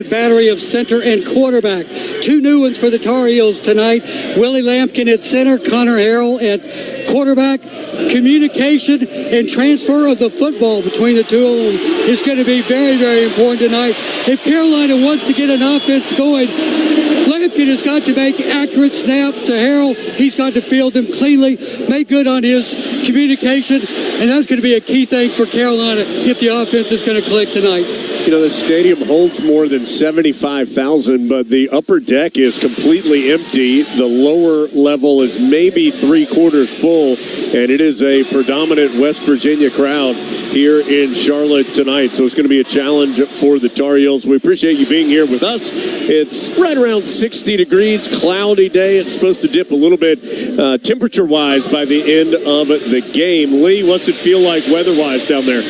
battery of center and quarterback. Two new ones for the Tar Heels tonight. Willie Lampkin at center, Connor Harrell at quarterback. Communication and transfer of the football between the two of them is going to be very, very important tonight. If Carolina wants to get an offense going, Lampkin has got to make accurate snaps to Harrell. He's got to field them cleanly, make good on his communication, and that's going to be a key thing for Carolina if the offense is going to click tonight. You know, the stadium holds more than 75,000, but the upper deck is completely empty. The lower level is maybe three-quarters full, and it is a predominant West Virginia crowd here in Charlotte tonight. So it's going to be a challenge for the Tar Heels. We appreciate you being here with us. It's right around 60 degrees, cloudy day. It's supposed to dip a little bit temperature-wise by the end of the game. Lee, what's it feel like weather-wise down there?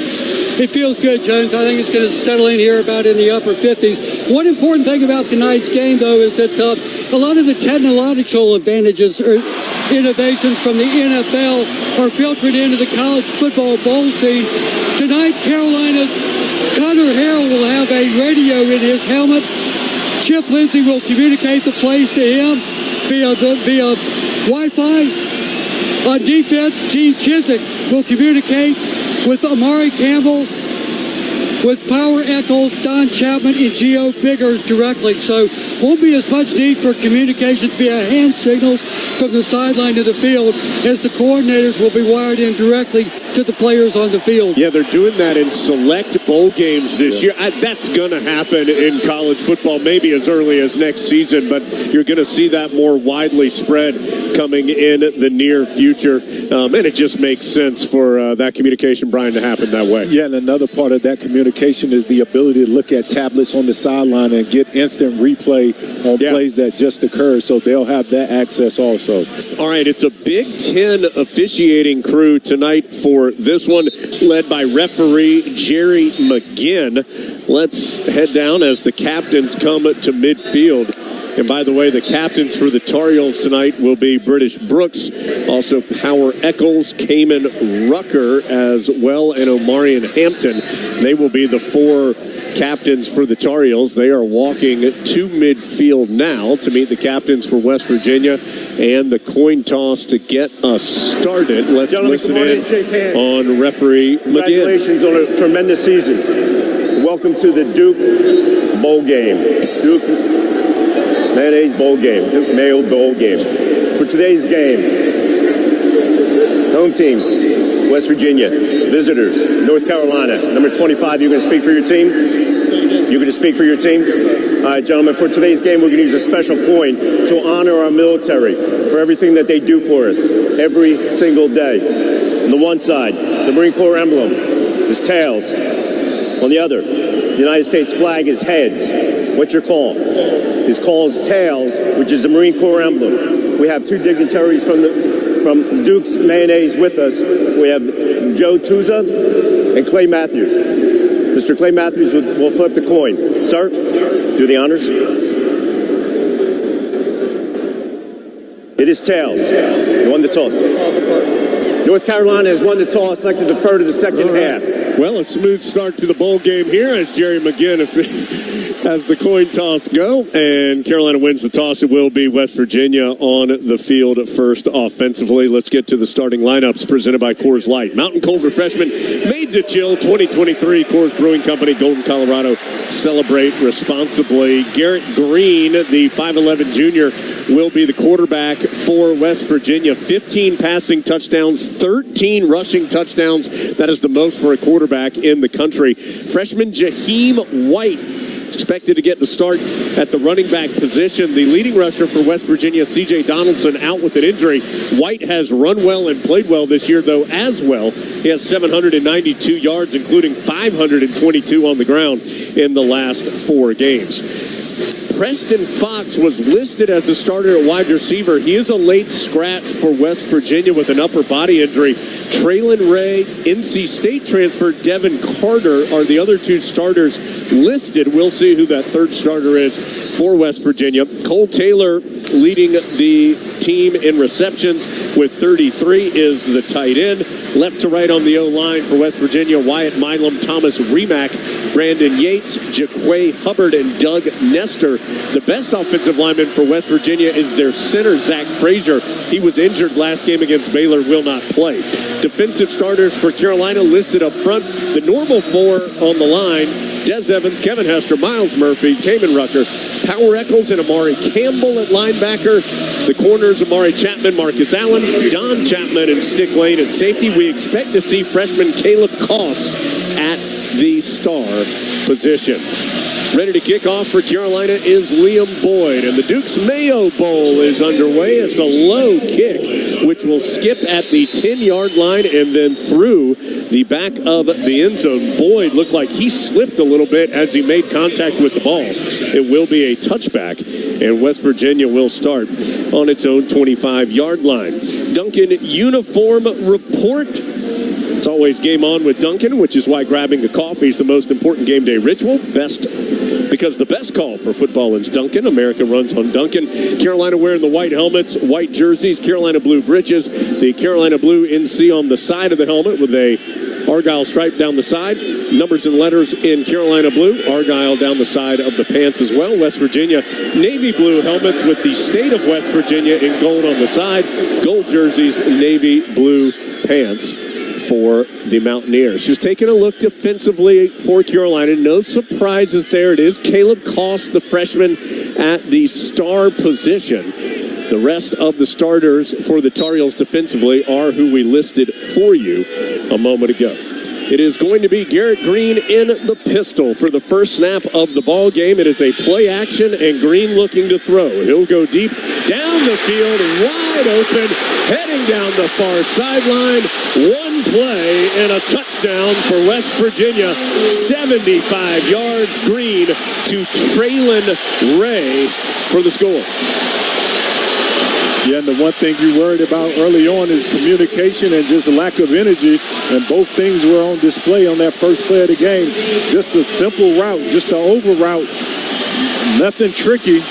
It feels good, Jones. I think it's going to settle in here about in the upper 50s. One important thing about tonight's game, though, is that a lot of the technological advantages or innovations from the NFL are filtered into the college football bowl scene. Tonight, Carolina's Connor Harrell will have a radio in his helmet. Chip Lindsey will communicate the plays to him via Wi-Fi. On defense, Gene Chizik will communicate with Amari Campbell, with Power Eccles, Don Chapman, and Gio Biggers directly. So won't be as much need for communications via hand signals from the sideline to the field, as the coordinators will be wired in directly to the players on the field. Yeah, they're doing that in select bowl games this year. That's going to happen in college football maybe as early as next season, but you're going to see that more widely spread coming in the near future. And it just makes sense for that communication, Brian, to happen that way. Yeah, and another part of that communication is the ability to look at tablets on the sideline and get instant replay on plays that just occurred, so they'll have that access also. All right, it's a Big Ten officiating crew tonight for this one, led by referee Jerry McGinn. Let's head down as the captains come to midfield. And by the way, the captains for the Tar Heels tonight will be British Brooks, also Power Eccles, Cayman Rucker, as well, and Omarion Hampton. They will be the four captains for the Tar Heels. They are walking to midfield now to meet the captains for West Virginia and the coin toss to get us started. Let's listen in on referee McGinn. Congratulations on a tremendous season. Welcome to the Duke Bowl game. Duke Mayonnaise Bowl game. Duke Mayo Bowl game. For today's game, home team, West Virginia. Visitors, North Carolina. Number 25, you're going to speak for your team? You're going to speak for your team? All right, gentlemen, for today's game, we're going to use a special coin to honor our military for everything that they do for us every single day. On the one side, the Marine Corps emblem is tails. On the other, the United States flag is heads. What's your call? His call is tails, which is the Marine Corps emblem. We have two dignitaries from Duke's Mayonnaise with us. We have Joe Tuza and Clay Matthews. Mr. Clay Matthews will flip the coin. Sir, do the honors. It is tails. You won the toss. North Carolina has won the toss, like to defer to the second half. Well, a smooth start to the bowl game here as Jerry McGinn has the coin toss go, and Carolina wins the toss. It will be West Virginia on the field first offensively. Let's get to the starting lineups presented by Coors Light. Mountain Cold Refreshment made to chill 2023. Coors Brewing Company, Golden, Colorado. Celebrate responsibly. Garrett Green, the 5'11 junior, will be the quarterback for West Virginia. 15 passing touchdowns, 13 rushing touchdowns. That is the most for a quarterback in the country. Freshman Jaheim White expected to get the start at the running back position. The leading rusher for West Virginia, C.J. Donaldson, out with an injury. White has run well and played well this year, though, as well. He has 792 yards, including 522 on the ground in the last 4 games. Preston Fox was listed as a starter at wide receiver. He is a late scratch for West Virginia with an upper body injury. Traylon Ray, NC State transfer, Devin Carter are the other two starters listed. We'll see who that third starter is for West Virginia. Cole Taylor leading the team in receptions with 33 is the tight end. Left to right on the O-line for West Virginia, Wyatt Milam, Thomas Remack, Brandon Yates, Jaquay Hubbard, and Doug Nestor. The best offensive lineman for West Virginia is their center, Zach Frazier. He was injured last game against Baylor, will not play. Defensive starters for Carolina listed up front. The normal four on the line: Des Evans, Kevin Hester, Miles Murphy, Kamen Rucker, Power Eccles, and Amari Campbell at linebacker. The corners: Amari Chapman, Marcus Allen, Don Chapman, and Stick Lane at safety. We expect to see freshman Caleb Cost at the star position. Ready to kick off for Carolina is Liam Boyd, and the Duke's Mayo Bowl is underway. It's a low kick, which will skip at the 10-yard line and then through the back of the end zone. Boyd looked like he slipped a little bit as he made contact with the ball. It will be a touchback, and West Virginia will start on its own 25-yard line. Duncan uniform report. It's always game on with Duncan, which is why grabbing a coffee is the most important game day ritual. Because the best call for football is Duncan. America runs on Duncan. Carolina wearing the white helmets, white jerseys, Carolina blue breeches, the Carolina blue NC on the side of the helmet with a Argyle stripe down the side. Numbers and letters in Carolina blue, Argyle down the side of the pants as well. West Virginia, navy blue helmets with the state of West Virginia in gold on the side. Gold jerseys, navy blue pants for the Mountaineers. Just taking a look defensively for Carolina. No surprises there. It is Caleb Cost, the freshman, at the star position. The rest of the starters for the Tar Heels defensively are who we listed for you a moment ago. It is going to be Garrett Green in the pistol for the first snap of the ball game. It is a play action, and Green looking to throw. He'll go deep down the field, wide open, heading down the far sideline. One play and a touchdown for West Virginia. 75 yards. Green to Traylon Ray for the score. Yeah, and the one thing you worried about early on is communication and just a lack of energy, and both things were on display on that first play of the game. Just a simple route, just the over route, nothing tricky,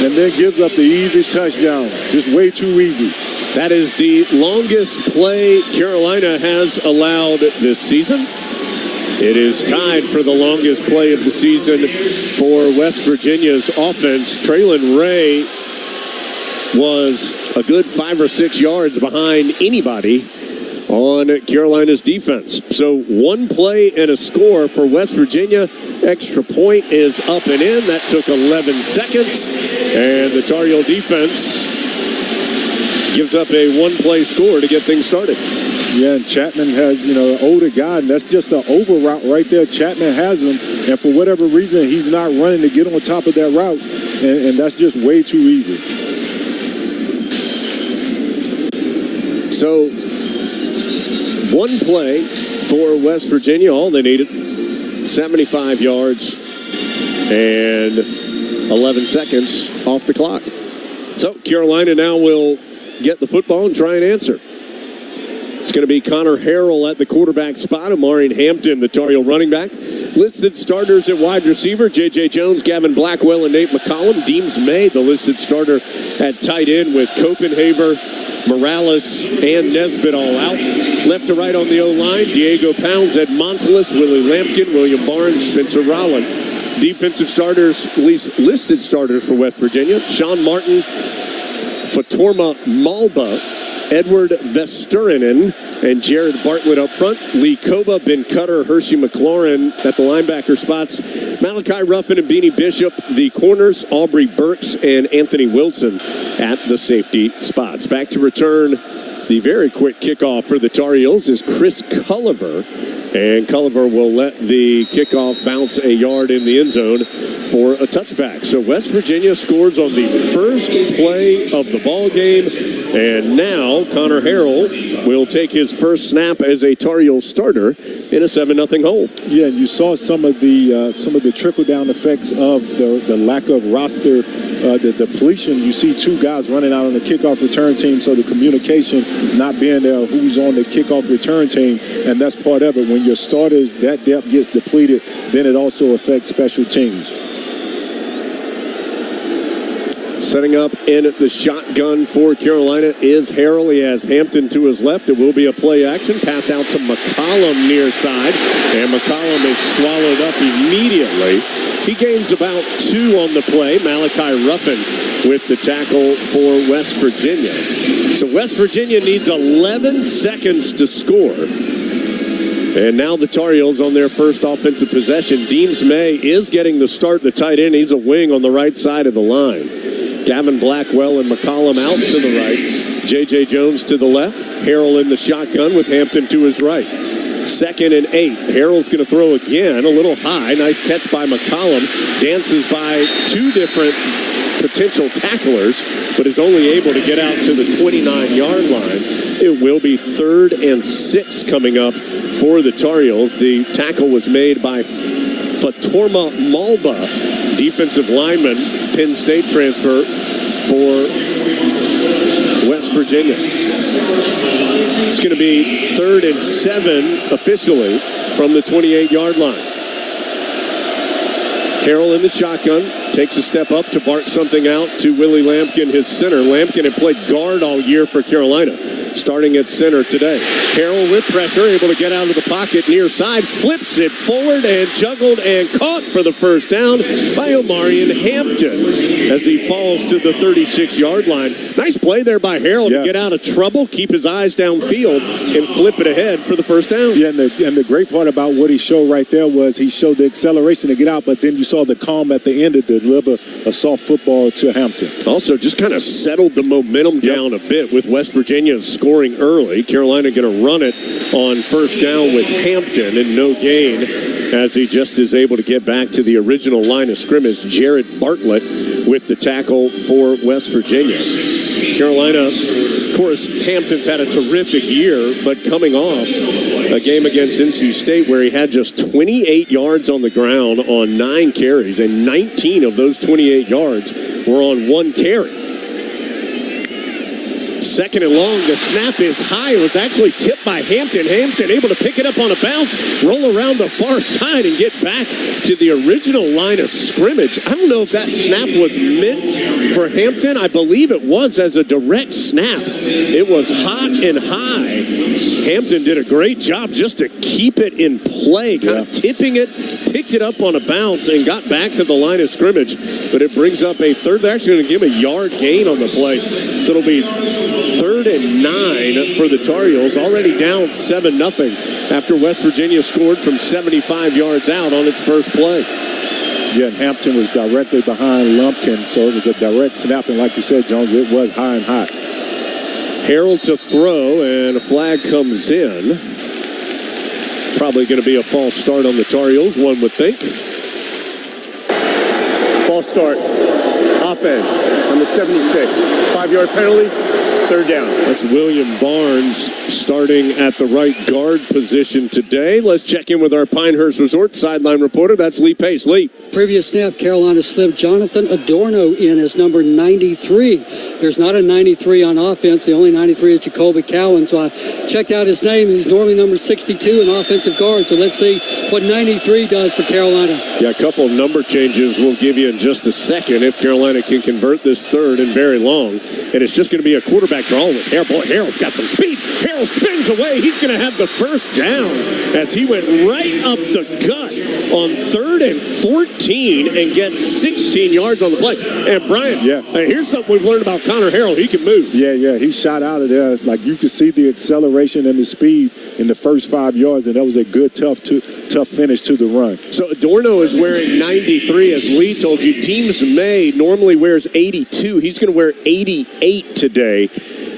and then gives up the easy touchdown. Just way too easy. That is the longest play Carolina has allowed this season. It is tied for the longest play of the season for West Virginia's offense. Traylon Ray was a good 5 or 6 yards behind anybody on Carolina's defense. So one play and a score for West Virginia. Extra point is up and in. That took 11 seconds. And the Tar Heel defense gives up a one-play score to get things started. Yeah, and Chapman has, an older guy, and that's just an over route right there. Chapman has him, and for whatever reason, he's not running to get on top of that route, and that's just way too easy. So, one play for West Virginia. All they needed, 75 yards and 11 seconds off the clock. So, Carolina now will get the football and try and answer. It's going to be Connor Harrell at the quarterback spot. Amari Hampton, the Tar Heel running back. Listed starters at wide receiver: J.J. Jones, Gavin Blackwell, and Nate McCollum. Deems May, the listed starter at tight end, with Copenhaver, Morales, and Nesbitt all out. Left to right on the O-line: Diego Pounds, Ed Montelis, Willie Lampkin, William Barnes, Spencer Rowland. Defensive starters, at least listed starters for West Virginia: Sean Martin, Fatorma Malba, Edward Vesturinen, and Jared Bartlett up front. Lee Koba, Ben Cutter, Hershey McLaurin at the linebacker spots. Malachi Ruffin and Beanie Bishop, the corners. Aubrey Burks and Anthony Wilson at the safety spots. Back to return the very quick kickoff for the Tar Heels is Chris Culliver. And Culliver will let the kickoff bounce a yard in the end zone for a touchback. So West Virginia scores on the first play of the ball game. And now Connor Harrell will take his first snap as a Tar Heel starter in a 7-0 hole. Yeah, and you saw some of the trickle-down effects of the lack of roster, the depletion. You see two guys running out on the kickoff return team, so the communication not being there, who's on the kickoff return team, and that's part of it. When your starters, that depth gets depleted, then it also affects special teams. Setting up in the shotgun for Carolina is Harrell. He has Hampton to his left. It will be a play action. Pass out to McCollum near side. And McCollum is swallowed up immediately. He gains about 2 on the play. Malachi Ruffin with the tackle for West Virginia. So West Virginia needs 11 seconds to score. And now the Tar Heels on their first offensive possession. Deems May is getting the start. The tight end needs a wing on the right side of the line. Gavin Blackwell and McCollum out to the right. J.J. Jones to the left. Harrell in the shotgun with Hampton to his right. 2nd and 8. Harrell's going to throw again, a little high. Nice catch by McCollum. Dances by 2 different potential tacklers, but is only able to get out to the 29-yard line. It will be 3rd and 6 coming up for the Tar Heels. The tackle was made by Fatorma Malba, defensive lineman, Penn State transfer for West Virginia. It's going to be 3rd and 7 officially from the 28-yard line. Harrell in the shotgun, takes a step up to bark something out to Willie Lampkin, his center. Lampkin had played guard all year for Carolina, starting at center today. Harrell with pressure, able to get out of the pocket near side, flips it forward and juggled and caught for the first down by Omarion Hampton as he falls to the 36-yard line. Nice play there by Harrell to get out of trouble, keep his eyes downfield, and flip it ahead for the first down. Yeah, and the great part about what he showed right there was he showed the acceleration to get out, but then you saw the calm at the end to deliver a soft football to Hampton. Also, just kind of settled the momentum down a bit with West Virginia scoring early. Carolina going to run it on first down with Hampton and no gain as he just is able to get back to the original line of scrimmage. Jared Bartlett with the tackle for West Virginia. Carolina, of course, Hampton's had a terrific year, but coming off a game against NC State where he had just 28 yards on the ground on 9 carries, and 19 of those 28 yards were on 1 carry. 2nd and long, the snap is high. It was actually tipped by Hampton. Hampton able to pick it up on a bounce, roll around the far side, and get back to the original line of scrimmage. I don't know if that snap was meant for Hampton. I believe it was as a direct snap. It was hot and high. Hampton did a great job just to keep it in play, kind of tipping it, picked it up on a bounce, and got back to the line of scrimmage. But it brings up a third. They're actually going to give him a yard gain on the play. So it'll be 3rd and 9 for the Tar Heels, already down 7-0 after West Virginia scored from 75 yards out on its first play. Yeah, and Hampton was directly behind Lumpkin, so it was a direct snap, and like you said, Jones, it was high and hot. Harrell to throw, and a flag comes in. Probably going to be a false start on the Tar Heels, one would think. False start. Offense, number 76. 5-yard penalty. 3rd down. That's William Barnes starting at the right guard position today. Let's check in with our Pinehurst Resort sideline reporter. That's Lee Pace. Lee. Previous snap, Carolina slipped Jonathan Adorno in as number 93. There's not a 93 on offense. The only 93 is Jacoby Cowan. So I checked out his name. He's normally number 62 in offensive guard. So let's see what 93 does for Carolina. Yeah, a couple of number changes we'll give you in just a second if Carolina can convert this 3rd and very long. And it's just going to be a quarterback draw with Harrell. Boy, Harrell's got some speed. Harrell spins away. He's going to have the first down as he went right up the gut on 3rd and 14 and gets 16 yards on the play. And Brian, here's something we've learned about Connor Harrell. He can move. Yeah, he shot out of there. Like you could see the acceleration and the speed in the first 5 yards, and that was a good, tough finish to the run. So Adorno is wearing 93, as Lee told you. Deems May normally wears 82. He's going to wear 88 today.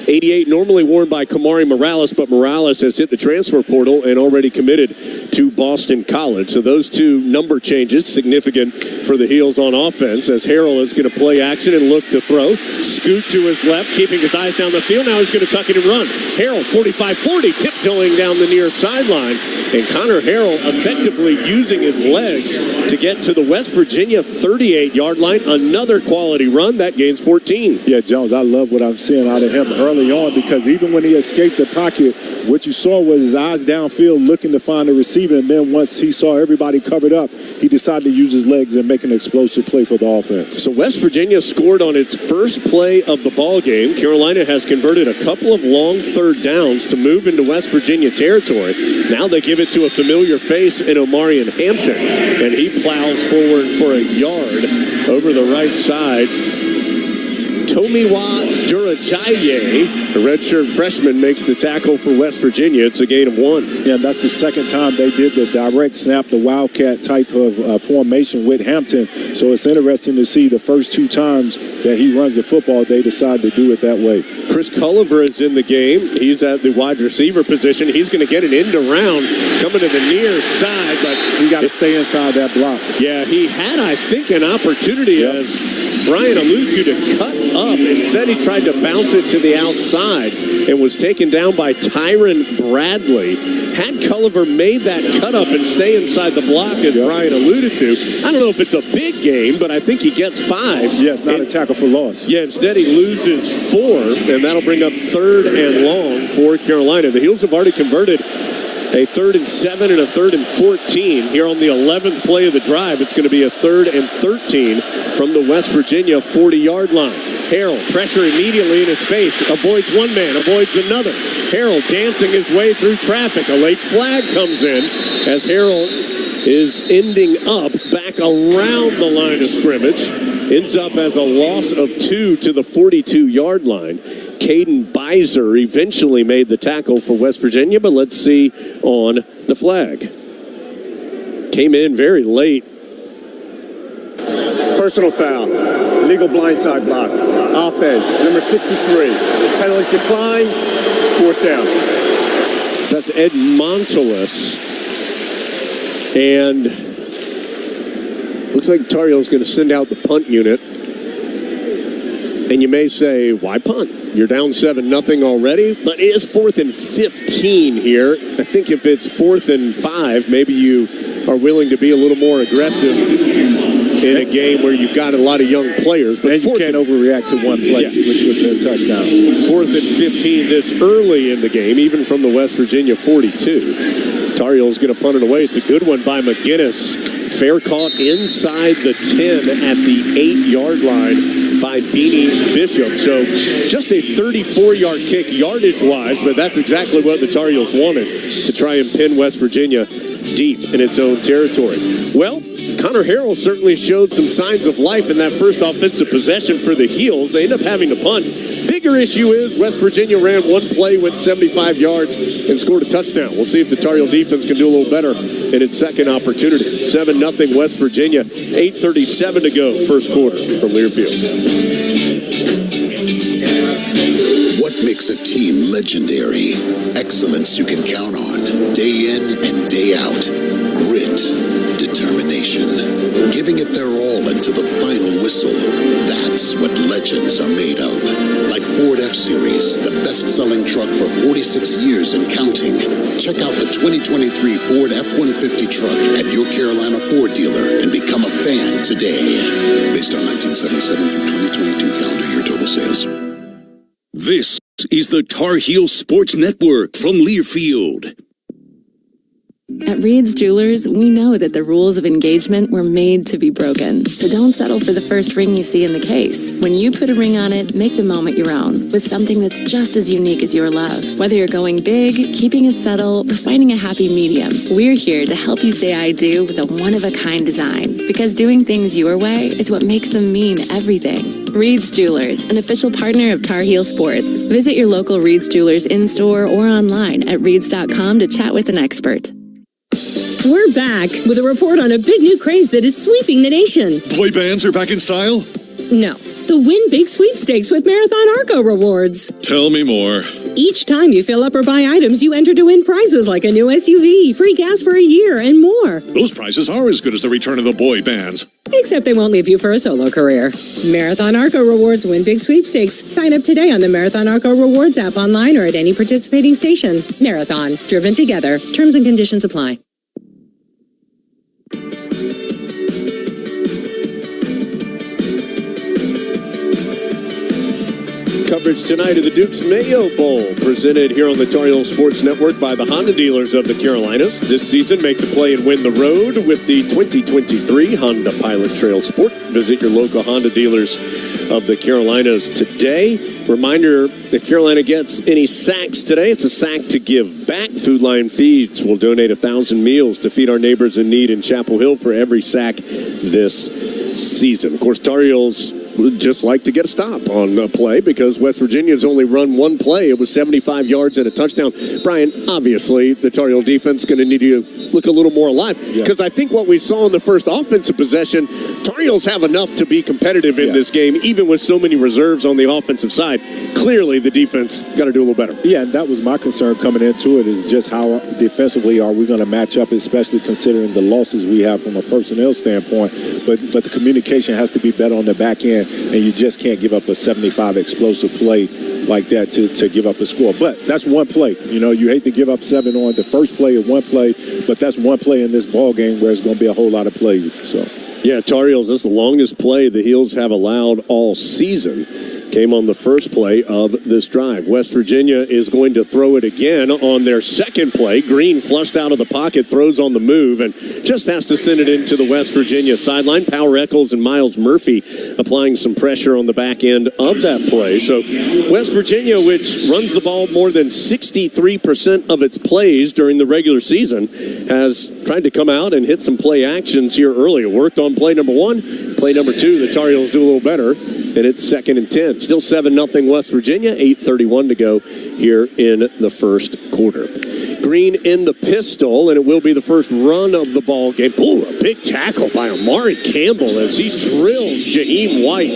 88 normally worn by Kamari Morales, but Morales has hit the transfer portal and already committed to Boston College. So those 2 number changes, significant for the Heels on offense, as Harrell is going to play action and look to throw. Scoot to his left, keeping his eyes down the field. Now he's going to tuck it and run. Harrell, 45-40, tiptoeing down the near sideline. And Connor Harrell effectively using his legs to get to the West Virginia 38-yard line. Another quality run. That gains 14. Yeah, Jones, I love what I'm seeing out of him early early on, because even when he escaped the pocket, what you saw was his eyes downfield looking to find the receiver, and then once he saw everybody covered up, he decided to use his legs and make an explosive play for the offense. So West Virginia scored on its first play of the ball game. Carolina has converted a couple of long third downs to move into West Virginia territory. Now they give it to a familiar face in Omarion Hampton, and he plows forward for a yard over the right side. Tomiwa Durajaye, the redshirt freshman, makes the tackle for West Virginia. It's a gain of 1. Yeah, that's the second time they did the direct snap, the Wildcat type of formation with Hampton. So it's interesting to see the first 2 times that he runs the football, they decide to do it that way. Chris Culliver is in the game. He's at the wide receiver position. He's going to get an end around coming to the near side, but he got to stay inside that block. Yeah, he had, I think, an opportunity, as Brian alluded to cut up. Instead, he tried to bounce it to the outside and was taken down by Tyron Bradley. Had Culliver made that cut up and stay inside the block, as Brian alluded to, I don't know if it's a big game, but I think he gets 5. Yes, not a tackle for loss. Yeah, instead he loses 4, and that'll bring up 3rd and long for Carolina. The Heels have already converted a 3rd and 7 and a 3rd and 14. Here on the 11th play of the drive, it's going to be a 3rd and 13 from the West Virginia 40-yard line. Harrell, pressure immediately in his face, avoids one man, avoids another. Harrell dancing his way through traffic. A late flag comes in as Harrell is ending up back around the line of scrimmage. Ends up as a loss of 2 to the 42-yard line. Caden Beiser eventually made the tackle for West Virginia, but let's see on the flag. Came in very late. Personal foul. Legal blindside block. Offense, number 63. Penalties decline. 4th down. So that's Ed Montelis. And looks like Tar Heels going to send out the punt unit. And you may say, why punt? You're down 7-0 already, but it is 4th and 15 here. I think if it's 4th and 5, maybe you are willing to be a little more aggressive in a game where you've got a lot of young players. But and you can't overreact to one play, which was their touchdown. 4th and 15 this early in the game, even from the West Virginia 42. Tar Heels going to punt it away. It's a good one by McGinnis. Fair caught inside the 10 at the 8-yard line by Beanie Bishop. So just a 34-yard kick yardage-wise, but that's exactly what the Tar Heels wanted, to try and pin West Virginia deep in its own territory. Well, Connor Harrell certainly showed some signs of life in that first offensive possession for the Heels. They end up having to punt. Bigger issue is West Virginia ran one play, went 75 yards, and scored a touchdown. We'll see if the Tar Heel defense can do a little better in its second opportunity. 7-0 West Virginia, 8:37 to go, first quarter from Learfield. What makes a team legendary? Excellence you can count on, day in and day out. Grit, determination, giving it their all until the final whistle. That's what legends are made of. Like Ford F-Series, the best-selling truck for 46 years and counting. Check out the 2023 Ford F-150 truck at your Carolina Ford dealer and become a fan today. Based on 1977 through 2022 calendar year total sales. This is the Tar Heel Sports Network from Learfield. At Reed's Jewelers, we know that the rules of engagement were made to be broken. So don't settle for the first ring you see in the case. When you put a ring on it, make the moment your own with something that's just as unique as your love. Whether you're going big, keeping it subtle, or finding a happy medium, we're here to help you say I do with a one-of-a-kind design. Because doing things your way is what makes them mean everything. Reed's Jewelers, an official partner of Tar Heel Sports. Visit your local Reed's Jewelers in-store or online at reeds.com to chat with an expert. We're back with a report on a big new craze that is sweeping the nation. Boy bands are back in style? No, the Win Big Sweepstakes with Marathon Arco rewards. Tell me more. Each time you fill up or buy items, you enter to win prizes like a new SUV, free gas for a year, and more. Those prizes are as good as the return of the boy bands. Except they won't leave you for a solo career. Marathon Arco rewards Win Big Sweepstakes. Sign up today on the Marathon Arco rewards app online or at any participating station. Marathon, driven together. Terms and conditions apply. Coverage tonight of the Duke's Mayo Bowl, presented here on the Tar Heel Sports Network by the Honda dealers of the Carolinas. This season, make the play and win the road with the 2023 Honda Pilot Trail Sport. Visit your local Honda dealers of the Carolinas today. Reminder, if Carolina gets any sacks today, it's a sack to give back. Food Lion Feeds will donate 1,000 meals to feed our neighbors in need in Chapel Hill for every sack this season. Of course, Tar Heels would just like to get a stop on a play because West Virginia's only run one play. It was 75 yards and a touchdown. Brian, obviously, the Tar Heel defense is going to need to look a little more alive because I think what we saw in the first offensive possession, Tar Heels have enough to be competitive in this game, even with so many reserves on the offensive side. Clearly, the defense got to do a little better. Yeah, and that was my concern coming into it, is just how defensively are we going to match up, especially considering the losses we have from a personnel standpoint. But the communication has to be better on the back end, and you just can't give up a 75 explosive play like that to give up a score. But that's one play. You know, you hate to give up 7 on the first play of one play, but that's one play in this ball game where it's going to be a whole lot of plays. So, yeah, Tar Heels, that's the longest play the Heels have allowed all season. Came on the first play of this drive. West Virginia is going to throw it again on their second play. Green flushed out of the pocket, throws on the move, and just has to send it into the West Virginia sideline. Power Eccles and Miles Murphy applying some pressure on the back end of that play. So West Virginia, which runs the ball more than 63% of its plays during the regular season, has tried to come out and hit some play actions here earlier. Worked on play number 1. Play number 2, the Tar Heels do a little better, and it's 2nd and 10. Still 7-0 West Virginia, 8:31 to go here in the first quarter. Green in the pistol, and it will be the first run of the ball game. Ooh, a big tackle by Amari Campbell as he drills Jaheim White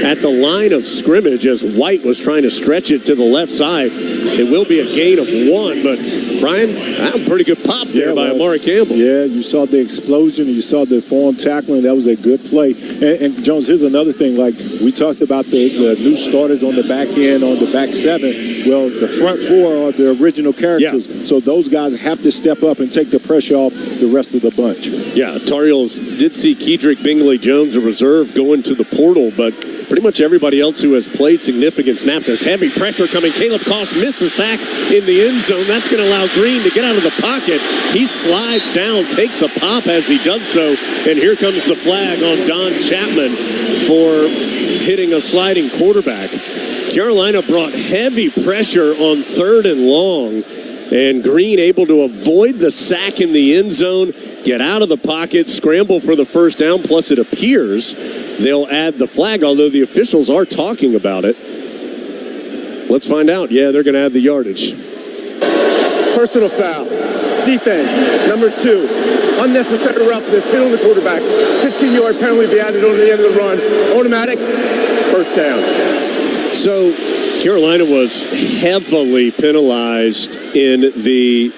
at the line of scrimmage as White was trying to stretch it to the left side. It will be a gain of 1, but Brian, that was a pretty good pop there by Amari Campbell. Yeah, you saw the explosion, you saw the form tackling. That was a good play. And Jones, here's another thing. Like we talked about the new starters on the back end, on the back 7. Well, the front 4 are the original characters. Yeah. So those guys have to step up and take the pressure off the rest of the bunch. Yeah, Tar Heels did see Kedrick Bingley-Jones, a reserve, go into the portal, but pretty much everybody else who has played significant snaps has heavy pressure coming. Caleb Koss missed a sack in the end zone. That's going to allow Green to get out of the pocket. He slides down, takes a pop as he does so, and here comes the flag on Don Chapman for hitting a sliding quarterback. Carolina brought heavy pressure on 3rd and long, and Green able to avoid the sack in the end zone, get out of the pocket, scramble for the first down, plus it appears they'll add the flag, although the officials are talking about it. Let's find out. Yeah, they're going to add the yardage. Personal foul. Defense, number 2. Unnecessary roughness, hit on the quarterback. 15-yard penalty be added on the end of the run. Automatic, first down. So Carolina was heavily penalized in the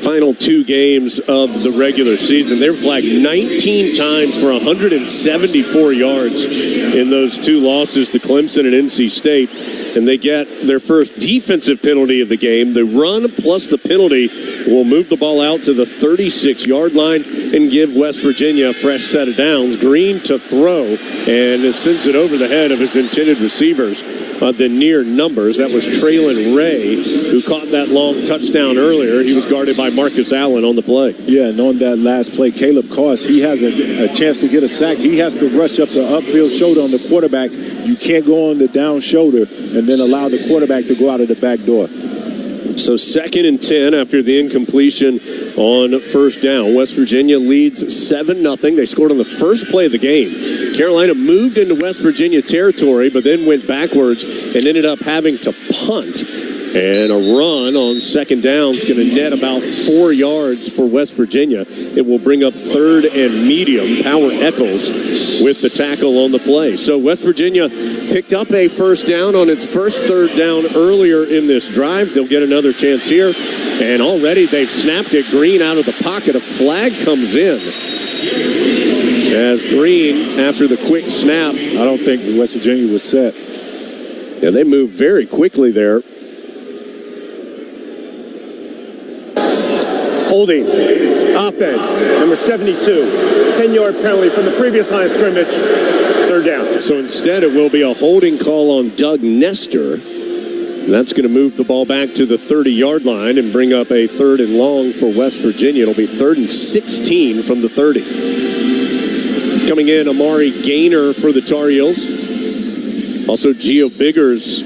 final 2 games of the regular season. They were flagged 19 times for 174 yards in those 2 losses to Clemson and NC State. And they get their first defensive penalty of the game. The run plus the penalty will move the ball out to the 36-yard line and give West Virginia a fresh set of downs. Green to throw, and it sends it over the head of his intended receivers. The near numbers. That was Traylon Ray, who caught that long touchdown earlier. He was guarded by Marcus Allen on the play. Yeah, and on that last play, Caleb Koss, he has a chance to get a sack. He has to rush up the upfield shoulder on the quarterback. You can't go on the down shoulder and then allow the quarterback to go out of the back door. So 2nd and 10 after the incompletion on first down. West Virginia leads 7-0. They scored on the first play of the game. Carolina moved into West Virginia territory, but then went backwards and ended up having to punt. And a run on 2nd down is going to net about 4 yards for West Virginia. It will bring up 3rd and medium. Power Eccles with the tackle on the play. So West Virginia picked up a first down on its first 3rd down earlier in this drive. They'll get another chance here. And already they've snapped it. Green out of the pocket. A flag comes in. As Green, after the quick snap. I don't think West Virginia was set. Yeah, they moved very quickly there. Holding Offense, number 72, 10-yard penalty from the previous line of scrimmage, third down. So instead, it will be a holding call on Doug Nestor. And that's going to move the ball back to the 30-yard line and bring up a 3rd and long for West Virginia. It'll be 3rd and 16 from the 30. Coming in, Amari Gaynor for the Tar Heels. Also, Gio Biggers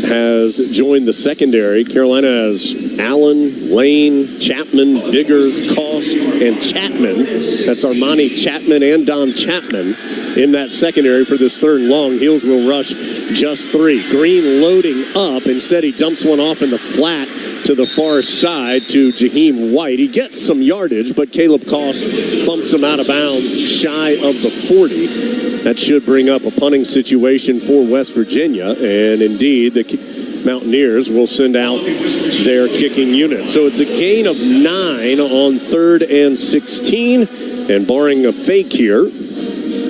has joined the secondary. Carolina has Allen, Lane, Chapman, Biggers, Cost, and Chapman. That's Armani Chapman and Don Chapman in that secondary for this 3rd and long. Heels will rush just 3. Green loading up. Instead, he dumps one off in the flat to the far side to Jaheim White. He gets some yardage, but Caleb Cost bumps him out of bounds shy of the 40. That should bring up a punting situation for West Virginia, and indeed the Mountaineers will send out their kicking unit. So it's a gain of 9 on 3rd and 16, and barring a fake here,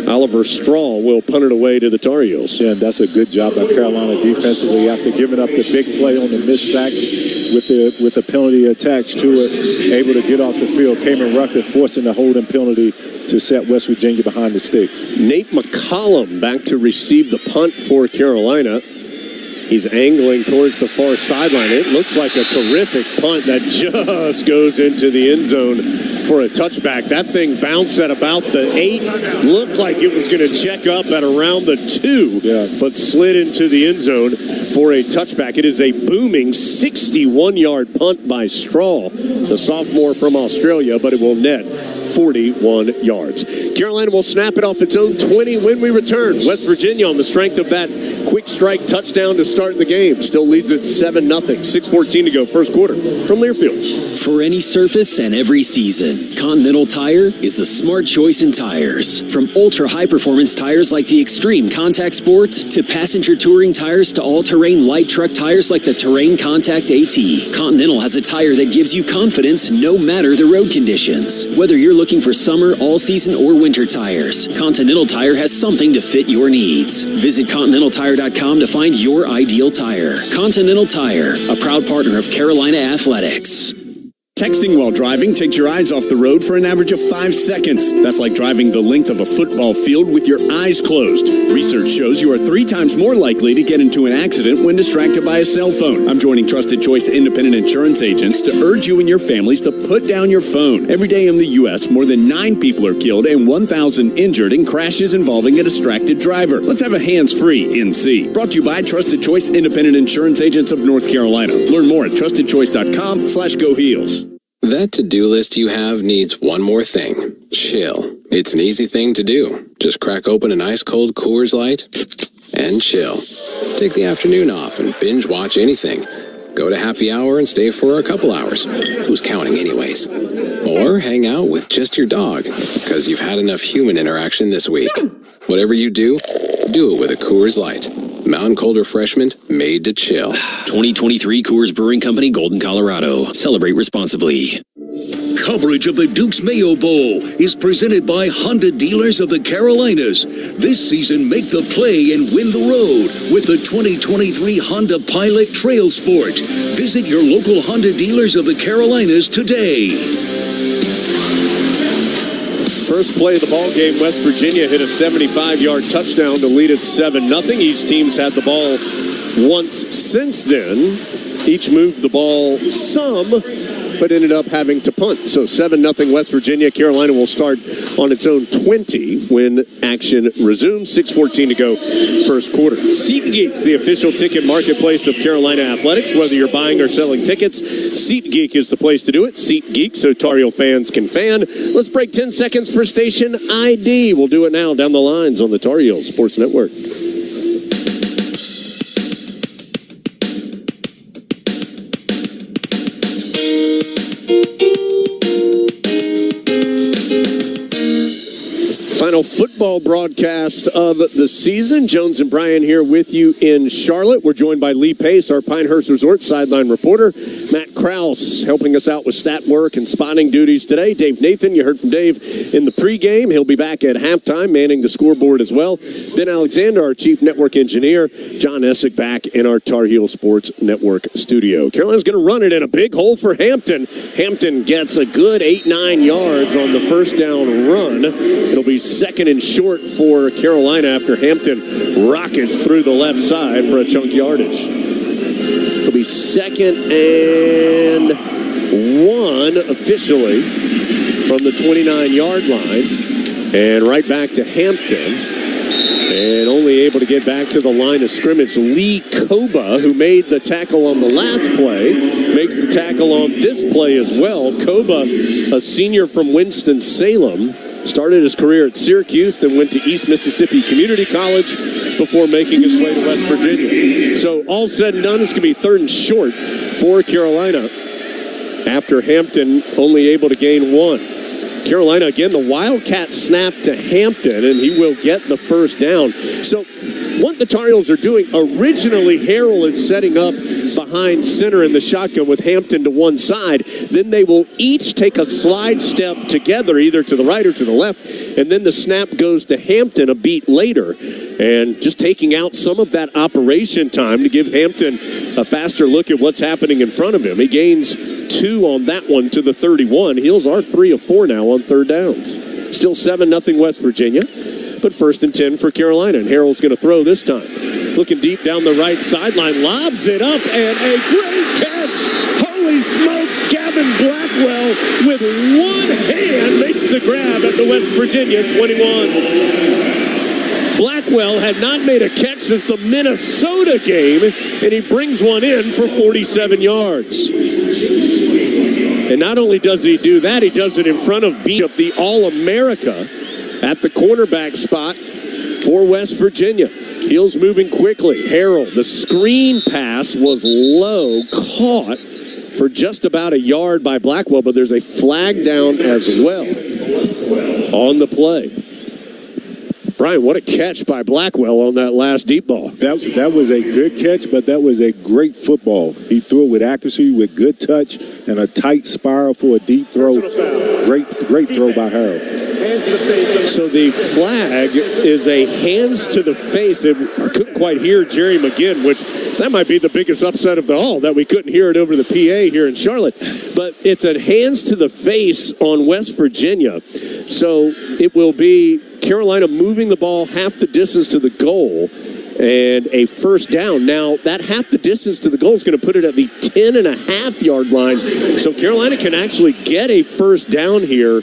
Oliver Straw will punt it away to the Tar Heels. Yeah, and that's a good job by Carolina defensively after giving up the big play on the missed sack with the penalty attached to it, able to get off the field. Kamen Rucker forcing the holding penalty to set West Virginia behind the stick. Nate McCollum back to receive the punt for Carolina. He's angling towards the far sideline. It looks like a terrific punt that just goes into the end zone for a touchback. That thing bounced at about the 8. Looked like it was going to check up at around the 2, but slid into the end zone for a touchback. It is a booming 61-yard punt by Straw, the sophomore from Australia, but it will net 41 yards. Carolina will snap it off its own 20 when we return. West Virginia, on the strength of that quick strike touchdown to start the game, still leads it 7-0. 6:14 to go, first quarter from Learfield. For any surface and every season, Continental Tire is the smart choice in tires. From ultra-high-performance tires like the Extreme Contact Sport to passenger touring tires to all-terrain light truck tires like the Terrain Contact AT, Continental has a tire that gives you confidence no matter the road conditions. Whether you're looking for summer, all-season, or winter tires, Continental Tire has something to fit your needs. Visit ContinentalTire.com to find your ideal tire. Continental Tire, a proud partner of Carolina Athletics. Texting while driving takes your eyes off the road for an average of 5 seconds. That's like driving the length of a football field with your eyes closed. Research shows you are 3 times more likely to get into an accident when distracted by a cell phone. I'm joining Trusted Choice independent insurance agents to urge you and your families to put down your phone. Every day in the U.S., more than 9 people are killed and 1,000 injured in crashes involving a distracted driver. Let's have a hands-free NC. Brought to you by Trusted Choice independent insurance agents of North Carolina. Learn more at trustedchoice.com/GoHeels. That to-do list you have needs one more thing. Chill. It's an easy thing to do. Just crack open an ice-cold Coors Light and chill. Take the afternoon off and binge watch anything. Go to happy hour and stay for a couple hours. Who's counting anyways? Or hang out with just your dog, because you've had enough human interaction this week. Whatever you do it with a Coors Light. Mountain cold refreshment made to chill. 2023 Coors Brewing Company, Golden, Colorado. Celebrate responsibly. Coverage of the Duke's Mayo Bowl is presented by Honda Dealers of the Carolinas. This season, make the play and win the road with the 2023 Honda Pilot Trail Sport. Visit your local Honda Dealers of the Carolinas today. First play of the ball game, West Virginia hit a 75-yard touchdown to lead it 7-0. Each team's had the ball once since then. Each moved the ball some, but ended up having to punt. So 7-0 West Virginia. Carolina will start on its own 20 when action resumes. 6:14 to go, first quarter. SeatGeek's the official ticket marketplace of Carolina Athletics. Whether you're buying or selling tickets, SeatGeek is the place to do it. SeatGeek, so Tar Heel fans can fan. Let's break 10 seconds for station ID. We'll do it now down the lines on the Tar Heel Sports Network. Final football broadcast of the season. Jones and Bryan here with you in Charlotte. We're joined by Lee Pace, our Pinehurst Resort sideline reporter. Matt Krause helping us out with stat work and spotting duties today. Dave Nathan, you heard from Dave in the pregame. He'll be back at halftime, manning the scoreboard as well. Ben Alexander, our chief network engineer. John Essick back in our Tar Heel Sports Network studio. Carolina's going to run it in a big hole for Hampton. Hampton gets a good 8-9 yards on the first down run. It'll be second and short for Carolina after Hampton rockets through the left side for a chunk yardage. It'll be 2nd and 1 officially from the 29-yard line. And right back to Hampton. And only able to get back to the line of scrimmage. Lee Koba, who made the tackle on the last play, makes the tackle on this play as well. Koba, a senior from Winston-Salem, started his career at Syracuse, then went to East Mississippi Community College before making his way to West Virginia. So all said and done, it's going to be 3rd and short for Carolina after Hampton only able to gain 1. Carolina, again, the Wildcat snap to Hampton, and he will get the first down. So what the Tar Heels are doing, originally Harrell is setting up behind center in the shotgun with Hampton to one side. Then they will each take a slide step together, either to the right or to the left, and then the snap goes to Hampton a beat later. And just taking out some of that operation time to give Hampton a faster look at what's happening in front of him. He gains 2 on that one to the 31. Heels are 3 of 4 now on third downs. Still 7-0 West Virginia, but 1st and 10 for Carolina. And Harrell's going to throw this time. Looking deep down the right sideline, lobs it up, and a great catch. Holy smokes, Gavin Blackwell with one hand makes the grab at the West Virginia 21. Blackwell had not made a catch since the Minnesota game, and he brings one in for 47 yards. And not only does he do that, he does it in front of the All-America at the cornerback spot for West Virginia. Heels moving quickly. Harrell, the screen pass was low, caught for just about a yard by Blackwell, but there's a flag down as well on the play. Brian, what a catch by Blackwell on that last deep ball. That was a good catch, but that was a great football. He threw it with accuracy, with good touch, and a tight spiral for a deep throw. Great throw by Harold. So the flag is a hands to the face. And couldn't quite hear Jerry McGinn, which that might be the biggest upset of the all, that we couldn't hear it over the PA here in Charlotte. But it's a hands to the face on West Virginia. So it will be Carolina moving the ball half the distance to the goal and a first down. Now, that half the distance to the goal is going to put it at the 10.5-yard line. So Carolina can actually get a first down here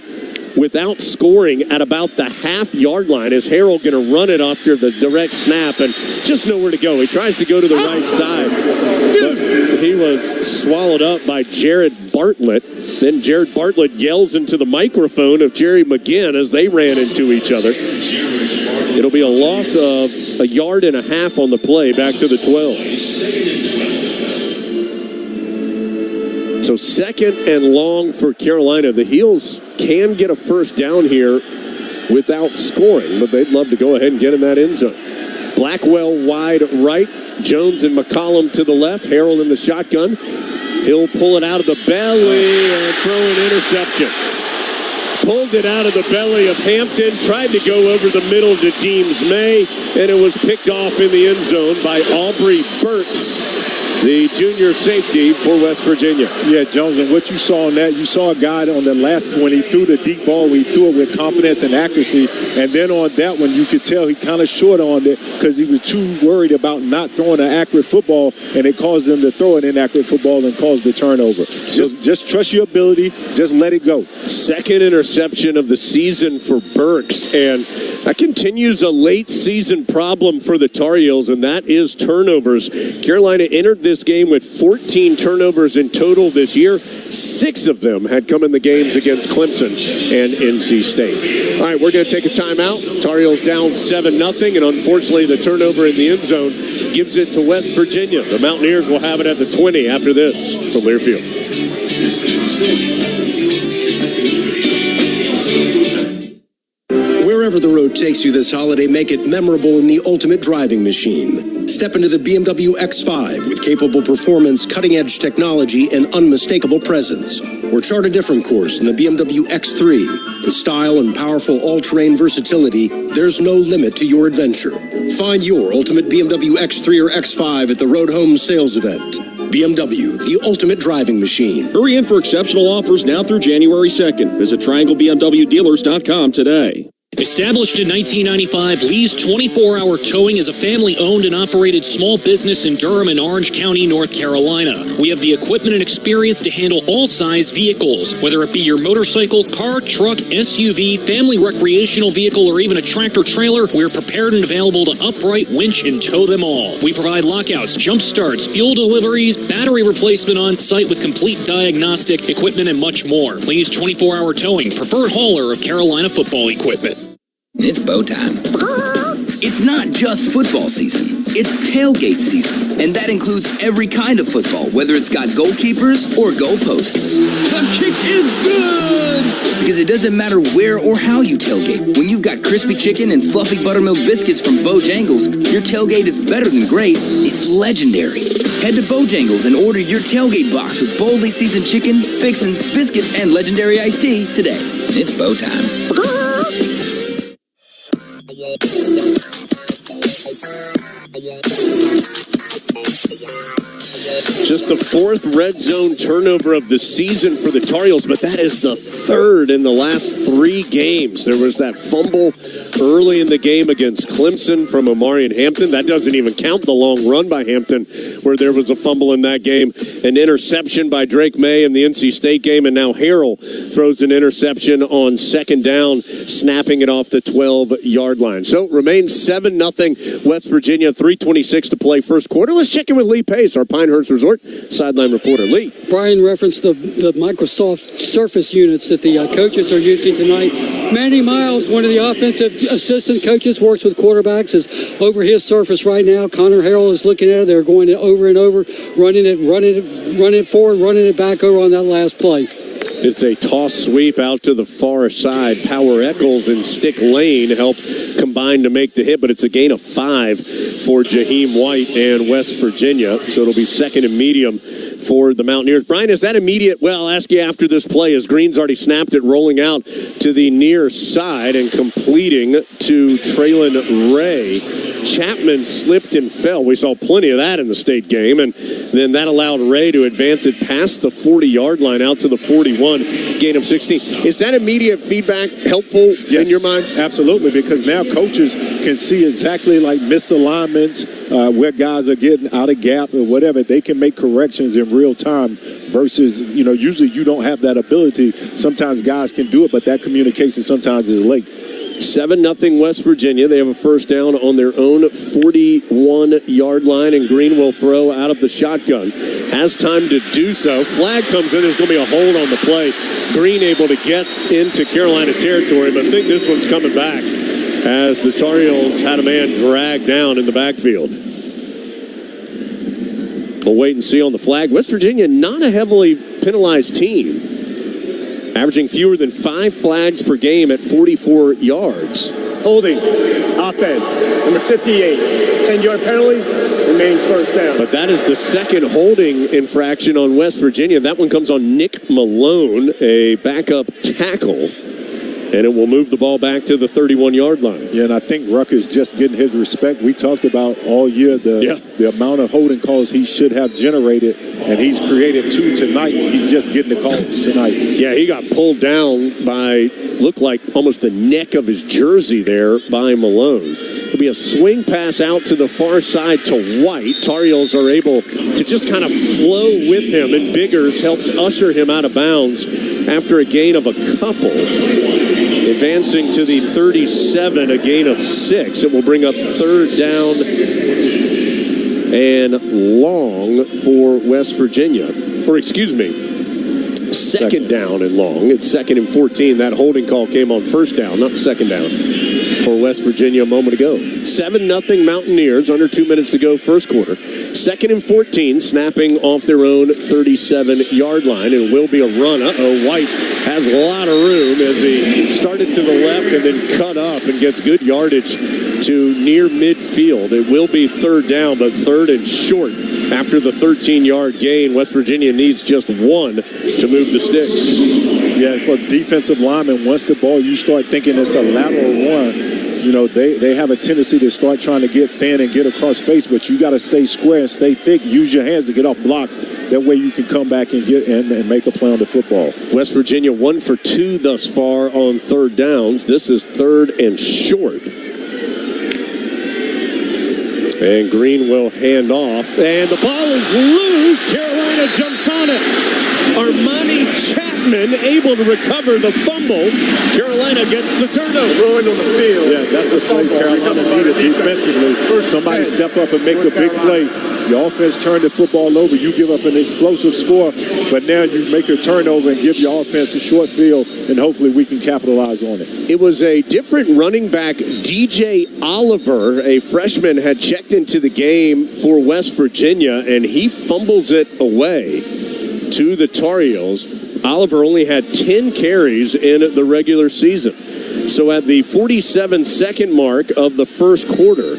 without scoring at about the half-yard line. Is Harrell going to run it after the direct snap and just nowhere to go? He tries to go to the right side, but he was swallowed up by Jared Bartlett. Then Jared Bartlett yells into the microphone of Jerry McGinn as they ran into each other. It'll be a loss of 1.5 yards on the play, back to the 12. So 2nd and long for Carolina. The Heels can get a first down here without scoring, but they'd love to go ahead and get in that end zone. Blackwell wide right, Jones and McCollum to the left, Harrell in the shotgun. He'll pull it out of the belly and throw an interception. Pulled it out of the belly of Hampton, tried to go over the middle to Deems May, and it was picked off in the end zone by Aubrey Burks, the junior safety for West Virginia. Yeah, Jones, and what you saw on that, you saw a guy on the last point, he threw the deep ball, he threw it with confidence and accuracy, and then on that one, you could tell he kind of short on it because he was too worried about not throwing an accurate football, and it caused him to throw an inaccurate football and cause the turnover. Just trust your ability, just let it go. 2nd interception of the season for Burks, and that continues a late season problem for the Tar Heels, and that is turnovers. Carolina entered this game with 14 turnovers in total this year. 6 of them had come in the games against Clemson and NC State. All right, we're going to take a timeout. Tar Heels down 7-0, and unfortunately the turnover in the end zone gives it to West Virginia. The Mountaineers will have it at the 20 after this from Learfield. Wherever the road takes you this holiday, make it memorable in the ultimate driving machine. Step into the BMW X5 with capable performance, cutting-edge technology, and unmistakable presence. Or chart a different course in the BMW X3. With style and powerful all-terrain versatility, there's no limit to your adventure. Find your ultimate BMW X3 or X5 at the Road Home sales event. BMW, the ultimate driving machine. Hurry in for exceptional offers now through January 2nd. Visit TriangleBMWDealers.com today. Established in 1995, Lee's 24-hour Towing is a family-owned and operated small business in Durham and Orange County, North Carolina. We have the equipment and experience to handle all size vehicles, whether it be your motorcycle, car, truck, SUV, family recreational vehicle, or even a tractor-trailer. We're prepared and available to upright, winch, and tow them all. We provide lockouts, jump starts, fuel deliveries, battery replacement on site with complete diagnostic equipment, and much more. Lee's 24-hour Towing, preferred hauler of Carolina football equipment. It's bow time. It's not just football season. It's tailgate season. And that includes every kind of football, whether it's got goalkeepers or goalposts. The kick is good! Because it doesn't matter where or how you tailgate. When you've got crispy chicken and fluffy buttermilk biscuits from Bojangles, your tailgate is better than great. It's legendary. Head to Bojangles and order your tailgate box with boldly seasoned chicken, fixins, biscuits, and legendary iced tea today. It's bow time. Just the fourth red zone turnover of the season for the Tar Heels, but that is the third in the last 3 games. There was that fumble early in the game against Clemson from Omarion Hampton. That doesn't even count the long run by Hampton, where there was a fumble in that game. An interception by Drake May in the NC State game, and now Harrell throws an interception on second down, snapping it off the 12-yard line. So it remains 7-0 West Virginia, 3:26 to play first quarter. Let's check in with Lee Pace, our Pinehurst Resort sideline reporter. Lee. Brian referenced the Microsoft Surface units that the coaches are using tonight. Manny Miles, one of the offensive assistant coaches, works with quarterbacks, is over his Surface right now. Connor Harrell is looking at it. They're going over and over, running it forward, running it back over on that last play. It's a toss sweep out to the far side. Power Eccles and Stick Lane help combine to make the hit, but it's a gain of 5 for Jaheim White and West Virginia. So it'll be second and medium for the Mountaineers. Brian, is that immediate? Well, I'll ask you after this play, as Green's already snapped it, rolling out to the near side and completing to Traylon Ray. Chapman slipped and fell. We saw plenty of that in the state game, and then that allowed Ray to advance it past the 40-yard line out to the 41, gain of 16. Is that immediate feedback helpful in your mind? Absolutely, because now coaches can see exactly like misalignments, where guys are getting out of gap or whatever. They can make corrections in real time versus, usually you don't have that ability. Sometimes guys can do it, but that communication sometimes is late. 7-0 West Virginia. They have a first down on their own 41-yard line, and Green will throw out of the shotgun. Has time to do so. Flag comes in. There's going to be a hold on the play. Green able to get into Carolina territory, but I think this one's coming back as the Tar Heels had a man dragged down in the backfield. We'll wait and see on the flag. West Virginia, not a heavily penalized team, averaging fewer than 5 flags per game at 44 yards. Holding, offense, number 58, 10-yard penalty, remains first down. But that is the second holding infraction on West Virginia. That one comes on Nick Malone, a backup tackle, and it will move the ball back to the 31-yard line. Yeah, and I think Rucker's just getting his respect. We talked about all year the amount of holding calls he should have generated, and he's created 2 tonight. He's just getting the calls tonight. Yeah, he got pulled down by, looked like almost the neck of his jersey there by Malone. It'll be a swing pass out to the far side to White. Tar Heels are able to just kind of flow with him, and Biggers helps usher him out of bounds after a gain of a couple. Advancing to the 37, a gain of 6. It will bring up third down and long for West Virginia. Or excuse me, second down and long. It's second and 14. That holding call came on first down, not second down. for West Virginia a moment ago. 7-0 Mountaineers, under 2 minutes to go first quarter. 2nd and 14, snapping off their own 37-yard line. It will be a run. White has a lot of room as he started to the left and then cut up and gets good yardage to near midfield. It will be 3rd down, but 3rd and short. After the 13-yard gain, West Virginia needs just 1 to move the sticks. Yeah, for defensive linemen, once the ball, you start thinking it's a lateral run, you know, they have a tendency to start trying to get thin and get across face, but you got to stay square and stay thick. Use your hands to get off blocks. That way you can come back and get and make a play on the football. West Virginia 1 for 2 thus far on 3rd downs. This is 3rd and short. And Green will hand off. And the ball is loose. Carolina jumps on it. Armani Chapman able to recover the fumble. Carolina gets the turnover. Throwing on the field. Yeah, that's the play Carolina needed defensively. Somebody step up and make a big play. Your offense turned the football over. You give up an explosive score, but now you make a turnover and give your offense a short field, and hopefully we can capitalize on it. It was a different running back. DJ Oliver, a freshman, had checked into the game for West Virginia, and he fumbles it away to the Tar Heels. Oliver only had 10 carries in the regular season. So at the 47-second mark of the first quarter,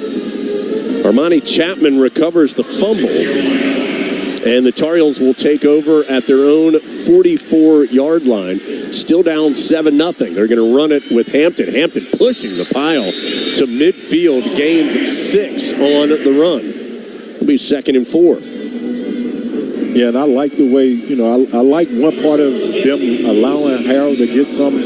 Armani Chapman recovers the fumble, and the Tar Heels will take over at their own 44-yard line. Still down 7-0. They're going to run it with Hampton. Hampton pushing the pile to midfield, gains 6 on the run. It'll be 2nd and 4. Yeah, and I like the way, you know, I like one part of them allowing Harold to get some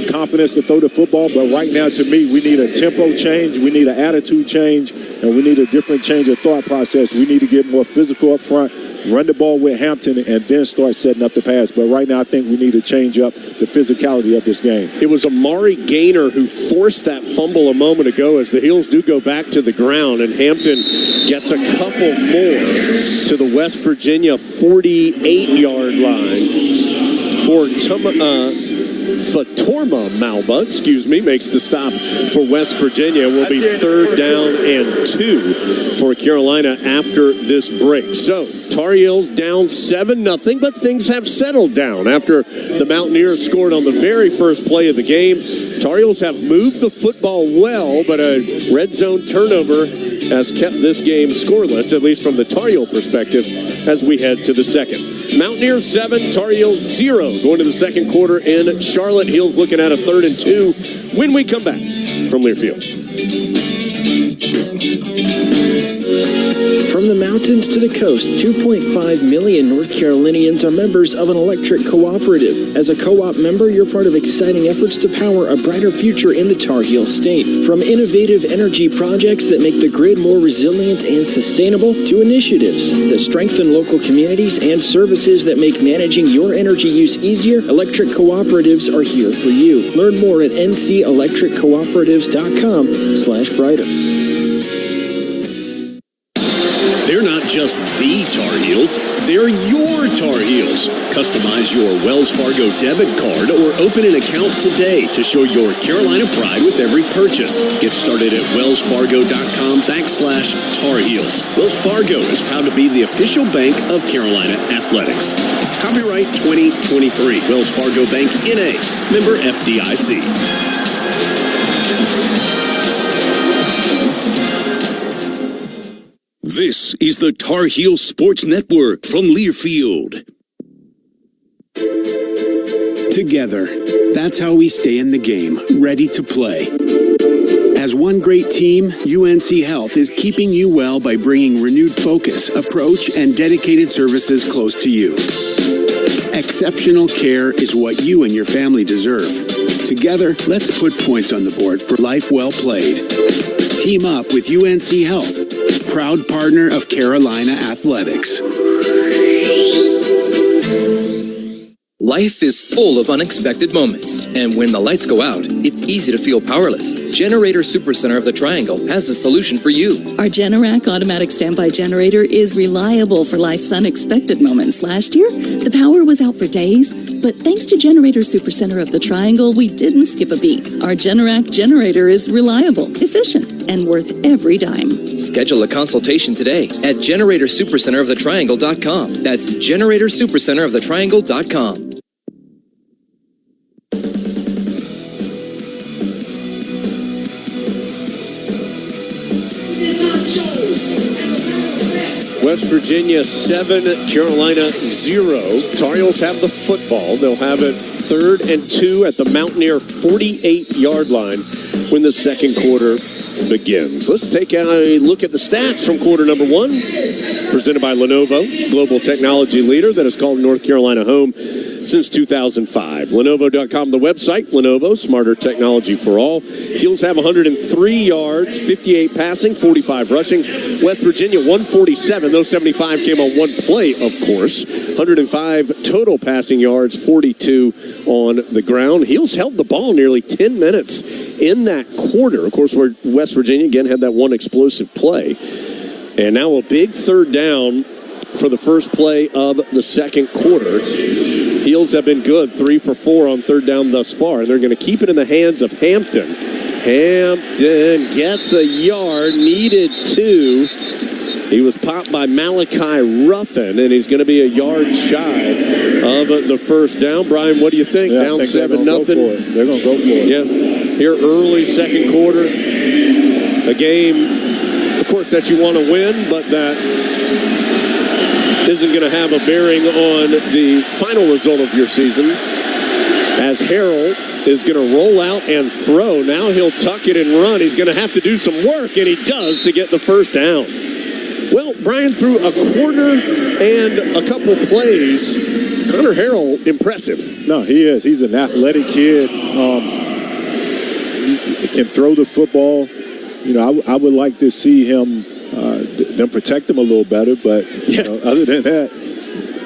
confidence to throw the football. But right now, to me, we need a tempo change. We need an attitude change. And we need a different change of thought process. We need to get more physical up front, run the ball with Hampton, and then start setting up the pass. But right now, I think we need to change up the physicality of this game. It was Amari Gaynor who forced that fumble a moment ago as the Heels do go back to the ground, and Hampton gets a couple more to the West Virginia 48-yard line for Fatorma Malba, makes the stop for West Virginia. Will be 3rd down and 2 for Carolina after this break. So, Tar Heels down 7-0, but things have settled down after the Mountaineers scored on the very first play of the game. Tar Heels have moved the football well, but a red zone turnover has kept this game scoreless, at least from the Tar Heel perspective, as we head to the second. Mountaineers 7, Tar Heels 0 going to the second quarter in Charlotte. Heels looking at a 3rd and 2 when we come back from Learfield. From the mountains to the coast, 2.5 million North Carolinians are members of an electric cooperative. As a co-op member, you're part of exciting efforts to power a brighter future in the Tar Heel state. From innovative energy projects that make the grid more resilient and sustainable, to initiatives that strengthen local communities and services that make managing your energy use easier, electric cooperatives are here for you. Learn more at ncelectriccooperatives.com/brighter. They're not just the Tar Heels, they're your Tar Heels. Customize your Wells Fargo debit card or open an account today to show your Carolina pride with every purchase. Get started at wellsfargo.com/Tar Heels. Wells Fargo is proud to be the official bank of Carolina Athletics. Copyright 2023. Wells Fargo Bank, N.A. Member FDIC. This is the Tar Heel Sports Network from Learfield. Together, that's how we stay in the game, ready to play. As one great team, UNC Health is keeping you well by bringing renewed focus, approach, and dedicated services close to you. Exceptional care is what you and your family deserve. Together, let's put points on the board for life well played. Team up with UNC Health, proud partner of Carolina Athletics. Life is full of unexpected moments, and when the lights go out, it's easy to feel powerless. Generator Supercenter of the Triangle has a solution for you. Our Generac automatic standby generator is reliable for life's unexpected moments. Last year, the power was out for days, but But thanks to Generator Supercenter of the Triangle, we didn't skip a beat. Our Generac generator is reliable, efficient, and worth every dime. Schedule a consultation today at GeneratorSupercenterOfTheTriangle.com. That's GeneratorSupercenterOfTheTriangle.com. West Virginia 7, Carolina 0. Tar Heels have the football. They'll have it 3rd and 2 at the Mountaineer 48-yard line when the second quarter begins. Let's take a look at the stats from quarter number 1, presented by Lenovo, global technology leader that has called North Carolina home since 2005. Lenovo.com, the website. Lenovo, smarter technology for all. Heels have 103 yards, 58 passing, 45 rushing. West Virginia, 147. Those 75 came on one play, of course. 105 total passing yards, 42 on the ground. Heels held the ball nearly 10 minutes in that quarter. Of course, where West Virginia, again, had that one explosive play. And now a big third down for the first play of the second quarter. Heels have been good, 3 for 4 on third down thus far, and they're going to keep it in the hands of Hampton. Hampton gets a yard, needed 2. He was popped by Malachi Ruffin, and he's going to be a yard shy of the first down. Brian, what do you think? Yeah, down 7-0. They're going to go for it. Yeah, here early second quarter. A game, of course, that you want to win, but that isn't going to have a bearing on the final result of your season, as Harrell is going to roll out and throw. Now he'll tuck it and run. He's going to have to do some work, and he does to get the first down. Well, Brian, threw a quarter and a couple plays. Connor Harrell, impressive. No, he is. He's an athletic kid. He can throw the football. You know, I would like to see him them protect him a little better, but you know, other than that,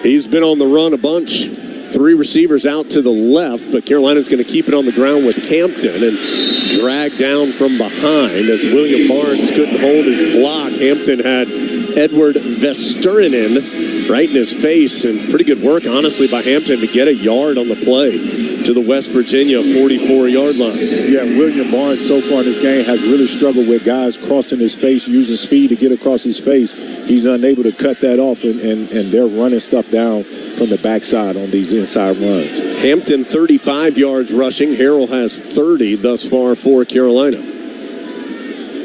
he's been on the run a bunch. 3 receivers out to the left, but Carolina's going to keep it on the ground with Hampton and drag down from behind as William Barnes couldn't hold his block. Hampton had Edward Vesterinen right in his face, and pretty good work, honestly, by Hampton to get a yard on the play to the West Virginia 44-yard line. Yeah, William Barnes so far in this game has really struggled with guys crossing his face, using speed to get across his face. He's unable to cut that off, and they're running stuff down from the backside on these inside runs. Hampton 35 yards rushing. Harrell has 30 thus far for Carolina.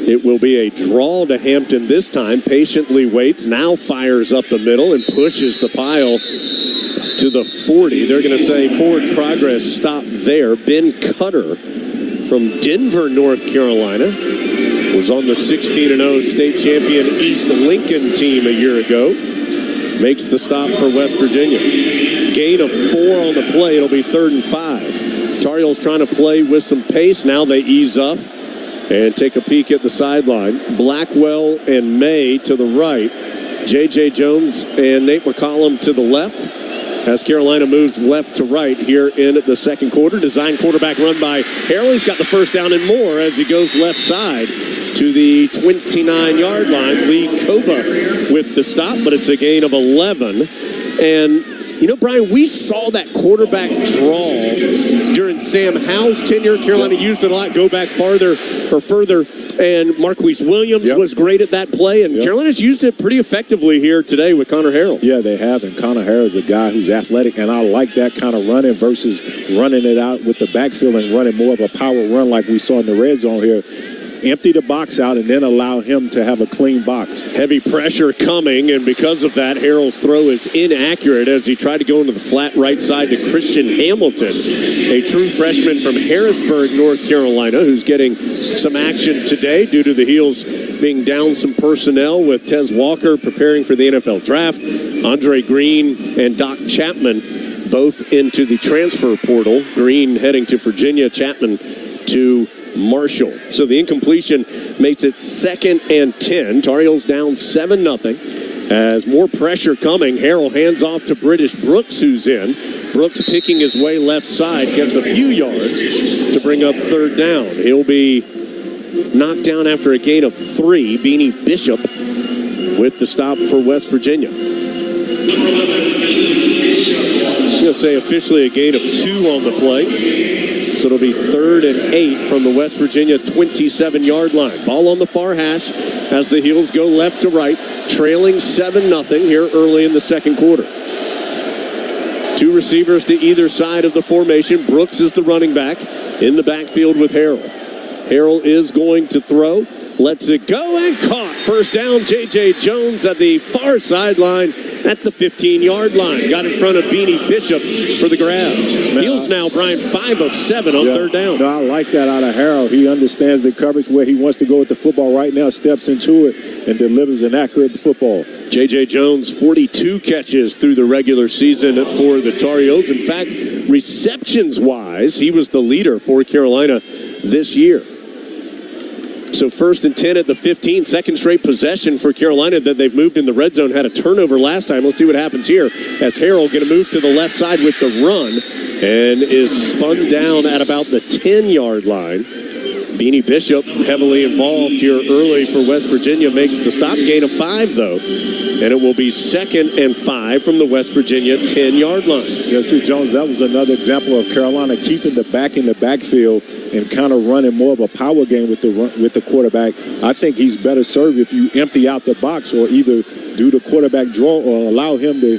It will be a draw to Hampton this time. Patiently waits, now fires up the middle and pushes the pile to the 40. They're going to say forward progress, stop there. Ben Cutter from Denver, North Carolina, was on the 16-0 state champion East Lincoln team a year ago. Makes the stop for West Virginia. Gain of 4 on the play. It'll be 3rd and 5. Tar Heels trying to play with some pace. Now they ease up and take a peek at the sideline. Blackwell and May to the right. J.J. Jones and Nate McCollum to the left. As Carolina moves left to right here in the second quarter. Design quarterback run by Harrell. He's got the first down and more as he goes left side to the 29-yard line. Lee Koba with the stop, but it's a gain of 11. And, you know, Brian, we saw that quarterback draw during Sam Howell's tenure. Carolina used it a lot, go back further. And Marquise Williams was great at that play. And Carolina's used it pretty effectively here today with Connor Harrell. Yeah, they have. And Connor Harrell is a guy who's athletic. And I like that kind of running versus running it out with the backfield and running more of a power run like we saw in the red zone here. Empty the box out and then allow him to have a clean box. Heavy pressure coming, and because of that, Harrell's throw is inaccurate as he tried to go into the flat right side to Christian Hamilton, a true freshman from Harrisburg, North Carolina, who's getting some action today due to the Heels being down some personnel with Tez Walker preparing for the NFL draft. Andre Green and Doc Chapman both into the transfer portal. Green heading to Virginia, Chapman to Marshall. So the incompletion makes it 2nd and 10. Tar Heels down 7-0. As more pressure coming, Harrell hands off to British Brooks, who's in. Brooks picking his way left side, gets a few yards to bring up 3rd down. He'll be knocked down after a gain of 3. Beanie Bishop with the stop for West Virginia. I'm going to say officially a gain of 2 on the play. So it'll be 3rd and 8 from the West Virginia 27-yard line. Ball on the far hash as the Heels go left to right, trailing 7-0 here early in the second quarter. 2 receivers to either side of the formation. Brooks is the running back in the backfield with Harrell. Harrell is going to throw. Lets it go and caught. First down, J.J. Jones at the far sideline at the 15-yard line. Got in front of Beanie Bishop for the grab. Heels now, Brian, 5 of 7 on 3rd down. No, I like that out of Harrell. He understands the coverage where he wants to go with the football right now, steps into it, and delivers an accurate football. J.J. Jones, 42 catches through the regular season for the Tar Heels. In fact, receptions-wise, he was the leader for Carolina this year. So 1st and 10 at the 15, second straight possession for Carolina that they've moved in the red zone. Had a turnover last time. Let's see what happens here as Harrell going to move to the left side with the run and is spun down at about the 10-yard line. Beanie Bishop heavily involved here early for West Virginia. Makes the stop. Gain of 5, though. And it will be 2nd and 5 from the West Virginia 10-yard line. Yeah, see, Jones, that was another example of Carolina keeping the back in the backfield and kind of running more of a power game with the quarterback. I think he's better served if you empty out the box or either do the quarterback draw or allow him to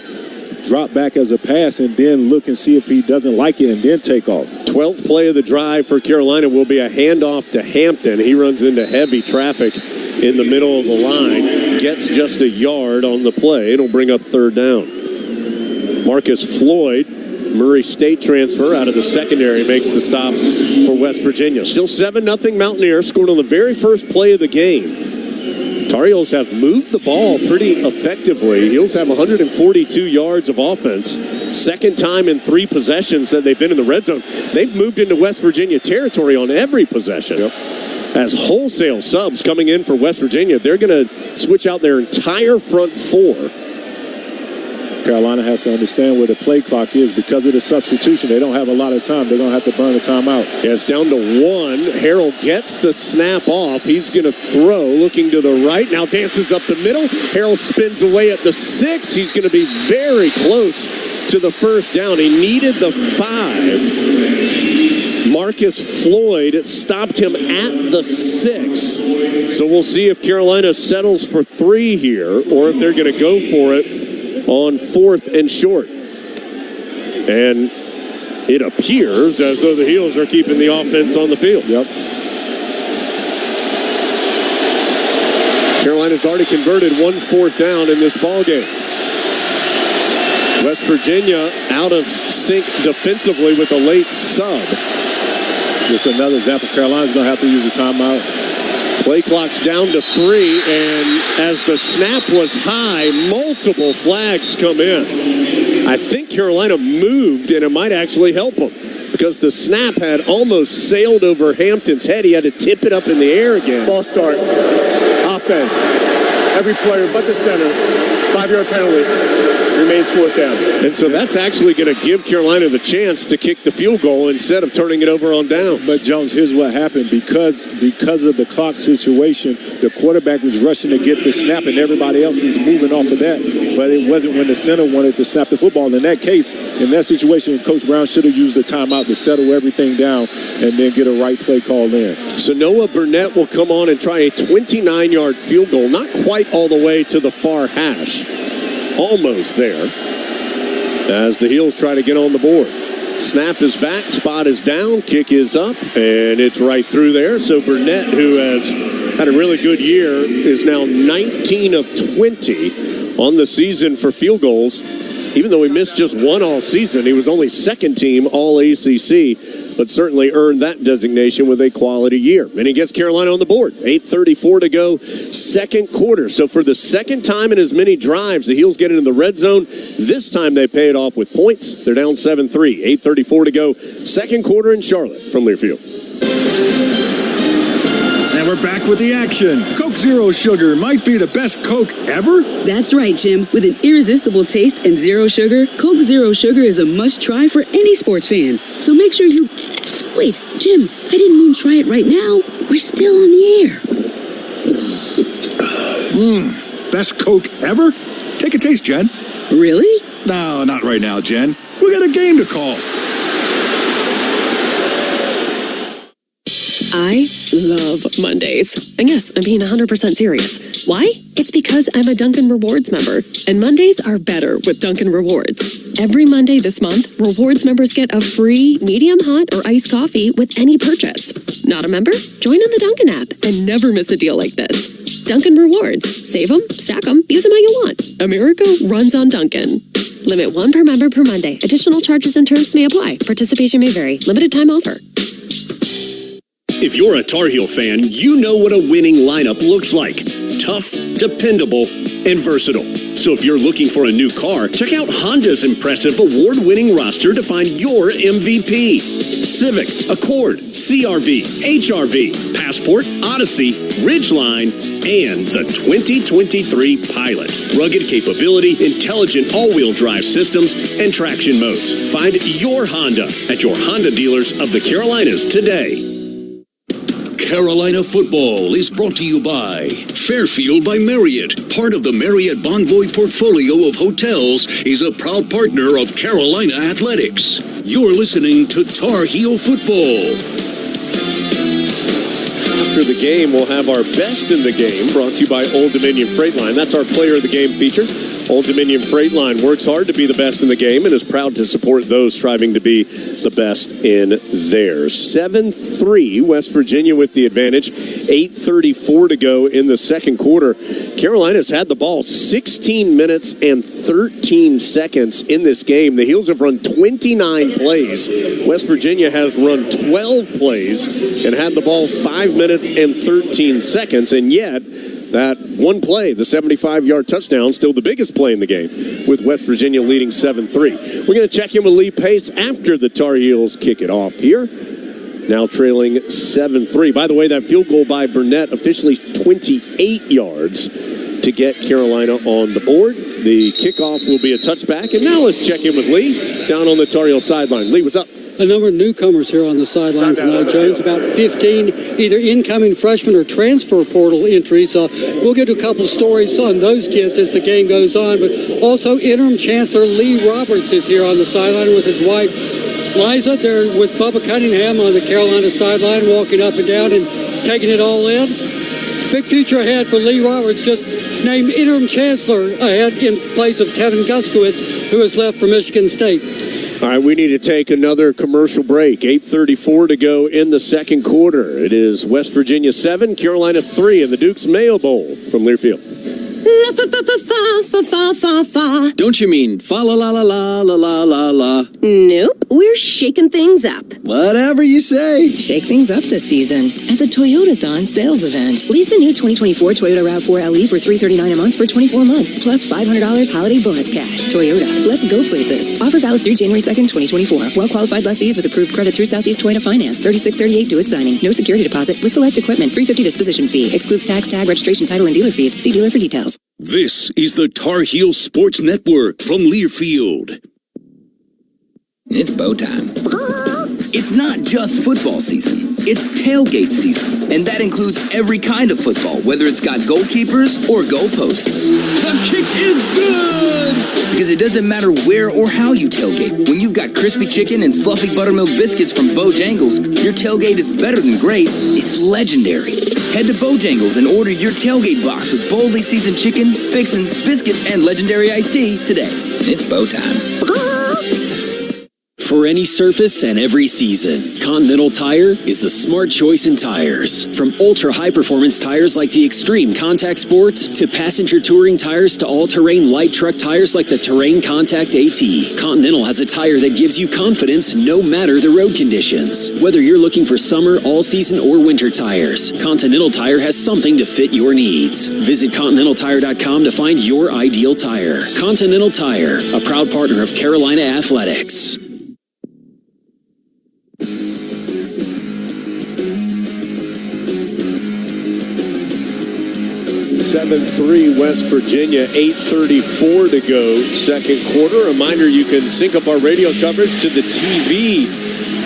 drop back as a pass and then look and see if he doesn't like it and then take off. 12th play of the drive for Carolina will be a handoff to Hampton. He runs into heavy traffic in the middle of the line. Gets just a yard on the play. It'll bring up 3rd down. Marcus Floyd, Murray State transfer out of the secondary, makes the stop for West Virginia. Still 7-0 Mountaineers, scored on the very first play of the game. Tar Heels have moved the ball pretty effectively. Heels have 142 yards of offense. Second time in 3 possessions that they've been in the red zone. They've moved into West Virginia territory on every possession. Yep. As wholesale subs coming in for West Virginia, they're going to switch out their entire front 4. Carolina has to understand where the play clock is because of the substitution. They don't have a lot of time. They're going to have to burn a timeout. Yeah, it's down to 1. Harrell gets the snap off. He's going to throw, looking to the right. Now dances up the middle. Harrell spins away at the 6. He's going to be very close to the first down. He needed the 5. Marcus Floyd stopped him at the 6. So we'll see if Carolina settles for 3 here or if they're going to go for it on 4th and short. And it appears as though the Heels are keeping the offense on the field. Yep. Carolina's already converted 1 4th down in this ballgame. West Virginia out of sync defensively with a late sub. Just another example. Carolina's going to have to use a timeout. Play clock's down to 3, and as the snap was high, multiple flags come in. I think Carolina moved, and it might actually help them because the snap had almost sailed over Hampton's head. He had to tip it up in the air again. False start. Offense. Every player but the center. 5-yard penalty. Remains 4th down. And so that's actually going to give Carolina the chance to kick the field goal instead of turning it over on downs. But, Jones, here's what happened. Because of the clock situation, the quarterback was rushing to get the snap, and everybody else was moving off of that. But it wasn't when the center wanted to snap the football. In that case, in that situation, Coach Brown should have used the timeout to settle everything down and then get a right play called in. So Noah Burnett will come on and try a 29-yard field goal, not quite all the way to the far hash. Almost there as the Heels try to get on the board. Snap is back, spot is down, kick is up, and it's right through there. So Burnett, who has had a really good year, is now 19 of 20 on the season for field goals. Even though he missed just 1 all season, he was only second team all ACC, but certainly earned that designation with a quality year. And he gets Carolina on the board. 8:34 to go, second quarter. So for the second time in as many drives, the Heels get into the red zone. This time they pay it off with points. They're down 7-3. 8:34 to go, second quarter in Charlotte from Learfield. And we're back with the action. Coke Zero Sugar might be the best Coke ever. That's right, Jim. With an irresistible taste and zero sugar, Coke Zero Sugar is a must-try for any sports fan. So make sure you... Wait, Jim, I didn't mean try it right now. We're still on the air. Best Coke ever? Take a taste, Jen. Really? No, not right now, Jen. We got a game to call. I love Mondays. And yes, I'm being 100% serious. Why? It's because I'm a Dunkin' Rewards member. And Mondays are better with Dunkin' Rewards. Every Monday this month, Rewards members get a free medium hot or iced coffee with any purchase. Not a member? Join on the Dunkin' app and never miss a deal like this. Dunkin' Rewards. Save them, stack them, use them how you want. America runs on Dunkin'. Limit 1 per member per Monday. Additional charges and terms may apply. Participation may vary. Limited time offer. If you're a Tar Heel fan, you know what a winning lineup looks like. Tough, dependable, and versatile. So if you're looking for a new car, check out Honda's impressive award-winning roster to find your MVP. Civic, Accord, CR-V, HR-V, Passport, Odyssey, Ridgeline, and the 2023 Pilot. Rugged capability, intelligent all-wheel drive systems, and traction modes. Find your Honda at your Honda dealers of the Carolinas today. Carolina football is brought to you by Fairfield by Marriott. Part of the Marriott Bonvoy portfolio of hotels is a proud partner of Carolina Athletics. You're listening to Tar Heel Football. After the game, we'll have our best in the game brought to you by Old Dominion Freight Line. That's our player of the game feature. Old Dominion Freight Line works hard to be the best in the game and is proud to support those striving to be the best in theirs. 7-3, West Virginia with the advantage. 8:34 to go in the second quarter. Carolina's had the ball 16 minutes and 13 seconds in this game. The Heels have run 29 plays. West Virginia has run 12 plays and had the ball 5 minutes and 13 seconds, and yet that one play, the 75-yard touchdown, still the biggest play in the game, with West Virginia leading 7-3. We're going to check in with Lee Pace after the Tar Heels kick it off here. Now trailing 7-3. By the way, that field goal by Burnett officially 28 yards to get Carolina on the board. The kickoff will be a touchback. And now let's check in with Lee down on the Tar Heel sideline. Lee, what's up? A number of newcomers here on the sideline tonight, Jones. About 15 either incoming freshmen or transfer portal entries. We'll get to a couple stories on those kids as the game goes on. But also interim chancellor Lee Roberts is here on the sideline with his wife Liza. They're with Bubba Cunningham on the Carolina sideline, walking up and down and taking it all in. Big future ahead for Lee Roberts, just named interim chancellor ahead in place of Kevin Guskowitz, who has left for Michigan State. All right, we need to take another commercial break. 8:34 to go in the second quarter. It is West Virginia 7, Carolina 3 in the Duke's Mayo Bowl from Learfield. Don't you mean fa la la la la la la la la? Nope, we're shaking things up. Whatever you say. Shake things up this season at the Toyotathon sales event. Lease a new 2024 Toyota RAV4 LE for $339 a month for 24 months, plus $500 holiday bonus cash. Toyota, let's go places. Offer valid through January 2nd, 2024. Well-qualified lessees with approved credit through Southeast Toyota Finance. 3638 due at signing. No security deposit with select equipment. $350 disposition fee. Excludes tax, tag, registration, title, and dealer fees. See dealer for details. This is the Tar Heel Sports Network from Learfield. It's bow time. It's not just football season. It's tailgate season. And that includes every kind of football, whether it's got goalkeepers or goalposts. The kick is good! Because it doesn't matter where or how you tailgate. When you've got crispy chicken and fluffy buttermilk biscuits from Bojangles, your tailgate is better than great. It's legendary. Head to Bojangles and order your tailgate box with boldly seasoned chicken, fixins, biscuits, and legendary iced tea today. It's bow time. For any surface and every season, Continental Tire is the smart choice in tires. From ultra-high-performance tires like the Extreme Contact Sport to passenger touring tires to all-terrain light truck tires like the Terrain Contact AT, Continental has a tire that gives you confidence no matter the road conditions. Whether you're looking for summer, all-season, or winter tires, Continental Tire has something to fit your needs. Visit ContinentalTire.com to find your ideal tire. Continental Tire, a proud partner of Carolina Athletics. 7-3 West Virginia, 8:34 to go, second quarter. Reminder, you can sync up our radio coverage to the TV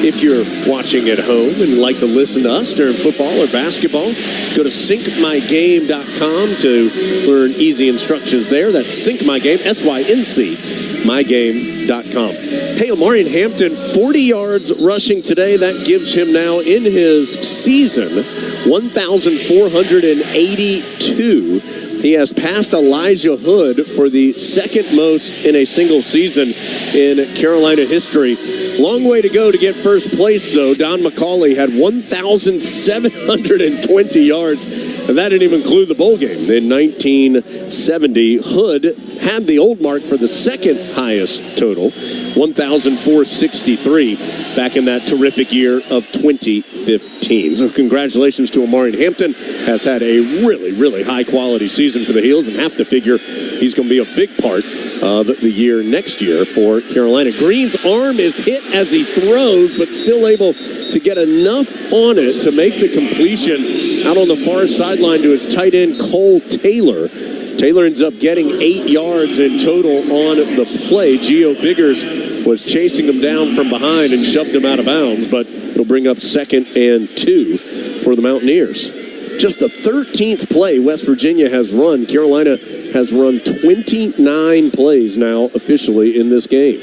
if you're watching at home and like to listen to us during football or basketball. Go to syncmygame.com to learn easy instructions there. That's Sync My Game, SYNC mygame.com. Hey, Omarion Hampton, 40 yards rushing today. That gives him now in his season 1,482. He has passed Elijah Hood for the second most in a single season in Carolina history. Long way to go to get first place, though. Don McCauley had 1,720 yards, and that didn't even include the bowl game. In 1970, Hood had the old mark for the second highest total, 1,463, back in that terrific year of 2015. So congratulations to Omarion Hampton. Has had a really, really high-quality season for the Heels, and have to figure he's going to be a big part of the year next year for Carolina. Green's arm is hit as he throws, but still able to get enough on it to make the completion out on the far sideline to his tight end, Cole Taylor. Taylor ends up getting 8 yards in total on the play. Gio Biggers was chasing him down from behind and shoved him out of bounds, but it'll bring up 2nd and 2 for the Mountaineers. Just the 13th play West Virginia has run. Carolina has run 29 plays now officially in this game.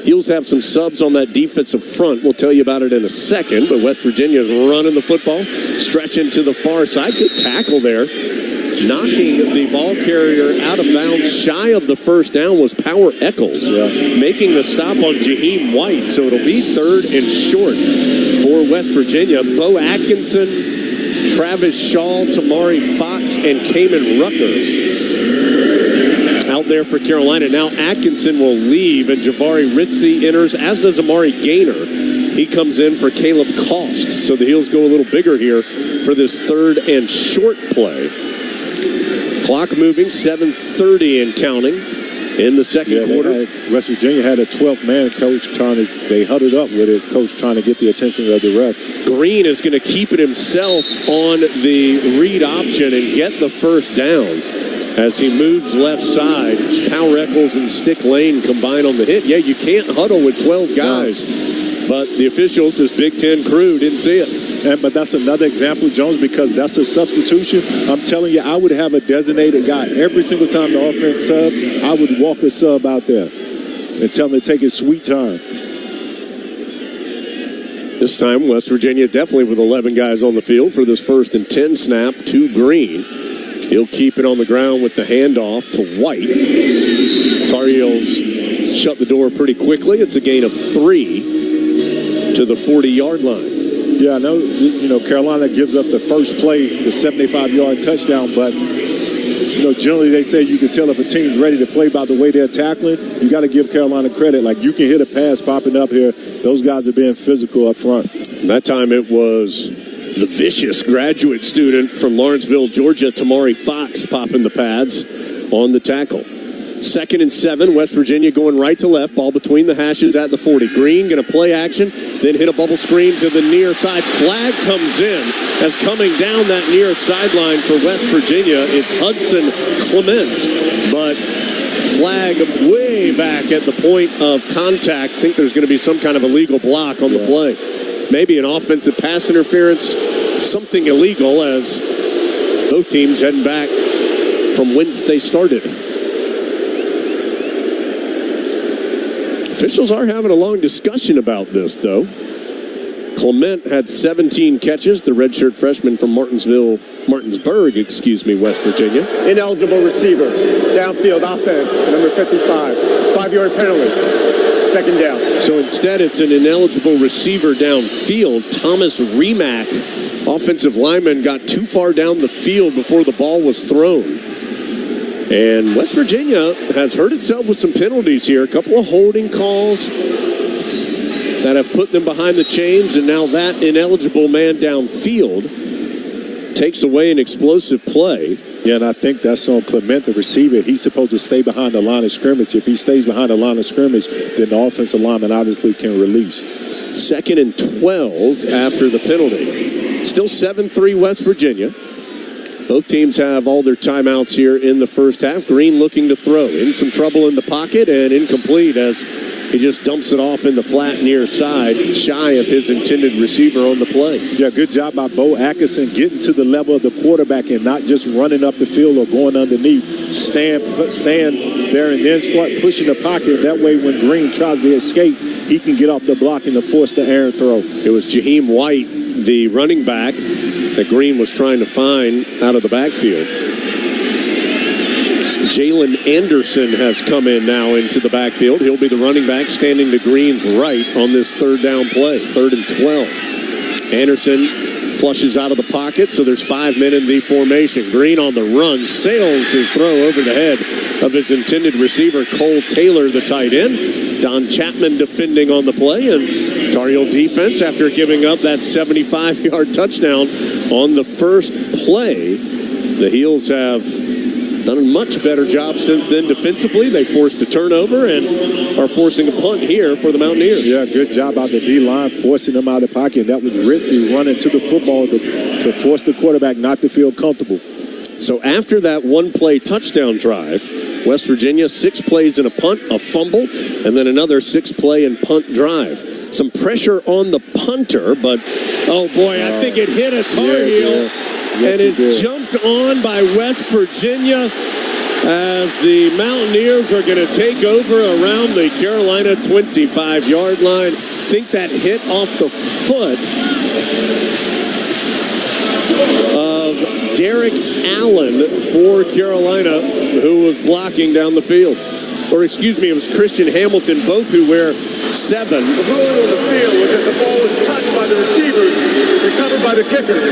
Heels have some subs on that defensive front. We'll tell you about it in a second, but West Virginia is running the football, stretching to the far side. Good tackle there. Knocking the ball carrier out of bounds shy of the first down was Power Eccles, making the stop on Jaheim White. So it'll be 3rd and short for West Virginia. Bo Atkinson, Travis Shaw, Tamari Fox, and Kamen Rucker out there for Carolina. Now Atkinson will leave, and Javari Ritzy enters, as does Amari Gaynor. He comes in for Caleb Cost. So the Heels go a little bigger here for this 3rd and short play. Clock moving, 7:30 and counting in the second quarter. West Virginia had a 12-man coach they huddled up with it, coach trying to get the attention of the ref. Green is going to keep it himself on the read option and get the first down as he moves left side. Power Eccles and Stick Lane combine on the hit. Yeah, you can't huddle with 12 guys, but the officials, this Big Ten crew, didn't see it. But that's another example, Jones, because that's a substitution. I'm telling you, I would have a designated guy. Every single time the offense sub, I would walk a sub out there and tell him to take his sweet time. This time, West Virginia definitely with 11 guys on the field for this 1st and 10 snap to Green. He'll keep it on the ground with the handoff to White. Tar Heels shut the door pretty quickly. It's a gain of 3 to the 40-yard line. Yeah, I know, Carolina gives up the first play, the 75-yard touchdown, but, generally they say you can tell if a team's ready to play by the way they're tackling. You got to give Carolina credit. Like, you can hit a pass popping up here. Those guys are being physical up front. And that time it was the vicious graduate student from Lawrenceville, Georgia, Tamari Fox, popping the pads on the tackle. 2nd and 7, West Virginia going right to left, ball between the hashes at the 40. Green going to play action, then hit a bubble screen to the near side. Flag comes in as coming down that near sideline for West Virginia. It's Hudson Clement, but flag way back at the point of contact. I think there's going to be some kind of illegal block on the play. Maybe an offensive pass interference, something illegal, as both teams heading back from whence they started. Officials are having a long discussion about this, though. Clement had 17 catches, the redshirt freshman from Martinsburg, West Virginia. Ineligible receiver, downfield offense, number 55, 5-yard penalty, 2nd down. So instead, it's an ineligible receiver downfield. Thomas Remack, offensive lineman, got too far down the field before the ball was thrown. And West Virginia has hurt itself with some penalties here. A couple of holding calls that have put them behind the chains, and now that ineligible man downfield takes away an explosive play. Yeah, and I think that's on Clement, the receiver. He's supposed to stay behind the line of scrimmage. If he stays behind the line of scrimmage, then the offensive lineman obviously can release. 2nd and 12 after the penalty. Still 7-3 West Virginia. Both teams have all their timeouts here in the first half. Green looking to throw. In some trouble in the pocket and incomplete as He just dumps it off in the flat near side, shy of his intended receiver on the play. Yeah, good job by Bo Atkinson getting to the level of the quarterback and not just running up the field or going underneath. Stand there and then start pushing the pocket. That way when Green tries to escape, he can get off the block and force the errant throw. It was Jaheim White, the running back, that Green was trying to find out of the backfield. Jalen Anderson has come in now into the backfield. He'll be the running back standing to Green's right on this third down play, 3rd and 12. Anderson flushes out of the pocket, so there's 5 men in the formation. Green on the run, sails his throw over the head of his intended receiver, Cole Taylor, the tight end. Don Chapman defending on the play, and Tar Heel defense, after giving up that 75-yard touchdown on the first play, the Heels have done a much better job since then defensively. They forced a turnover and are forcing a punt here for the Mountaineers. Yeah, good job out the D-line, forcing them out of the pocket. That was Ritzy running to the football to force the quarterback not to feel comfortable. So after that one-play touchdown drive, West Virginia, 6 plays in a punt, a fumble, and then another 6-play and punt drive. Some pressure on the punter, but, oh boy, I think it hit a Tar Heel. Yes, and it's jumped on by West Virginia as the Mountaineers are going to take over around the Carolina 25-yard line. I think that hit off the foot of Derek Allen for Carolina, who was blocking down the field. Or excuse me, it was Christian Hamilton, both who wear 7. The ruling on the field was that the ball was touched by the receivers, recovered by the kickers.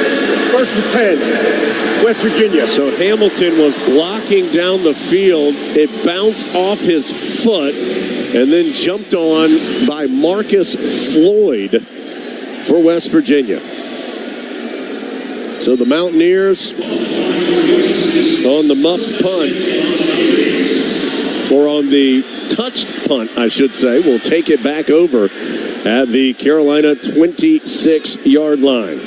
1st and 10, West Virginia. So Hamilton was blocking down the field. It bounced off his foot and then jumped on by Marcus Floyd for West Virginia. So the Mountaineers on the muffed punt, or on the touched punt, I should say, will take it back over at the Carolina 26-yard line.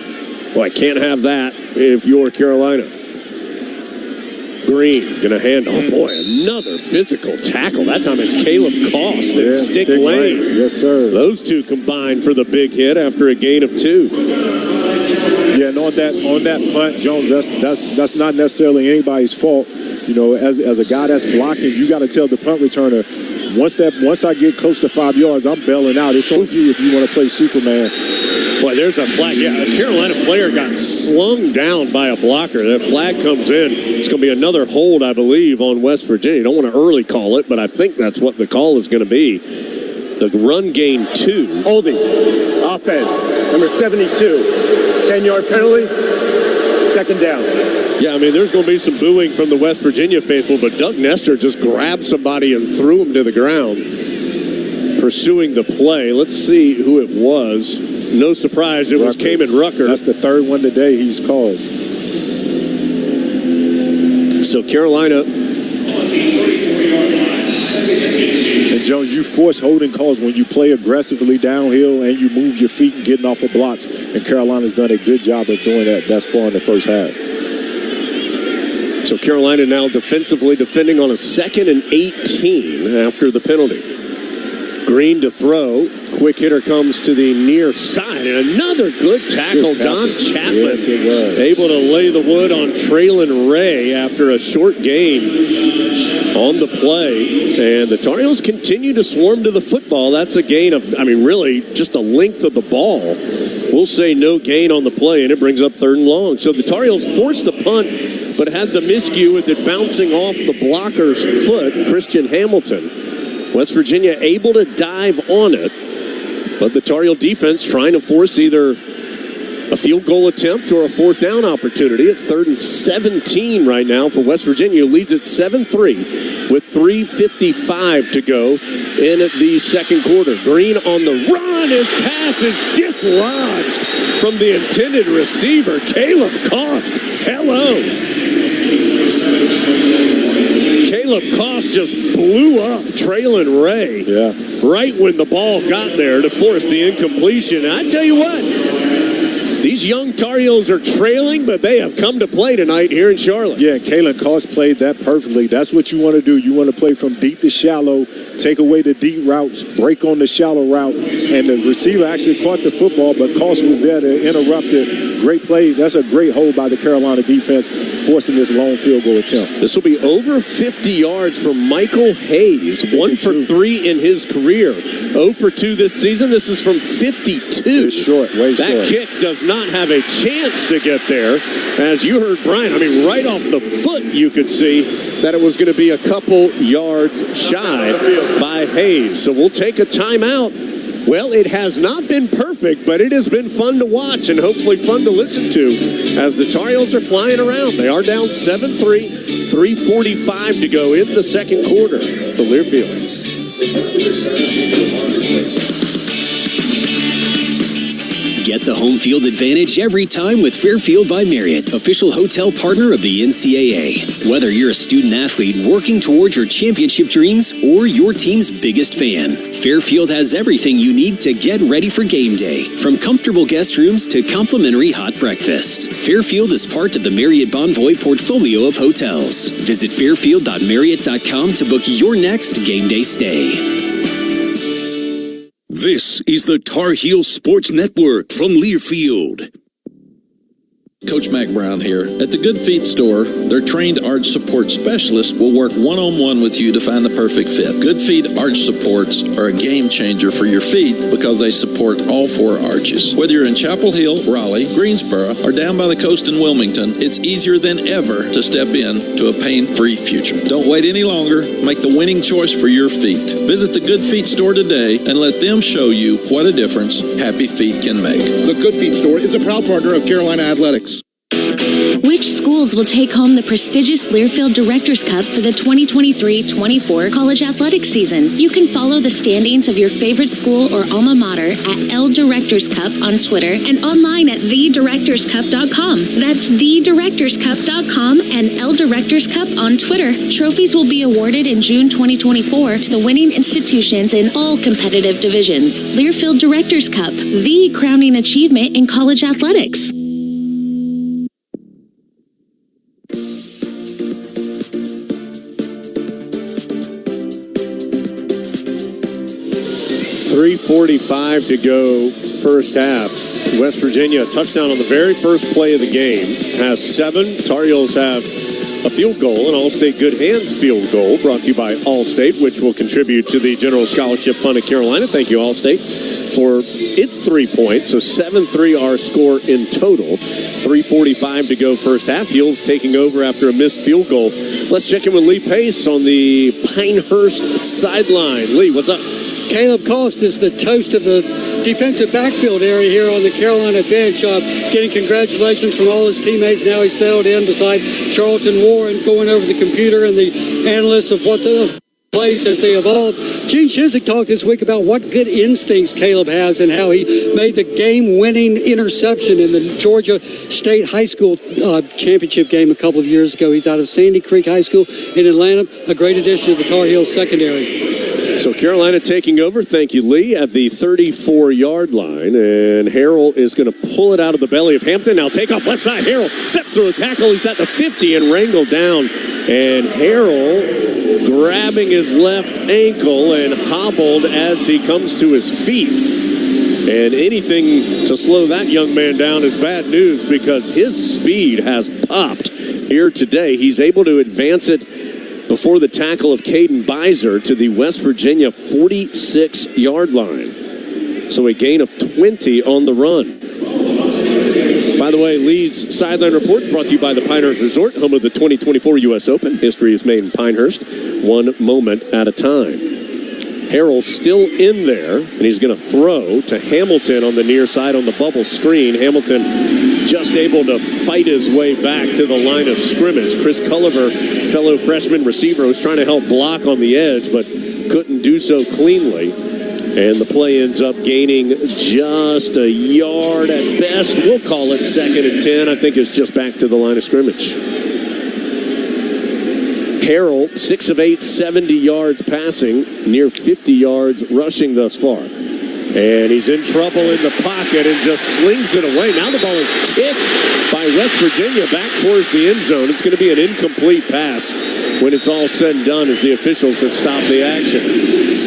Well, I can't have that if you're Carolina. Green going to hand, oh boy, another physical tackle. That time it's Caleb Cost and Stick Lane. Yes, sir. Those two combined for the big hit after a gain of 2. Yeah, and on that punt, Jones, that's not necessarily anybody's fault. You know, as a guy that's blocking, you got to tell the punt returner, once I get close to 5 yards, I'm bailing out. It's on you if you want to play Superman. Boy, there's a flag. Yeah, a Carolina player got slung down by a blocker. That flag comes in. It's going to be another hold, I believe, on West Virginia. Don't want to early call it, but I think that's what the call is going to be. The run gain 2. Holding. Offense. Number 72. 10-yard penalty. 2nd down. Yeah, I mean, there's going to be some booing from the West Virginia faithful, but Doug Nestor just grabbed somebody and threw him to the ground, pursuing the play. Let's see who it was. No surprise, it was Kamen Rucker. That's the 3rd one today he's called. So Carolina. And Jones, you force holding calls when you play aggressively downhill and you move your feet and getting off of blocks. And Carolina's done a good job of doing that thus far in the first half. So Carolina now defensively defending on a 2nd and 18 after the penalty. Green to throw. Quick hitter comes to the near side. And another good tackle. Don Chapman able to lay the wood on Traylon Ray after a short gain on the play. And the Tar Heels continue to swarm to the football. That's a gain of, I mean, really just the length of the ball. We'll say no gain on the play, and it brings up 3rd and long. So the Tar Heels forced a punt, but had the miscue with it bouncing off the blocker's foot, Christian Hamilton. West Virginia able to dive on it, but the Tar Heel defense trying to force either a field goal attempt or a 4th down opportunity. It's 3rd and 17 right now for West Virginia, who leads at 7-3 with 3:55 to go in the 2nd quarter. Green on the run. His pass is dislodged from the intended receiver, Caleb Cost. Hello. Caleb Cost just blew up Traylon Ray right when the ball got there to force the incompletion. And I tell you what, these young Tar Heels are trailing, but they have come to play tonight here in Charlotte. Yeah, Caleb Cost played that perfectly. That's what you want to do. You want to play from deep to shallow, take away the deep routes, break on the shallow route, and the receiver actually caught the football, but Cost was there to interrupt it. Great play. That's a great hold by the Carolina defense, forcing this long field goal attempt. This will be over 50 yards from Michael Hayes, 1 for 3 in his career. 0 for 2 this season. This is from 52. Way short. That kick does not have a chance to get there. As you heard Brian, right off the foot, you could see that it was going to be a couple yards shy by Hayes. So we'll take a timeout. Well, it has not been perfect, but it has been fun to watch and hopefully fun to listen to as the Tar Heels are flying around. They are down 7-3, 3:45 to go in the second quarter for Learfield. Get the home field advantage every time with Fairfield by Marriott, official hotel partner of the NCAA. Whether you're a student athlete working toward your championship dreams or your team's biggest fan, Fairfield has everything you need to get ready for game day, from comfortable guest rooms to complimentary hot breakfast. Fairfield is part of the Marriott Bonvoy portfolio of hotels. Visit fairfield.marriott.com to book your next game day stay. This is the Tar Heel Sports Network from Learfield. Coach Mac Brown here. At the Good Feet store, their trained arch support specialists will work one-on-one with you to find the perfect fit. Good Feet arch supports are a game changer for your feet because they support all 4 arches. Whether you're in Chapel Hill, Raleigh, Greensboro, or down by the coast in Wilmington, it's easier than ever to step in to a pain-free future. Don't wait any longer. Make the winning choice for your feet. Visit the Good Feet store today and let them show you what a difference happy feet can make. The Good Feet store is a proud partner of Carolina Athletics. Which schools will take home the prestigious Learfield Directors Cup for the 2023-24 college athletics season? You can follow the standings of your favorite school or alma mater at L Directors Cup on Twitter and online at thedirectorscup.com. That's thedirectorscup.com and L Directors Cup on Twitter. Trophies will be awarded in June 2024 to the winning institutions in all competitive divisions. Learfield Directors Cup, the crowning achievement in college athletics. 3:45 to go first half. West Virginia, touchdown on the very first play of the game, has 7. Tar Heels have a field goal, an All-State Good Hands field goal, brought to you by Allstate, which will contribute to the General Scholarship Fund of Carolina. Thank you, Allstate, for its 3 points. So 7-3 our score in total. 3:45 to go first half. Heels taking over after a missed field goal. Let's check in with Lee Pace on the Pinehurst sideline. Lee, what's up? Caleb Cost is the toast of the defensive backfield area here on the Carolina bench. Getting congratulations from all his teammates. Now he's settled in beside Charlton Warren, going over the computer and the analysts of what the plays as they evolve. Gene Chizik talked this week about what good instincts Caleb has and how he made the game-winning interception in the Georgia State High School championship game a couple of years ago. He's out of Sandy Creek High School in Atlanta, a great addition to the Tar Heels secondary. So Carolina taking over, thank you, Lee, at the 34-yard line. And Harrell is going to pull it out of the belly of Hampton. Now take off left side. Harrell steps through a tackle. He's at the 50 and wrangled down. And Harrell grabbing his left ankle and hobbled as he comes to his feet. And anything to slow that young man down is bad news because his speed has popped here today. He's able to advance it before the tackle of Caden Beiser to the West Virginia 46-yard line. So a gain of 20 on the run. By the way, Lee's Sideline Report brought to you by the Pinehurst Resort, home of the 2024 U.S. Open. History is made in Pinehurst, one moment at a time. Harrell's still in there, and he's going to throw to Hamilton on the near side on the bubble screen. Hamilton just able to fight his way back to the line of scrimmage. Chris Culliver, fellow freshman receiver, was trying to help block on the edge, but couldn't do so cleanly. And the play ends up gaining just a yard at best. We'll call it 2nd and 10. I think it's just back to the line of scrimmage. Harrell, 6 of 8, 70 yards passing, near 50 yards rushing thus far. And he's in trouble in the pocket and just slings it away. Now the ball is kicked by West Virginia back towards the end zone. It's going to be an incomplete pass when it's all said and done as the officials have stopped the action.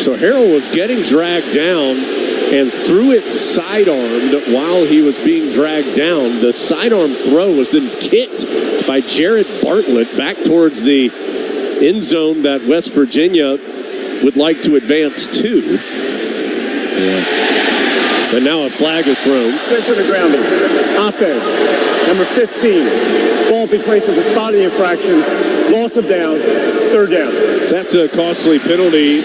So Harrell was getting dragged down and threw it sidearmed while he was being dragged down. The sidearm throw was then kicked by Jared Bartlett back towards the end zone that West Virginia would like to advance to. And now a flag is thrown. Offense on the grounding. Offense. Number 15. Ball be placed with a spotting infraction. Loss of down. Third down. So that's a costly penalty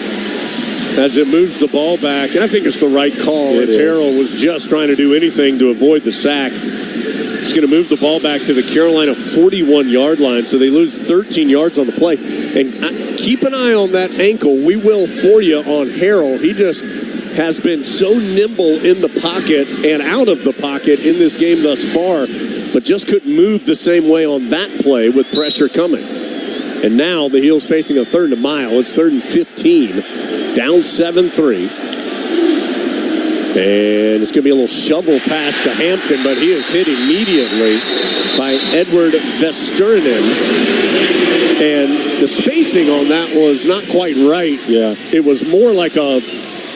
as it moves the ball back. And I think it's the right call as Harrell was just trying to do anything to avoid the sack. It's going to move the ball back to the Carolina 41-yard line. So they lose 13 yards on the play. And keep an eye on that ankle. We will for you on Harrell. He just has been so nimble in the pocket and out of the pocket in this game thus far, but just couldn't move the same way on that play with pressure coming. And now the Heels facing a 3rd and a mile. It's 3rd and 15, down 7-3. And it's going to be a little shovel pass to Hampton, but he is hit immediately by Edward Vesterinen. And the spacing on that was not quite right. Yeah. It was more like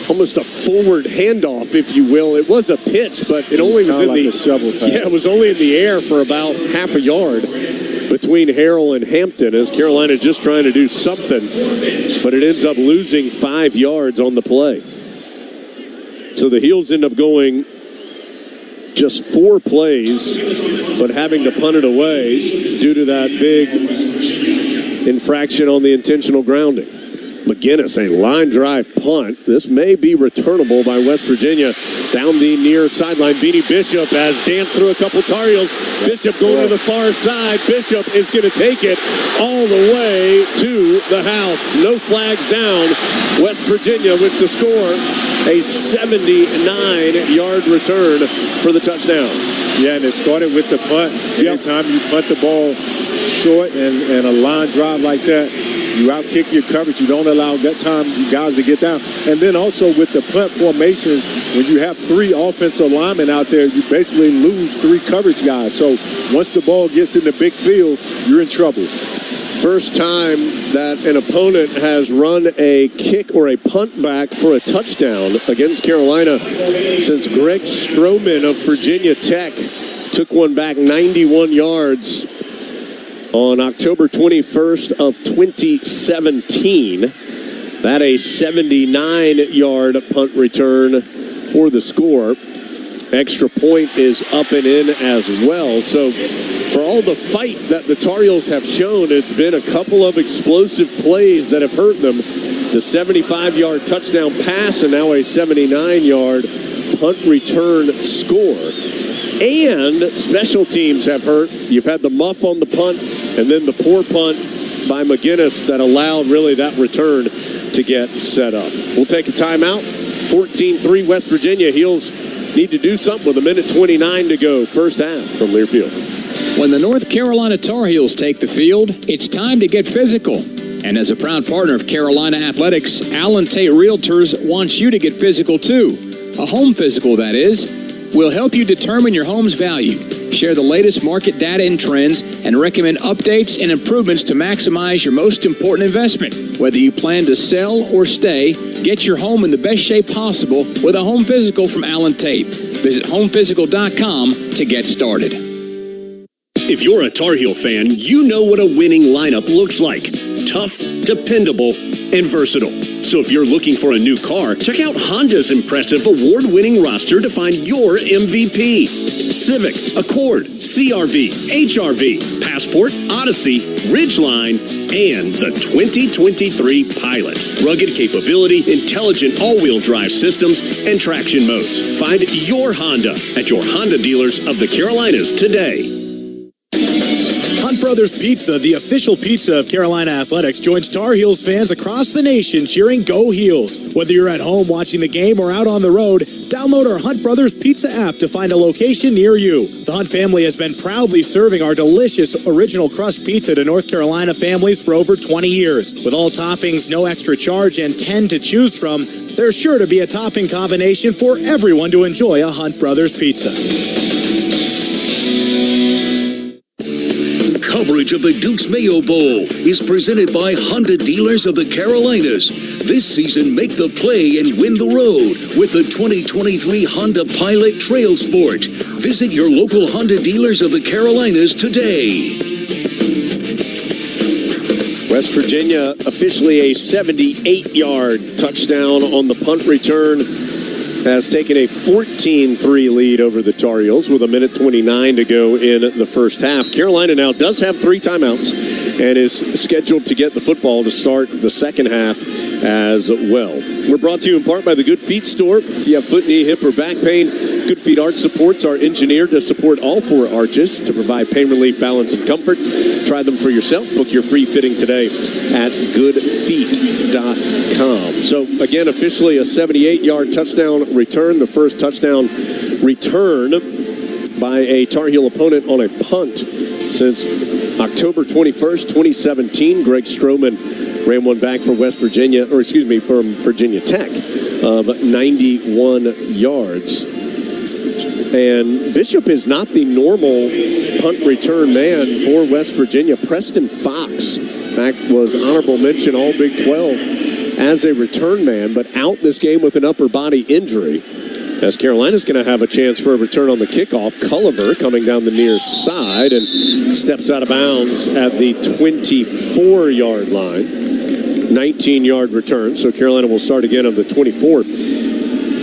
almost a forward handoff, if you will. It was a pitch, but it only was in like the a shovel pass. Yeah, it was only in the air for about half a yard between Harrell and Hampton as Carolina just trying to do something, but it ends up losing 5 yards on the play. So the Heels end up going just 4 plays, but having to punt it away due to that big infraction on the intentional grounding. McGinnis, a line drive punt. This may be returnable by West Virginia down the near sideline. Beanie Bishop has danced through a couple Tar Heels. Bishop going to the far side. Bishop is going to take it all the way to the house. No flags down. West Virginia with the score. A 79-yard return for the touchdown. Yeah, and it started with the punt. Anytime you punt the ball short and a line drive like that, you outkick your coverage. You don't allow that time guys to get down. And then also with the punt formations, when you have 3 offensive linemen out there, you basically lose 3 coverage guys. So once the ball gets in the big field, you're in trouble. First time that an opponent has run a kick or a punt back for a touchdown against Carolina since Greg Stroman of Virginia Tech took one back 91 yards on October 21st of 2017. That a 79-yard punt return for the score. Extra point is up and in as well. So for all the fight that the Tar Heels have shown, it's been a couple of explosive plays that have hurt them. The 75-yard touchdown pass and now a 79-yard punt return score. And special teams have hurt. You've had the muff on the punt and then the poor punt by McGinnis that allowed really that return to get set up. We'll take a timeout. 14-3 West Virginia. Heels need to do something with 1:29 to go. First half from Learfield. When the North Carolina Tar Heels take the field, it's time to get physical. And as a proud partner of Carolina Athletics, Allen Tate Realtors wants you to get physical too. A home physical, that is. We'll help you determine your home's value, share the latest market data and trends, and recommend updates and improvements to maximize your most important investment. Whether you plan to sell or stay, get your home in the best shape possible with a home physical from Allen Tate. Visit homephysical.com to get started. If you're a Tar Heel fan, you know what a winning lineup looks like. Tough, dependable, and versatile. So if you're looking for a new car, check out Honda's impressive award-winning roster to find your MVP. Civic, Accord, CR-V, HR-V, Passport, Odyssey, Ridgeline, and the 2023 Pilot. Rugged capability, intelligent all-wheel drive systems, and traction modes. Find your Honda at your Honda dealers of the Carolinas today. Hunt Brothers Pizza, the official pizza of Carolina Athletics, joins Tar Heels fans across the nation cheering Go Heels. Whether you're at home watching the game or out on the road, download our Hunt Brothers Pizza app to find a location near you. The Hunt family has been proudly serving our delicious original crust pizza to North Carolina families for over 20 years. With all toppings, no extra charge, and 10 to choose from, there's sure to be a topping combination for everyone to enjoy a Hunt Brothers Pizza. Coverage of the Dukes Mayo Bowl is presented by Honda Dealers of the Carolinas. This season, make the play and win the road with the 2023 Honda Pilot Trail Sport. Visit your local Honda Dealers of the Carolinas today. West Virginia officially a 78-yard touchdown on the punt return. Has taken a 14-3 lead over the Tar Heels with 1:29 to go in the first half. Carolina now does have 3 timeouts and is scheduled to get the football to start the second half as well. We're brought to you in part by the Good Feet store. If you have foot, knee, hip, or back pain, Good Feet Arch Supports are engineered to support all 4 arches to provide pain relief, balance, and comfort. Try them for yourself. Book your free fitting today at goodfeet.com. So, again, officially a 78-yard touchdown return, the first touchdown return by a Tar Heel opponent on a punt since October 21st, 2017. Greg Stroman ran one back for West Virginia, from Virginia Tech of 91 yards. And Bishop is not the normal punt return man for West Virginia. Preston Fox, in fact, was honorable mention all Big 12 as a return man, but out this game with an upper body injury. As Carolina's going to have a chance for a return on the kickoff. Culliver coming down the near side and steps out of bounds at the 24-yard line. 19-yard return, so Carolina will start again on the 24.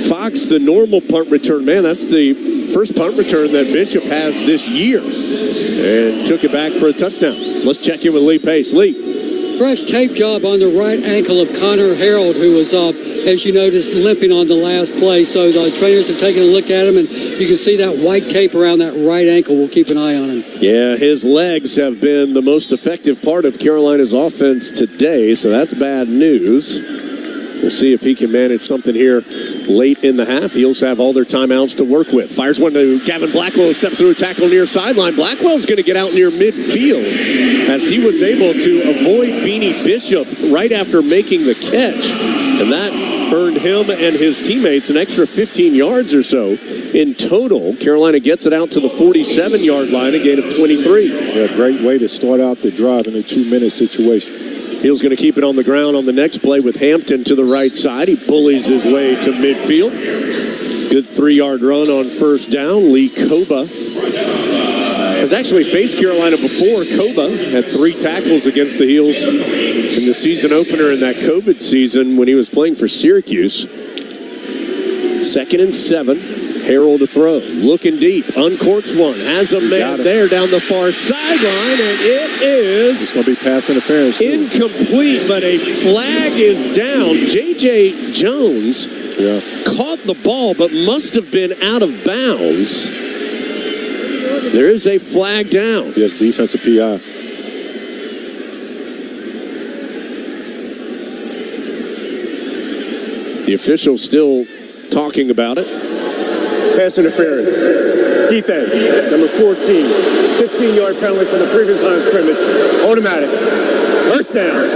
Fox, the normal punt return man, that's the first punt return that Bishop has this year, and took it back for a touchdown. Let's check in with Lee Pace. Lee. Fresh tape job on the right ankle of Connor Harold, who was, as you noticed, limping on the last play. So the trainers have taken a look at him, and you can see that white tape around that right ankle. We'll keep an eye on him. Yeah, his legs have been the most effective part of Carolina's offense today, so that's bad news. We'll see if he can manage something here late in the half. Heels have all their timeouts to work with. Fires one to Gavin Blackwell, steps through a tackle near sideline. Blackwell's going to get out near midfield as he was able to avoid Beanie Bishop right after making the catch. And that earned him and his teammates an extra 15 yards or so. In total, Carolina gets it out to the 47-yard line, a gain of 23. Yeah, great way to start out the drive in a 2-minute situation. Hill's going to keep it on the ground on the next play with Hampton to the right side. He bullies his way to midfield. Good 3-yard run on first down. Lee Koba has actually faced Carolina before. Koba had 3 tackles against the Heels in the season opener in that COVID season when he was playing for Syracuse. 2nd and 7. Harold to throw. Looking deep. Uncorks one. Has a man there down the far sideline, and it is... It's going to be pass interference. Incomplete, but a flag is down. J.J. Jones caught the ball, but must have been out of bounds. There is a flag down. Yes, defensive PI. The official still talking about it. Pass interference. Defense, number 14. 15-yard penalty from the previous line of scrimmage. Automatic. First down.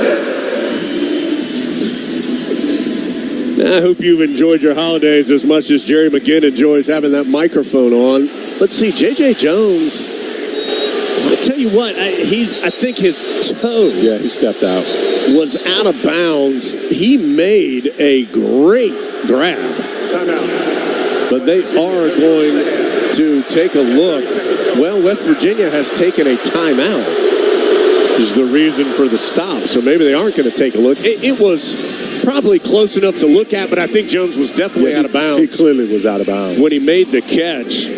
I hope you've enjoyed your holidays as much as Jerry McGinn enjoys having that microphone on. Let's see, J.J. Jones. I tell you what, I think his toe. Yeah, he stepped out. Was out of bounds. He made a great grab. Timeout. But they are going to take a look. Well, West Virginia has taken a timeout. Is the reason for the stop. So maybe they aren't going to take a look. It was probably close enough to look at, but I think Jones was definitely out of bounds. He clearly was out of bounds when he made the catch.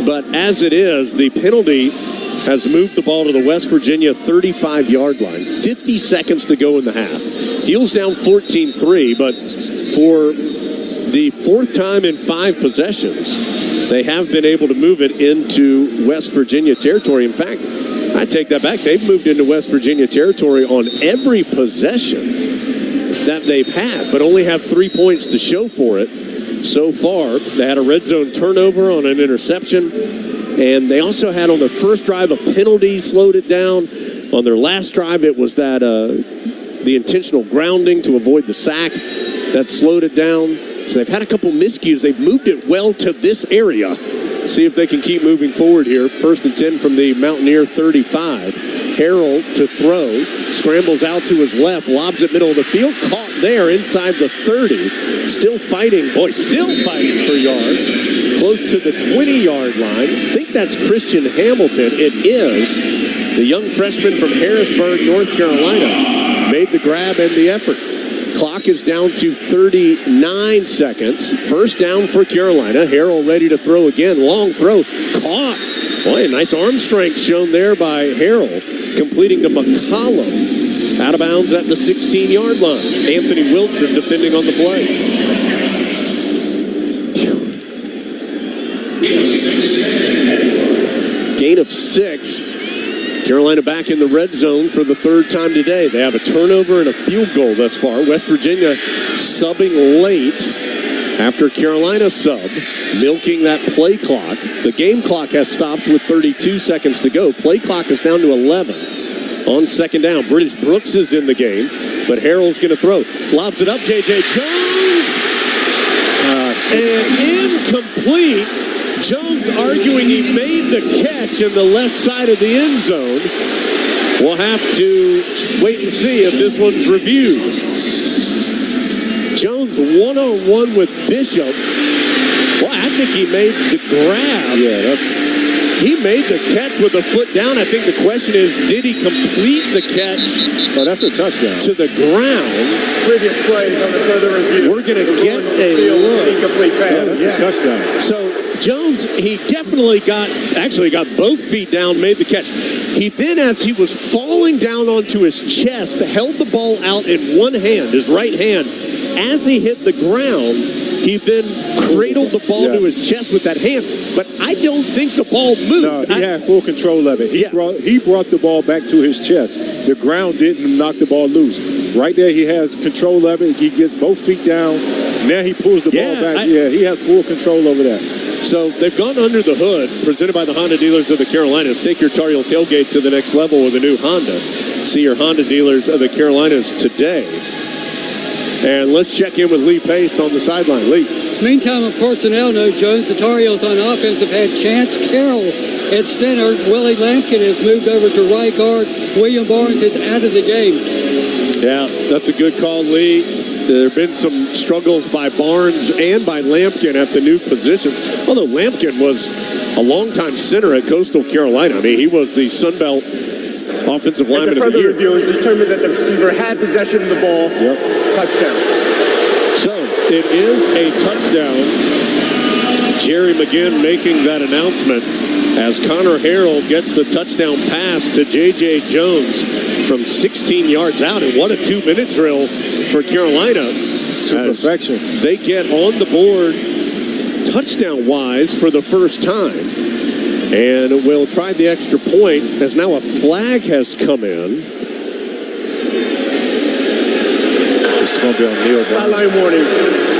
But as it is, the penalty has moved the ball to the West Virginia 35-yard line. 50 seconds to go in the half. Heels down 14-3, but for the 4th time in 5 possessions, they have been able to move it into West Virginia territory. In fact, I take that back. They've moved into West Virginia territory on every possession that they've had, but only have 3 points to show for it so far. They had a red zone turnover on an interception, and they also had on their first drive a penalty, slowed it down. On their last drive, it was that the intentional grounding to avoid the sack that slowed it down. So they've had a couple miscues. They've moved it well to this area, see if they can keep moving forward here. 1st and 10 from the Mountaineer 35. Harrell to throw. Scrambles out to his left. Lobs it middle of the field. Caught there inside the 30. Still fighting for yards. Close to the 20-yard line. I think that's Christian Hamilton. It is. The young freshman from Harrisburg, North Carolina, made the grab and the effort. Clock is down to 39 seconds. 1st down for Carolina. Harrell ready to throw again. Long throw. Caught. Boy, nice arm strength shown there by Harrell. Completing to McCollum. Out of bounds at the 16-yard line. Anthony Wilson defending on the play. Gain of 6. Carolina back in the red zone for the 3rd time today. They have a turnover and a field goal thus far. West Virginia subbing late after Carolina sub, milking that play clock. The game clock has stopped with 32 seconds to go. Play clock is down to 11 on 2nd down. British Brooks is in the game, but Harrell's going to throw. Lobs it up, J.J. Jones. And incomplete. Jones arguing he made the catch in the left side of the end zone. We'll have to wait and see if this one's reviewed. Jones one-on-one with Bishop. Well, I think he made the grab. Yeah, he made the catch with a foot down. I think the question is, did he complete the catch? Oh, that's a touchdown. To the ground. Previous plays on the further review. We're going to get a look. Incomplete pass. That's a touchdown. So Jones, he definitely got both feet down, made the catch. He then, as he was falling down onto his chest, held the ball out in one hand, his right hand. As he hit the ground, he then cradled the ball to his chest with that hand. But I don't think the ball moved. No, he had full control of it. He brought the ball back to his chest. The ground didn't knock the ball loose. Right there, he has control of it. He gets both feet down. Now he pulls the ball back. He has full control over that. So they've gone under the hood, presented by the Honda dealers of the Carolinas. Take your Tar Heel tailgate to the next level with a new Honda. See your Honda dealers of the Carolinas today. And let's check in with Lee Pace on the sideline. Lee. Meantime, of personnel note, Jones, the Tar Heels on offense have had Chance Carroll at center. Willie Lampkin has moved over to right guard. William Barnes is out of the game. Yeah, that's a good call, Lee. There have been some struggles by Barnes and by Lampkin at the new positions. Although Lampkin was a longtime center at Coastal Carolina. I mean, he was the Sun Belt offensive lineman of the year. Review is determined that the receiver had possession of the ball. Touchdown. So it is a touchdown. Jerry McGinn making that announcement as Connor Harrell gets the touchdown pass to J.J. Jones from 16 yards out. And what a 2-minute drill for Carolina. To perfection. They get on the board touchdown-wise for the first time. And we'll try the extra point as now a flag has come in. It's going to be on Neil. Sideline warning.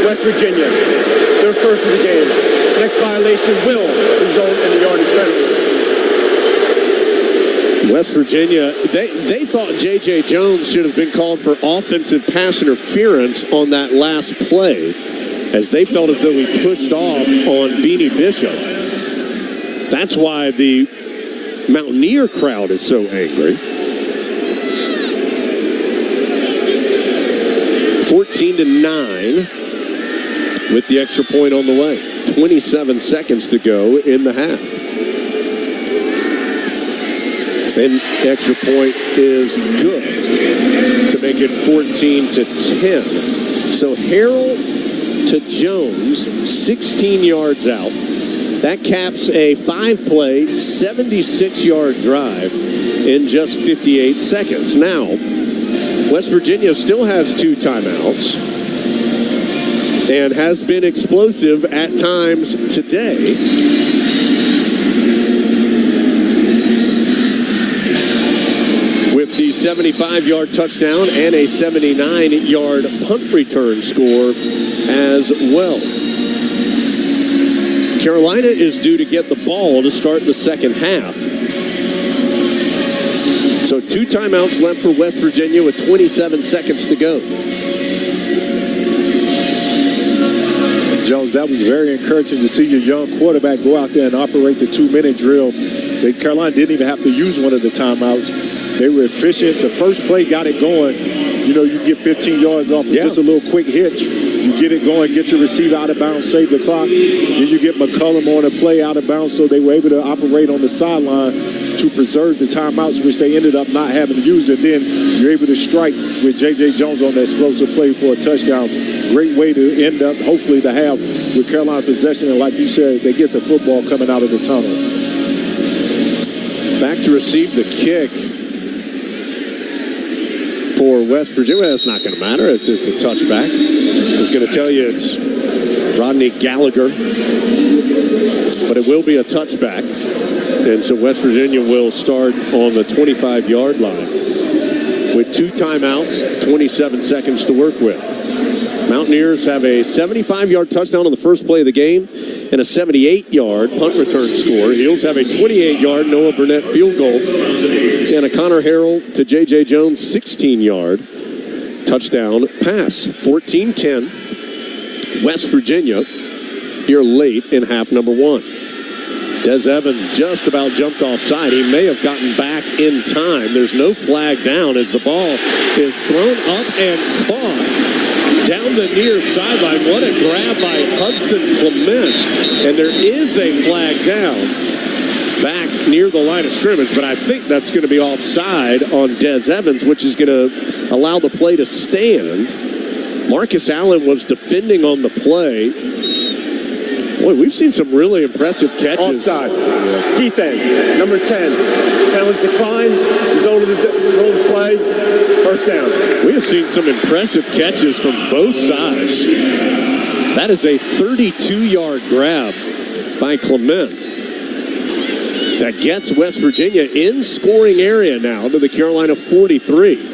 West Virginia. Their first of the game. Next violation will result in a yardage penalty. West Virginia, they thought J.J. Jones should have been called for offensive pass interference on that last play, as they felt as though he pushed off on Beanie Bishop. That's why the Mountaineer crowd is so angry. 14-9 with the extra point on the way. 27 seconds to go in the half. And the extra point is good to make it 14-10. So Harrell to Jones, 16 yards out. That caps a 5-play, 76-yard drive in just 58 seconds. Now, West Virginia still has 2 timeouts and has been explosive at times today. With the 75-yard touchdown and a 79-yard punt return score as well. Carolina is due to get the ball to start the second half. So 2 timeouts left for West Virginia with 27 seconds to go. Jones, that was very encouraging to see your young quarterback go out there and operate the 2-minute drill. Carolina didn't even have to use one of the timeouts. They were efficient. The first play got it going. You know, you get 15 yards off of just a little quick hitch. You get it going, get your receiver out of bounds, save the clock. Then you get McCullum on a play out of bounds, so they were able to operate on the sideline to preserve the timeouts, which they ended up not having to use. And then you're able to strike with J.J. Jones on that explosive play for a touchdown. Great way to end up, hopefully, to have with Carolina possession. And like you said, they get the football coming out of the tunnel. Back to receive the kick for West Virginia. That's not going to matter. It's a touchback. I was going to tell you it's Rodney Gallagher, but it will be a touchback. And so West Virginia will start on the 25-yard line with 2 timeouts, 27 seconds to work with. Mountaineers have a 75-yard touchdown on the first play of the game and a 78-yard punt return score. Heels have a 28-yard Noah Burnett field goal and a Connor Harrell to J.J. Jones 16-yard touchdown pass. 14-10, West Virginia here late in half number 1. Des Evans just about jumped offside. He may have gotten back in time. There's no flag down as the ball is thrown up and caught down the near sideline. What a grab by Hudson Clement. And there is a flag down back near the line of scrimmage, but I think that's going to be offside on Des Evans, which is going to allow the play to stand. Marcus Allen was defending on the play. Boy, we've seen some really impressive catches. Offside. Defense, number 10. Penalties decline. Zone of the play. First down. We have seen some impressive catches from both sides. That is a 32-yard grab by Clement that gets West Virginia in scoring area now to the Carolina 43.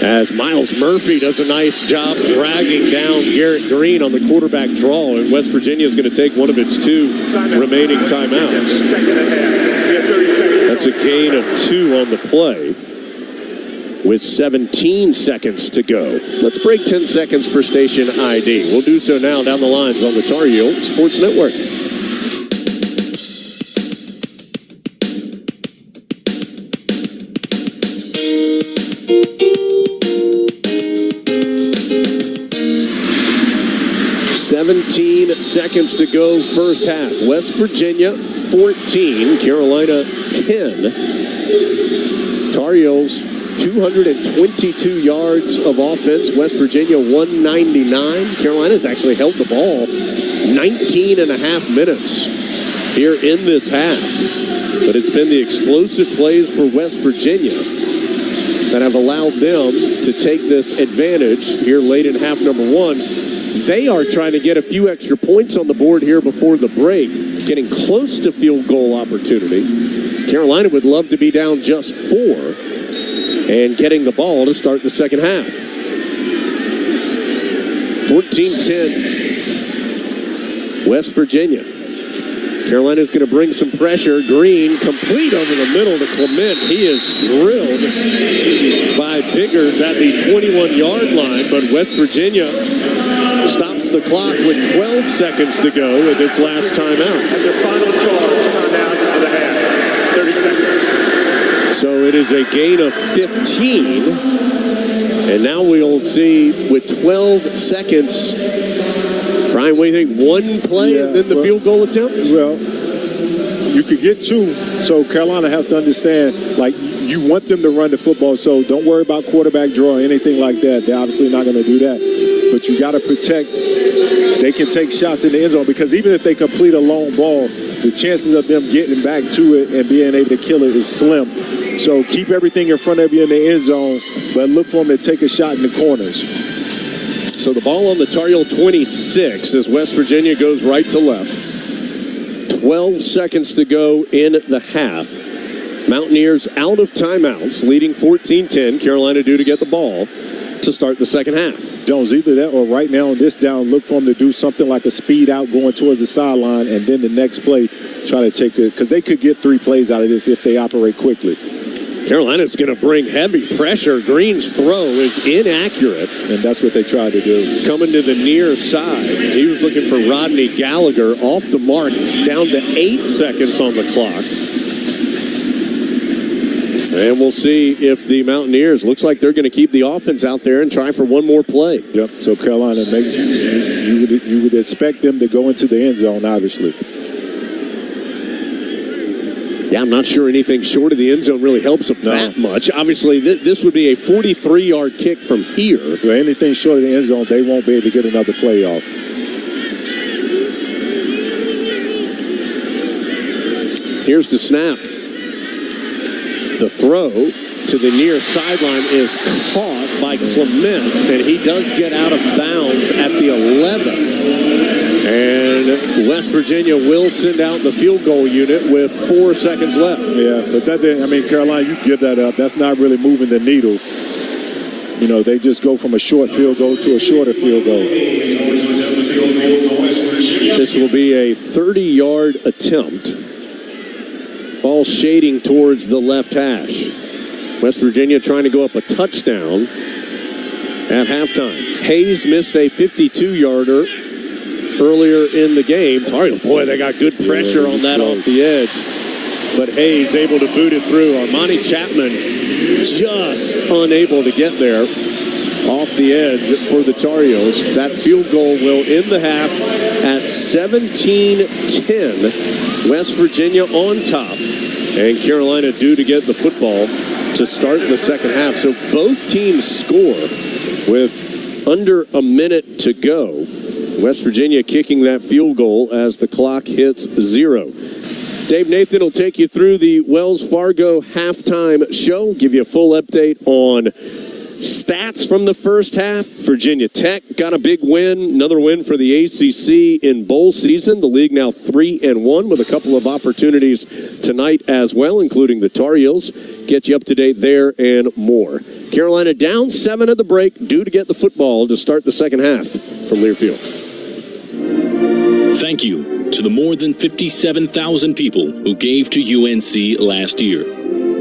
As Miles Murphy does a nice job dragging down Garrett Green on the quarterback draw, and West Virginia is going to take one of its 2 remaining timeouts. That's a gain of 2 on the play with 17 seconds to go. Let's break 10 seconds for station ID. We'll do so now down the lines on the Tar Heel Sports Network. Seconds to go first half. West Virginia 14, Carolina 10. Tar Heels 222 yards of offense. West Virginia 199. Carolina's actually held the ball 19 and a half minutes here in this half. But it's been the explosive plays for West Virginia that have allowed them to take this advantage here late in half number 1. They are trying to get a few extra points on the board here before the break, getting close to field goal opportunity. Carolina would love to be down just 4 and getting the ball to start the second half. 14-10, West Virginia. Carolina's going to bring some pressure. Green complete over the middle to Clement. He is drilled by Biggers at the 21-yard line, but West Virginia stops the clock with 12 seconds to go with its last timeout. As a final charge, timeout for the half. 30 seconds. So it is a gain of 15. And now we'll see with 12 seconds. Brian, what do you think? One play and then the field goal attempt? Well, you could get 2. So Carolina has to understand, like, you want them to run the football, so don't worry about quarterback draw or anything like that. They're obviously not going to do that. But you got to protect. They can take shots in the end zone because even if they complete a long ball, the chances of them getting back to it and being able to kill it is slim. So keep everything in front of you in the end zone, but look for them to take a shot in the corners. So the ball on the Tar Heel 26 as West Virginia goes right to left. 12 seconds to go in the half. Mountaineers out of timeouts, leading 14-10. Carolina due to get the ball to start the second half. Jones, either that or right now on this down, look for them to do something like a speed out going towards the sideline, and then the next play try to take it, because they could get 3 plays out of this if they operate quickly. Carolina's going to bring heavy pressure. Green's throw is inaccurate. And that's what they tried to do. Coming to the near side. He was looking for Rodney Gallagher off the mark, down to 8 seconds on the clock. And we'll see if the Mountaineers, looks like they're going to keep the offense out there and try for one more play. Yep, so Carolina, you would expect them to go into the end zone, obviously. Yeah, I'm not sure anything short of the end zone really helps them that much. Obviously, this would be a 43-yard kick from here. Well, anything short of the end zone, they won't be able to get another play off. Here's the snap. The throw to the near sideline is caught by Clement, and he does get out of bounds at the 11. And West Virginia will send out the field goal unit with 4 seconds left. Yeah, but that didn't, I mean, Carolina, you give that up. That's not really moving the needle. You know, they just go from a short field goal to a shorter field goal. This will be a 30-yard attempt. Ball shading towards the left hash. West Virginia trying to go up a touchdown at halftime. Hayes missed a 52-yarder earlier in the game. Boy, they got good pressure on that off the edge. But Hayes able to boot it through. Armani Chapman just unable to get there off the edge for the Tar Heels. That field goal will end the half at 17-10. West Virginia on top. And Carolina due to get the football to start the second half. So both teams score with under a minute to go. West Virginia kicking that field goal as the clock hits 0. Dave Nathan will take you through the Wells Fargo halftime show, give you a full update on stats from the first half. Virginia Tech got a big win, another win for the ACC in bowl season. The league now 3-1 with a couple of opportunities tonight as well, including the Tar Heels. Get you up to date there and more. Carolina down 7 at the break, due to get the football to start the second half from Learfield. Thank you to the more than 57,000 people who gave to UNC last year.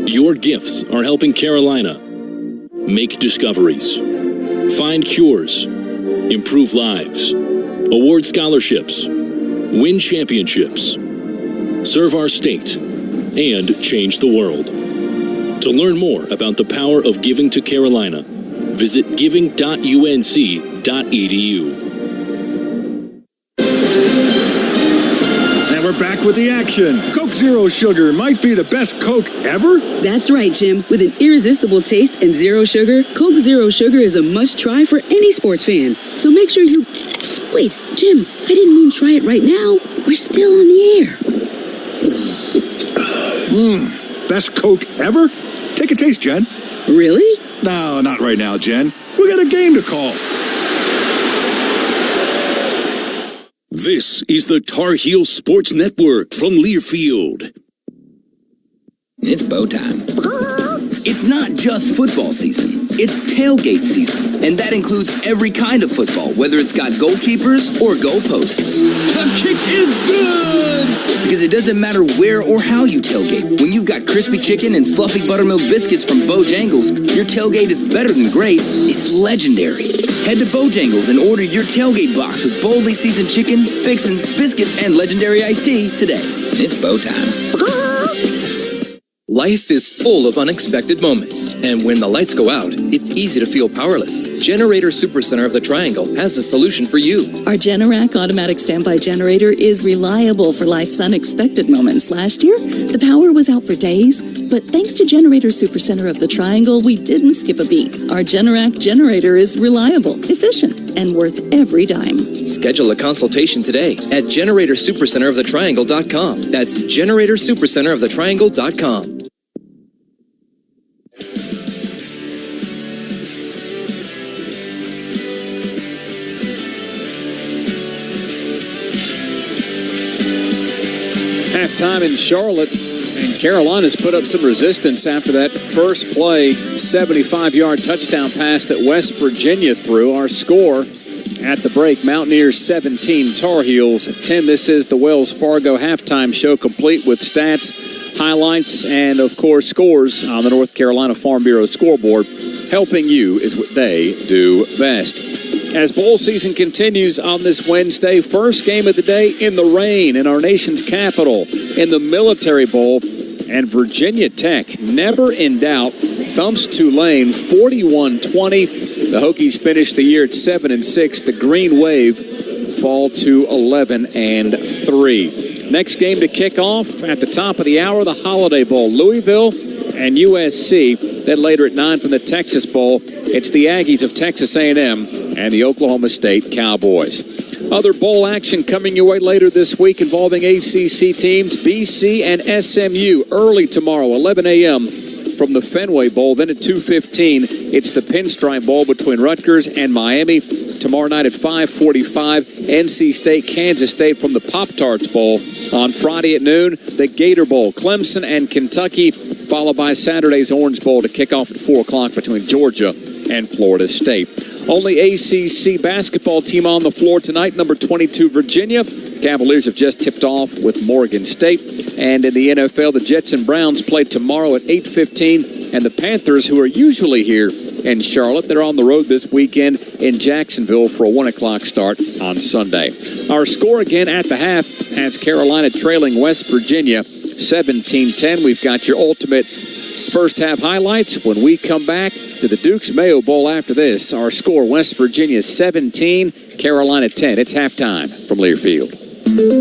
Your gifts are helping Carolina make discoveries, find cures, improve lives, award scholarships, win championships, serve our state, and change the world. To learn more about the power of giving to Carolina, visit giving.unc.edu. We're back with the action. Coke Zero Sugar might be the best Coke ever. That's right, Jim. With an irresistible taste and zero sugar, Coke Zero Sugar is a must-try for any sports fan. So make sure you... Wait, Jim, I didn't mean try it right now. We're still on the air. Best Coke ever? Take a taste, Jen. Really? No, not right now, Jen. We got a game to call. This is the Tar Heel Sports Network from Learfield. It's bow time. It's not just football season. It's tailgate season. And that includes every kind of football, whether it's got goalkeepers or goalposts. The kick is good! Because it doesn't matter where or how you tailgate. When you've got crispy chicken and fluffy buttermilk biscuits from Bojangles, your tailgate is better than great. It's legendary. Head to Bojangles and order your tailgate box with boldly seasoned chicken, fixins, biscuits, and legendary iced tea today. It's bow time. Life is full of unexpected moments, and when the lights go out, it's easy to feel powerless. Generator Supercenter of the Triangle has a solution for you. Our Generac automatic standby generator is reliable for life's unexpected moments. Last year, the power was out for days, but thanks to Generator Supercenter of the Triangle, we didn't skip a beat. Our Generac generator is reliable, efficient, and worth every dime. Schedule a consultation today at GeneratorSupercenterOfTheTriangle.com. That's GeneratorSupercenterOfTheTriangle.com. Halftime in Charlotte, and Carolina's put up some resistance after that first play 75-yard touchdown pass that West Virginia threw. Our score at the break, Mountaineers 17, Tar Heels 10. This is the Wells Fargo halftime show, complete with stats, highlights, and, of course, scores on the North Carolina Farm Bureau scoreboard. Helping you is what they do best. As bowl season continues on this Wednesday, first game of the day in the rain in our nation's capital in the Military Bowl. And Virginia Tech, never in doubt, thumps Tulane 41-20. The Hokies finish the year at 7-6. The Green Wave fall to 11-3. Next game to kick off at the top of the hour, the Holiday Bowl. Louisville and USC. Then later at 9 from the Texas Bowl, it's the Aggies of Texas A&M and the Oklahoma State Cowboys. Other bowl action coming your way later this week involving ACC teams, BC and SMU, early tomorrow, 11 a.m. from the Fenway Bowl. Then at 2:15, it's the Pinstripe Bowl between Rutgers and Miami. Tomorrow night at 5:45, NC State, Kansas State from the Pop-Tarts Bowl. On Friday at noon, the Gator Bowl, Clemson and Kentucky, followed by Saturday's Orange Bowl to kick off at 4 o'clock between Georgia and Florida State. Only ACC basketball team on the floor tonight, number 22, Virginia. Cavaliers have just tipped off with Morgan State. And in the NFL, the Jets and Browns play tomorrow at 8:15. And the Panthers, who are usually here in Charlotte, they're on the road this weekend in Jacksonville for a 1 o'clock start on Sunday. Our score again at the half has Carolina trailing West Virginia 17-10. We've got your ultimate first half highlights when we come back to the Duke's Mayo Bowl after this. Our score, West Virginia 17, Carolina 10. It's halftime from Learfield.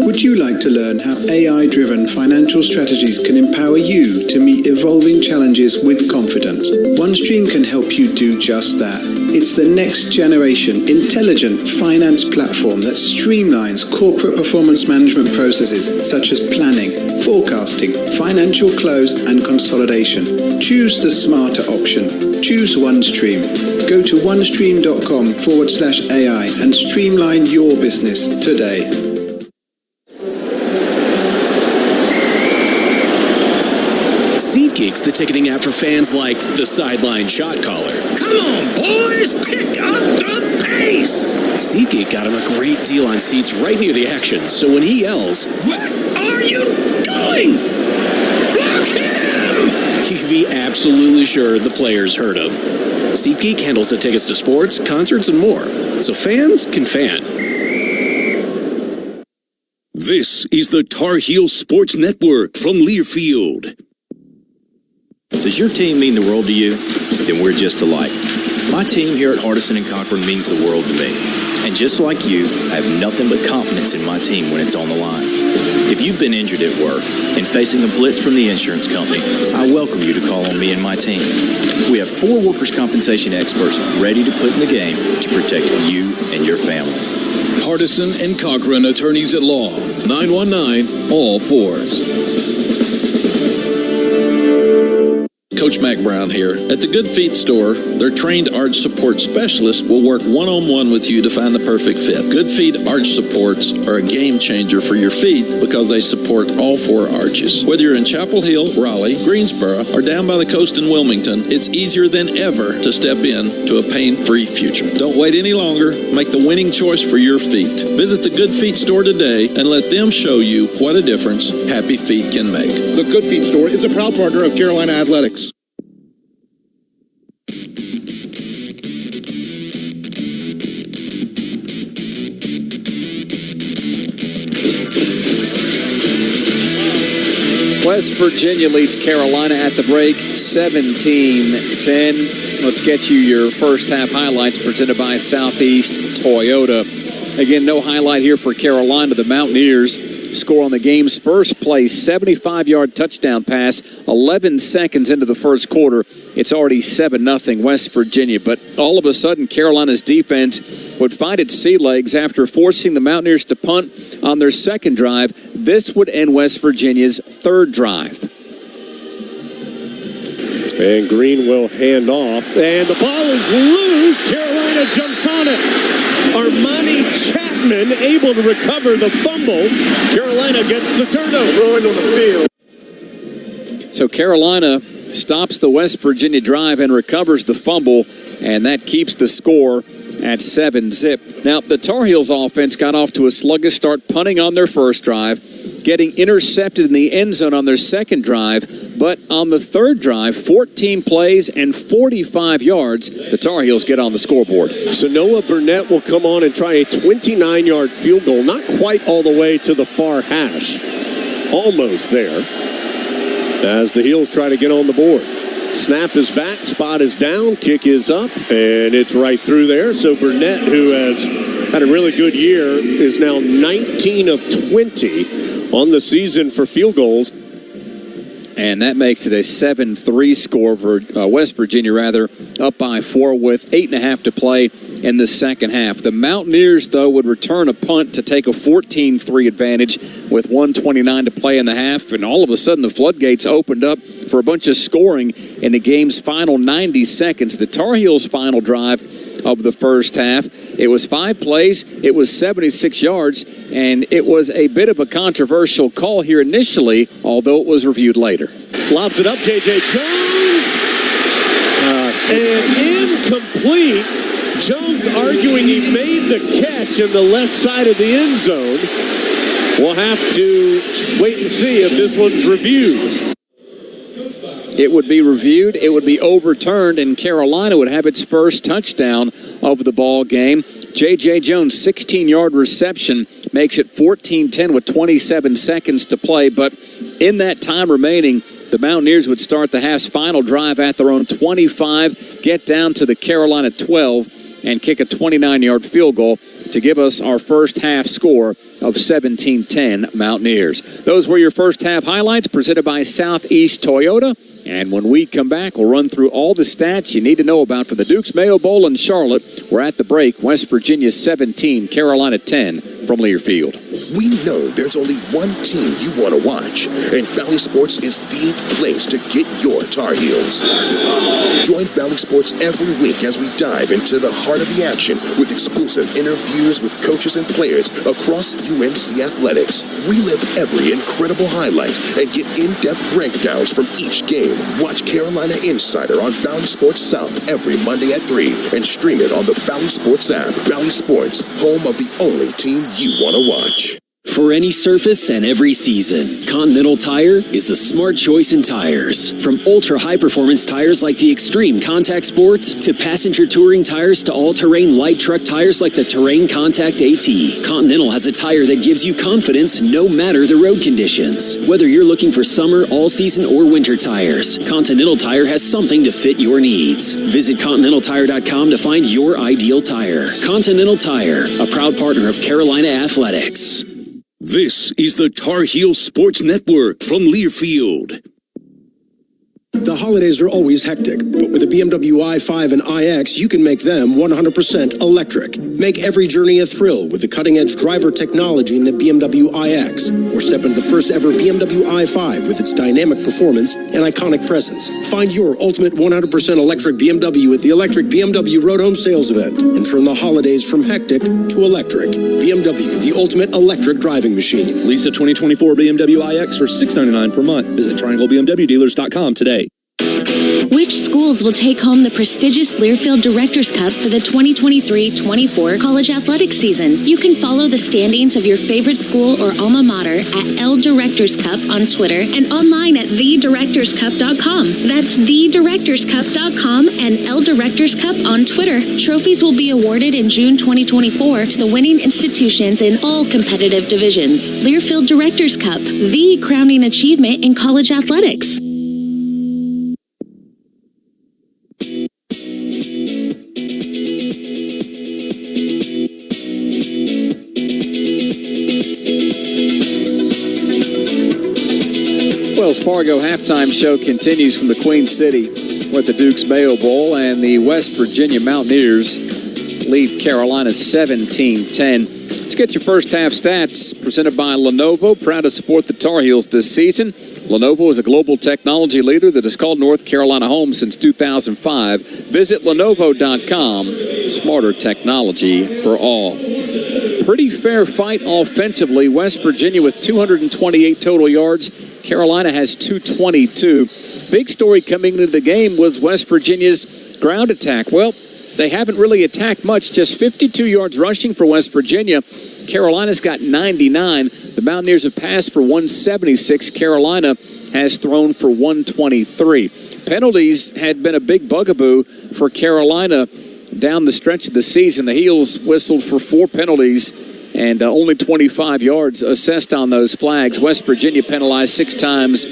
Would you like to learn how AI-driven financial strategies can empower you to meet evolving challenges with confidence? OneStream can help you do just that. It's the next generation intelligent finance platform that streamlines corporate performance management processes such as planning, forecasting, financial close, and consolidation. Choose the smarter option. Choose OneStream. Go to onestream.com/AI and streamline your business today. SeatGeek's the ticketing app for fans like the sideline shot caller. Come on, boys, pick up the pace! SeatGeek got him a great deal on seats right near the action, so when he yells, "What are you doing? Block him!" you can be absolutely sure the players heard him. SeatGeek handles the tickets to sports, concerts, and more, so fans can fan. This is the Tar Heel Sports Network from Learfield. Does your team mean the world to you? Then we're just alike. My team here at Hardison & Cochran means the world to me. And just like you, I have nothing but confidence in my team when it's on the line. If you've been injured at work and facing a blitz from the insurance company, I welcome you to call on me and my team. We have 4 workers' compensation experts ready to put in the game to protect you and your family. Hardison & Cochran Attorneys at Law, 919 all fours. Coach Mac Brown here. At the Good Feet store, their trained arch support specialists will work one-on-one with you to find the perfect fit. Good Feet arch supports are a game changer for your feet because they support all 4 arches. Whether you're in Chapel Hill, Raleigh, Greensboro, or down by the coast in Wilmington, it's easier than ever to step in to a pain-free future. Don't wait any longer. Make the winning choice for your feet. Visit the Good Feet store today and let them show you what a difference happy feet can make. The Good Feet store is a proud partner of Carolina Athletics. West Virginia leads Carolina at the break, 17-10. Let's get you your first half highlights presented by Southeast Toyota. Again, no highlight here for Carolina. The Mountaineers score on the game's first play, 75-yard touchdown pass, 11 seconds into the first quarter. It's already 7-0 West Virginia. But all of a sudden, Carolina's defense would find its sea legs after forcing the Mountaineers to punt on their second drive. This would end West Virginia's third drive. And Green will hand off. And the ball is loose. Carolina jumps on it. Armani Chapman able to recover the fumble. Carolina gets the turnover. Rolling on the field. So Carolina stops the West Virginia drive and recovers the fumble. And that keeps the score at 7-0. Now, the Tar Heels offense got off to a sluggish start, punting on their first drive. getting intercepted in the end zone on their second drive. But on the third drive, 14 plays and 45 yards, the Tar Heels get on the scoreboard. So Noah Burnett will come on and try a 29-yard field goal, not quite all the way to the far hash. Almost there as the Heels try to get on the board. Snap is back, spot is down, kick is up, and it's right through there. So Burnett, who has had a really good year, is now 19 of 20 on the season for field goals. And that makes it a 7-3 score for West Virginia, up by 4 with 8.5 to play in the second half. The Mountaineers, though, would return a punt to take a 14-3 advantage with 1:29 to play in the half. And all of a sudden, the floodgates opened up for a bunch of scoring in the game's final 90 seconds. The Tar Heels' final drive of the first half. It was 5 plays. It was 76 yards. And it was a bit of a controversial call here initially, although it was reviewed later. Lobs it up, J.J. Jones. And incomplete. Jones arguing he made the catch in the left side of the end zone. We'll have to wait and see if this one's reviewed. It would be reviewed, it would be overturned, and Carolina would have its first touchdown of the ball game. J.J. Jones' 16-yard reception makes it 14-10 with 27 seconds to play. But in that time remaining, the Mountaineers would start the half's final drive at their own 25, get down to the Carolina 12, and kick a 29-yard field goal to give us our first half score of 17-10 Mountaineers. Those were your first half highlights presented by Southeast Toyota. And when we come back, we'll run through all the stats you need to know about for the Dukes Mayo Bowl in Charlotte. We're at the break. West Virginia 17, Carolina 10 from Learfield. We know there's only one team you want to watch, and Valley Sports is the place to get your Tar Heels. Join Valley Sports every week as we dive into the heart of the action with exclusive interviews with coaches and players across UNC athletics. Relive every incredible highlight and get in-depth breakdowns from each game. Watch Carolina Insider on Valley Sports South every Monday at 3 and stream it on the Valley Sports app. Valley Sports, home of the only team you want to watch. For any surface and every season, Continental Tire is the smart choice in tires. From ultra-high-performance tires like the Extreme Contact Sport, to passenger touring tires to all-terrain light truck tires like the Terrain Contact AT, Continental has a tire that gives you confidence no matter the road conditions. Whether you're looking for summer, all-season, or winter tires, Continental Tire has something to fit your needs. Visit ContinentalTire.com to find your ideal tire. Continental Tire, a proud partner of Carolina Athletics. This is the Tar Heel Sports Network from Learfield. The holidays are always hectic, but with the BMW i5 and iX, you can make them 100% electric. Make every journey a thrill with the cutting-edge driver technology in the BMW iX, or step into the first-ever BMW i5 with its dynamic performance and iconic presence. Find your ultimate 100% electric BMW at the Electric BMW Road Home Sales Event and turn the holidays from hectic to electric. BMW, the ultimate electric driving machine. Lease a 2024 BMW iX for $699 per month. Visit TriangleBMWDealers.com today. Which schools will take home the prestigious Learfield Directors Cup for the 2023-24 college athletics season? You can follow the standings of your favorite school or alma mater at L Directors Cup on Twitter and online at thedirectorscup.com. That's thedirectorscup.com and L Directors Cup on Twitter. Trophies will be awarded in June 2024 to the winning institutions in all competitive divisions. Learfield Directors Cup, the crowning achievement in college athletics. Wells Fargo halftime show continues from the Queen City with the Dukes Mayo Bowl, and the West Virginia Mountaineers lead Carolina 17-10. Let's get your first half stats presented by Lenovo, proud to support the Tar Heels this season. Lenovo is a global technology leader that has called North Carolina home since 2005. Visit Lenovo.com. Smarter technology for all. Pretty fair fight offensively. West Virginia with 228 total yards. Carolina has 222. Big story coming into the game was West Virginia's ground attack. Well, they haven't really attacked much, just 52 yards rushing for West Virginia. Carolina's got 99. The Mountaineers have passed for 176. Carolina has thrown for 123. Penalties had been a big bugaboo for Carolina down the stretch of the season. The Heels whistled for 4 penalties and only 25 yards assessed on those flags. West Virginia penalized 6 times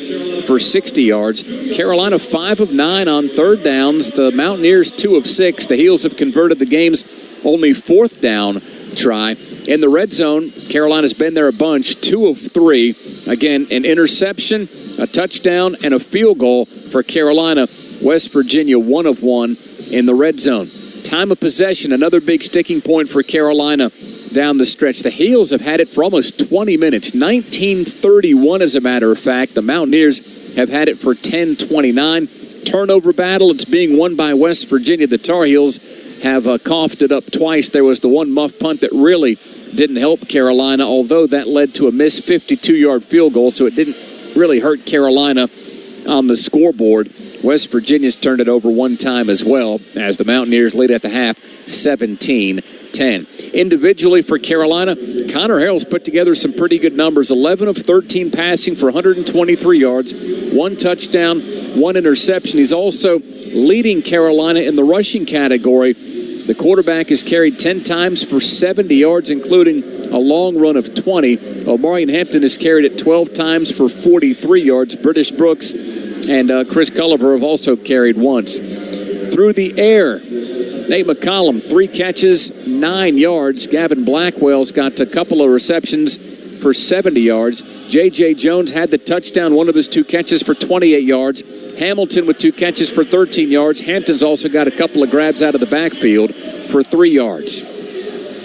for 60 yards. Carolina 5 of 9 on third downs. The Mountaineers 2 of 6. The Heels have converted the game's only 4th down try. In the red zone, Carolina's been there a bunch, 2 of 3. Again, an interception, a touchdown, and a field goal for Carolina. West Virginia 1 of 1 in the red zone. Time of possession, another big sticking point for Carolina down the stretch. The Heels have had it for almost 20 minutes, 19:31 as a matter of fact. The Mountaineers have had it for 10:29. Turnover battle, it's being won by West Virginia. The Tar Heels have coughed it up twice. There was the one muff punt that really didn't help Carolina, although that led to a missed 52-yard field goal, so it didn't really hurt Carolina on the scoreboard. West Virginia's turned it over one time as well, as the Mountaineers lead at the half 17-10. Individually for Carolina, Connor Harrell's put together some pretty good numbers. 11 of 13 passing for 123 yards, 1 touchdown, 1 interception. He's also leading Carolina in the rushing category. The quarterback has carried 10 times for 70 yards, including a long run of 20. Omarion Hampton has carried it 12 times for 43 yards. British Brooks and Chris Culliver have also carried once. Through the air, Nate McCollum, 3 catches, 9 yards. Gavin Blackwell's got a couple of receptions for 70 yards. J.J. Jones had the touchdown, one of his 2 catches for 28 yards. Hamilton with 2 catches for 13 yards. Hampton's also got a couple of grabs out of the backfield for 3 yards.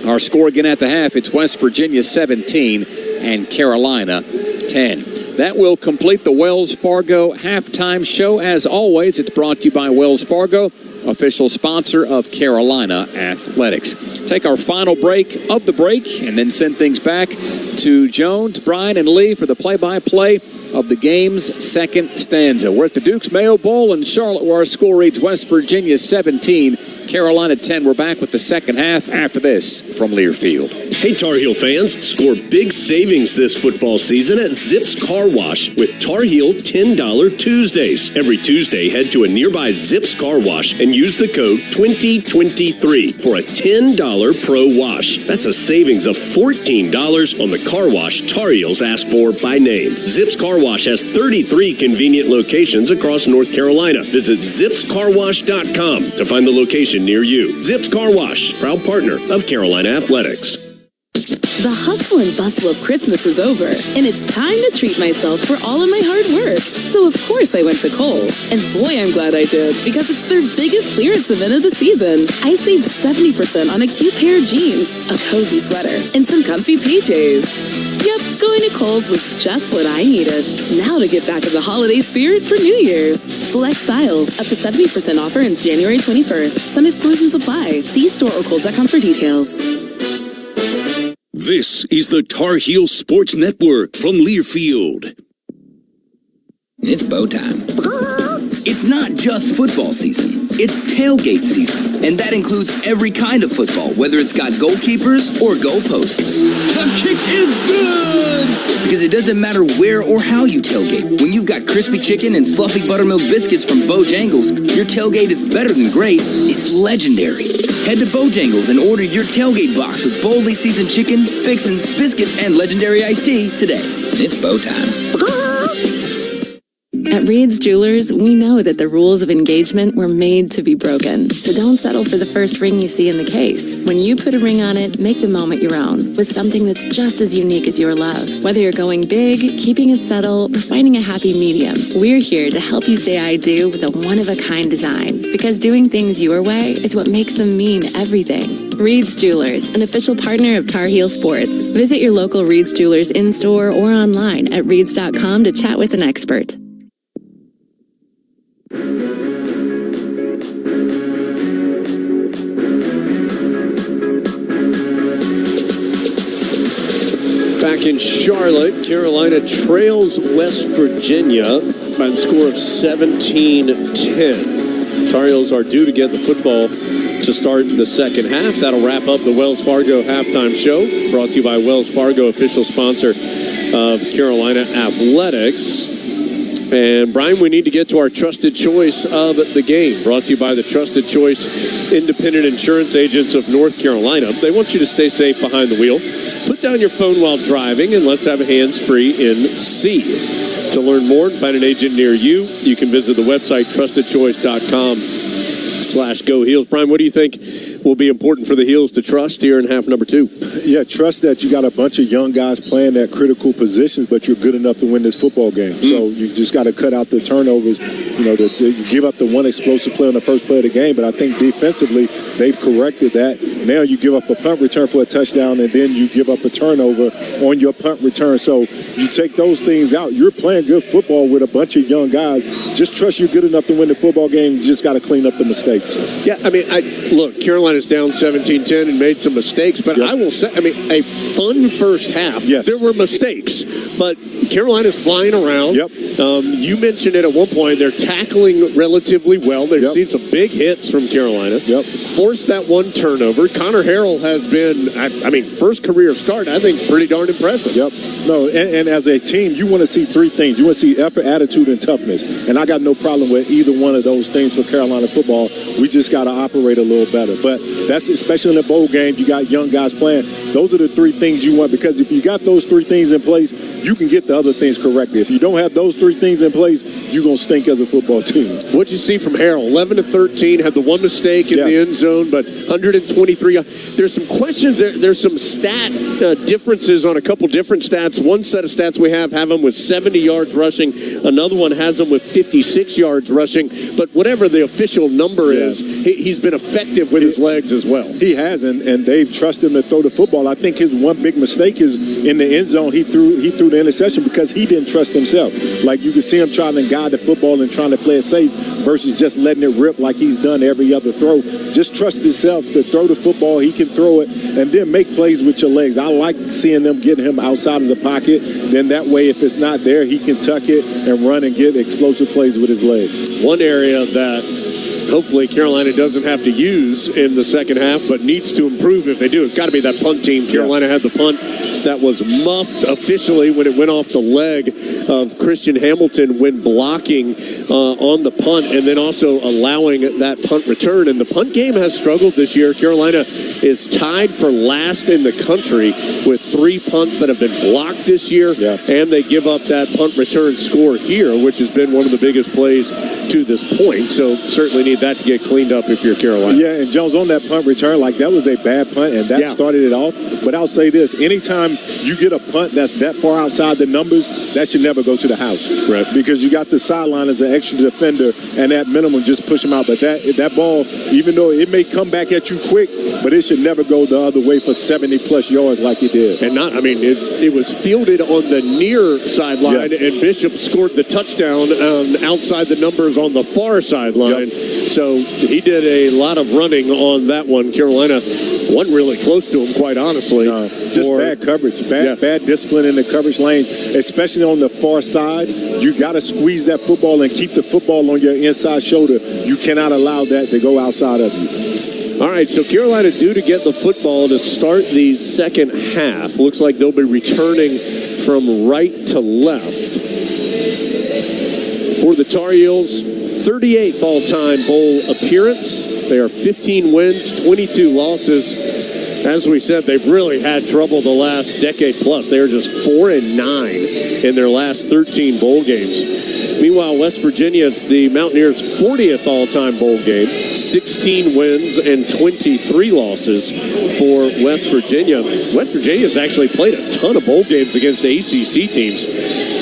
Our score again at the half, it's West Virginia 17 and Carolina 10. That will complete the Wells Fargo halftime show. As always, it's brought to you by Wells Fargo, official sponsor of Carolina Athletics. Take our final break of the break and then send things back to Jones, Brian, and Lee for the play-by-play of the game's second stanza. We're at the Dukes Mayo Bowl in Charlotte, where our score reads West Virginia 17, Carolina 10. We're back with the second half after this from Learfield. Hey, Tar Heel fans, score big savings this football season at Zips Car Wash with Tar Heel $10 Tuesdays. Every Tuesday, head to a nearby Zips Car Wash and use the code 2023 for a $10 pro wash. That's a savings of $14 on the car wash Tar Heels ask for by name. Zips Car Wash has 33 convenient locations across North Carolina. Visit zipscarwash.com to find the location near you. Zips Car Wash, proud partner of Carolina Athletics. The hustle and bustle of Christmas is over, and it's time to treat myself for all of my hard work. So of course I went to Kohl's, and boy, I'm glad I did, because it's their biggest clearance event of the season. I saved 70% on a cute pair of jeans, a cozy sweater, and some comfy PJs. Yep, going to Kohl's was just what I needed. Now to get back in the holiday spirit for New Year's. Select styles, up to 70% off ends January 21st. Some exclusions apply. See store or Kohl's.com for details. This is the Tar Heel Sports Network from Learfield. It's bow time. It's not just football season. It's tailgate season. And that includes every kind of football, whether it's got goalkeepers or goalposts. The kick is good! Because it doesn't matter where or how you tailgate. When you've got crispy chicken and fluffy buttermilk biscuits from Bojangles, your tailgate is better than great. It's legendary. Head to Bojangles and order your tailgate box with boldly seasoned chicken, fixins, biscuits, and legendary iced tea today. It's bow time. At Reed's Jewelers, we know that the rules of engagement were made to be broken. So don't settle for the first ring you see in the case. When you put a ring on it, make the moment your own with something that's just as unique as your love. Whether you're going big, keeping it subtle, or finding a happy medium, we're here to help you say I do with a one-of-a-kind design. Because doing things your way is what makes them mean everything. Reed's Jewelers, an official partner of Tar Heel Sports. Visit your local Reed's Jewelers in-store or online at reeds.com to chat with an expert. Back in Charlotte, Carolina trails West Virginia by the score of 17-10. Tar Heels are due to get the football to start the second half. That'll wrap up the Wells Fargo halftime show, brought to you by Wells Fargo, official sponsor of Carolina Athletics. And, Brian, we need to get to our trusted choice of the game, brought to you by the Trusted Choice Independent Insurance Agents of North Carolina. They want you to stay safe behind the wheel. Put down your phone while driving, and let's have a hands-free in C. To learn more and find an agent near you, you can visit the website trustedchoice.com/Go Heels. Brian, what do you think will be important for the Heels to trust here in half number 2? Yeah, trust that you got a bunch of young guys playing at critical positions, but you're good enough to win this football game. So you just got to cut out the turnovers. You know, you give up the one explosive play on the first play of the game, but I think defensively they've corrected that. Now you give up a punt return for a touchdown, and then you give up a turnover on your punt return. So you take those things out. You're playing good football with a bunch of young guys. Just trust you're good enough to win the football game. You just got to clean up the mistakes. Yeah, I mean, look, Carolina's down 17-10 and made some mistakes, but I will say, I mean, a fun first half. Yes. There were mistakes, but Carolina's flying around. Yep. You mentioned it at one point. They're tackling relatively well. They've seen some big hits from Carolina. Yep. Forced that one turnover. Connor Harrell has been, I mean, first career start, I think, pretty darn impressive. Yep. No, and as a team, you want to see three things. You want to see effort, attitude, and toughness. And I got no problem with either one of those things for Carolina football. We just got to operate a little better. But that's especially in the bowl game. You got young guys playing. Those are the three things you want, because if you got those three things in place, you can get the other things corrected. If you don't have those three things in place, you're going to stink as a football team. What'd you see from Harrell? 11-13, had the one mistake in the end zone, but 123. There's some questions. There's some stat differences on a couple different stats. One set of stats we have him with 70 yards rushing. Another one has him with 56 yards rushing. But whatever the official number is, he's been effective with his legs as well. He has, and they've trusted him to throw the football. I think his one big mistake is in the end zone. He threw the interception because he didn't trust himself. Like, you can see him trying to guide the football and trying to play it safe versus just letting it rip like he's done every other throw. Just trust himself to throw the football. He can throw it and then make plays with your legs. I like seeing them getting him outside of the pocket. Then that way, if it's not there, he can tuck it and run and get explosive plays with his legs. One area that hopefully Carolina doesn't have to use in the second half, but needs to improve if they do, it's got to be that punt team. Carolina had the punt that was muffed officially when it went off the leg of Christian Hamilton when blocking on the punt, and then also allowing that punt return. And the punt game has struggled this year. Carolina is tied for last in the country with 3 punts that have been blocked this year, and they give up that punt return score here, which has been one of the biggest plays to this point. So certainly need that to get cleaned up if you're Carolina. Yeah, and Jones, on that punt return, like, that was a bad punt, and that started it off. But I'll say this, anytime you get a punt that's that far outside the numbers, that should never go to the house. Right. Because you got the sideline as an extra defender, and at minimum, just push them out. But that ball, even though it may come back at you quick, but it should never go the other way for 70-plus yards like it did. And not, I mean, it was fielded on the near sideline, and Bishop scored the touchdown outside the numbers on the far sideline. So he did a lot of running on that one. Carolina wasn't really close to him, quite honestly. Just bad coverage, bad discipline in the coverage lanes, especially on the far side. You got to squeeze that football and keep the football on your inside shoulder. You cannot allow that to go outside of you. All right, so Carolina due to get the football to start the second half. Looks like they'll be returning from right to left. For the Tar Heels, 38th all-time bowl appearance. They are 15 wins, 22 losses. As we said, they've really had trouble the last decade plus. They are just 4-9 in their last 13 bowl games. Meanwhile, West Virginia, it's the Mountaineers' 40th all-time bowl game, 16 wins and 23 losses for West Virginia. West Virginia's actually played a ton of bowl games against ACC teams.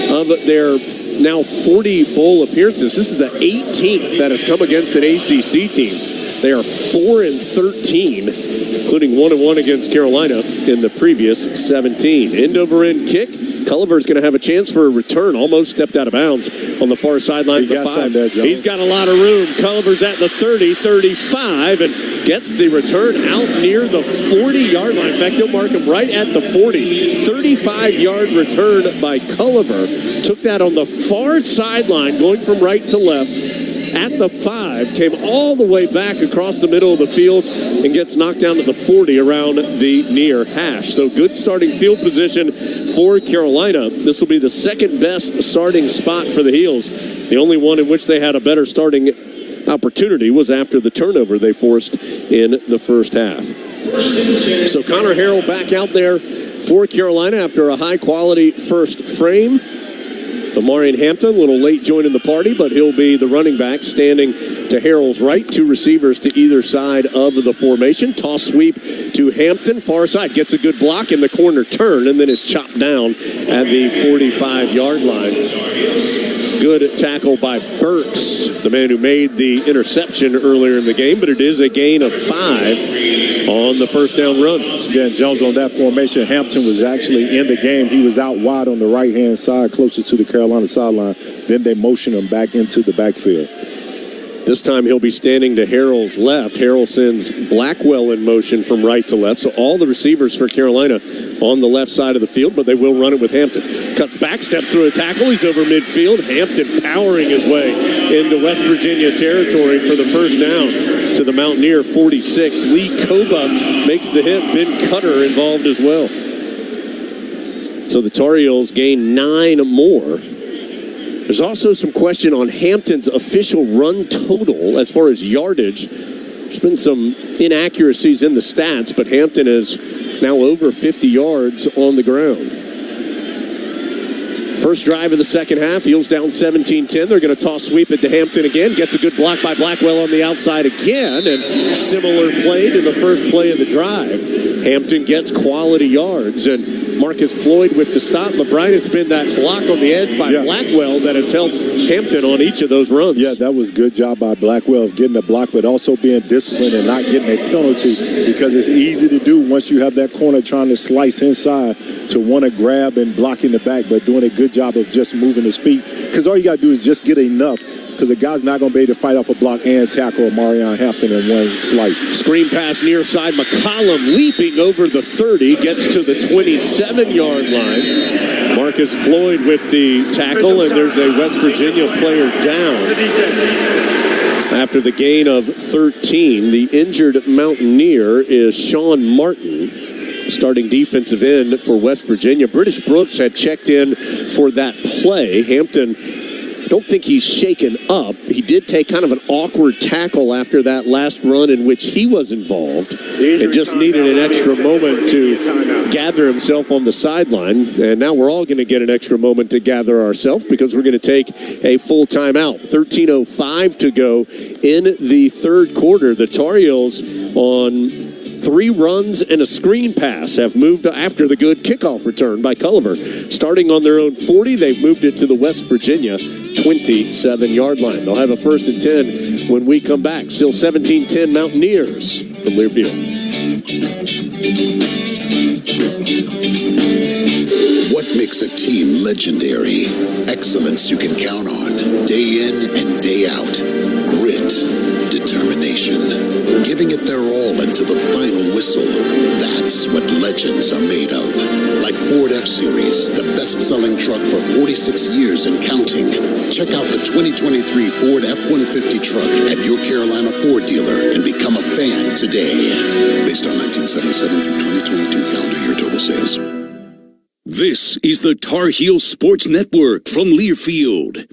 But they're now 40 bowl appearances. This is the 18th that has come against an ACC team. They are 4-13, including 1-1 against Carolina in the previous 17. End-over-end kick. Culliver's going to have a chance for a return. Almost stepped out of bounds on the far sideline of the 5. He's got a lot of room. Culliver's at the 30, 35, and gets the return out near the 40-yard line. In fact, they'll mark him right at the 40. 35-yard return by Culliver. Took that on the far sideline, going from right to left. at the 5, came all the way back across the middle of the field and gets knocked down to the 40 around the near hash. So good starting field position for Carolina. This will be the second best starting spot for the Heels. The only one in which they had a better starting opportunity was after the turnover they forced in the first half. So Connor Harrell back out there for Carolina after a high-quality first frame. Amarian Hampton, a little late joining the party, but he'll be the running back standing to Harrell's right. 2 receivers to either side of the formation. Toss sweep to Hampton, far side. Gets a good block in the corner turn, and then is chopped down at the 45-yard line. Good tackle by Burks, the man who made the interception earlier in the game, but it is a gain of 5 on the first down run. Again, Jones, on that formation, Hampton was actually in the game. He was out wide on the right-hand side, closer to the Carolina sideline. Then they motioned him back into the backfield. This time he'll be standing to Harrell's left. Harrell sends Blackwell in motion from right to left. So all the receivers for Carolina on the left side of the field, but they will run it with Hampton. Cuts back, steps through a tackle. He's over midfield. Hampton powering his way into West Virginia territory for the first down to the Mountaineer 46. Lee Koba makes the hit. Ben Cutter involved as well. So the Tar Heels gain 9 more. There's also some question on Hampton's official run total as far as yardage. There's been some inaccuracies in the stats, but Hampton is now over 50 yards on the ground. First drive of the second half, Heels down 17-10. They're going to toss sweep it to Hampton again. Gets a good block by Blackwell on the outside again, and similar play to the first play of the drive. Hampton gets quality yards, and Marcus Floyd with the stop. But Brian, it's been that block on the edge by Blackwell that has helped Hampton on each of those runs. Yeah, that was good job by Blackwell of getting the block, but also being disciplined and not getting a penalty, because it's easy to do once you have that corner trying to slice inside to want to grab and block in the back, but doing a good job of just moving his feet, because all you got to do is just get enough, because the guy's not going to be able to fight off a block and tackle Marion Hampton in one slice. Screen pass near side. McCollum leaping over the 30, gets to the 27-yard line. Marcus Floyd with the tackle, and there's a West Virginia player down. After the gain of 13, the injured Mountaineer is Sean Martin, starting defensive end for West Virginia. British Brooks had checked in for that play. Hampton, I don't think he's shaken up. He did take kind of an awkward tackle after that last run in which he was involved and just needed an extra moment to gather himself on the sideline. And now we're all going to get an extra moment to gather ourselves, because we're going to take a full timeout. 13:05 to go in the third quarter. The Tar Heels, on 3 runs and a screen pass, have moved after the good kickoff return by Culliver. Starting on their own 40, they've moved it to the West Virginia 27-yard line. They'll have a 1st and 10 when we come back. Still 17-10 Mountaineers from Learfield. What makes a team legendary? Excellence you can count on, day in and day out. Grit, determination, giving it their all until the final whistle. That's what legends are made of. Like Ford F-Series, the best-selling truck for 46 years and counting. Check out the 2023 Ford F-150 truck at your Carolina Ford dealer and become a fan today. Based on 1977 through 2022 calendar year total sales. This is the Tar Heel Sports Network from Learfield.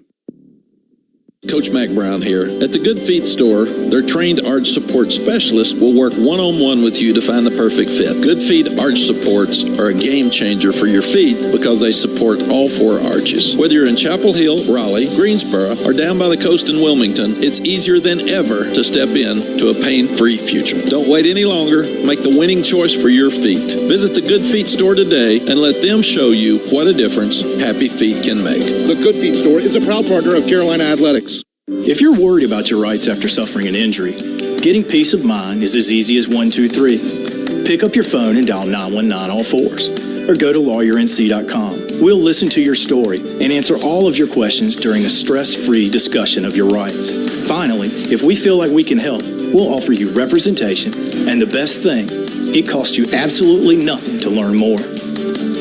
Coach Mac Brown here. At the Good Feet store, their trained arch support specialists will work one-on-one with you to find the perfect fit. Good Feet arch supports are a game changer for your feet because they support all 4 arches. Whether you're in Chapel Hill, Raleigh, Greensboro, or down by the coast in Wilmington, it's easier than ever to step in to a pain-free future. Don't wait any longer. Make the winning choice for your feet. Visit the Good Feet store today and let them show you what a difference happy feet can make. The Good Feet store is a proud partner of Carolina Athletics. If you're worried about your rights after suffering an injury, getting peace of mind is as easy as 1, 2, 3. Pick up your phone and dial 919 all fours, or go to lawyernc.com. We'll listen to your story and answer all of your questions during a stress-free discussion of your rights. Finally, if we feel like we can help, we'll offer you representation, and the best thing, it costs you absolutely nothing to learn more.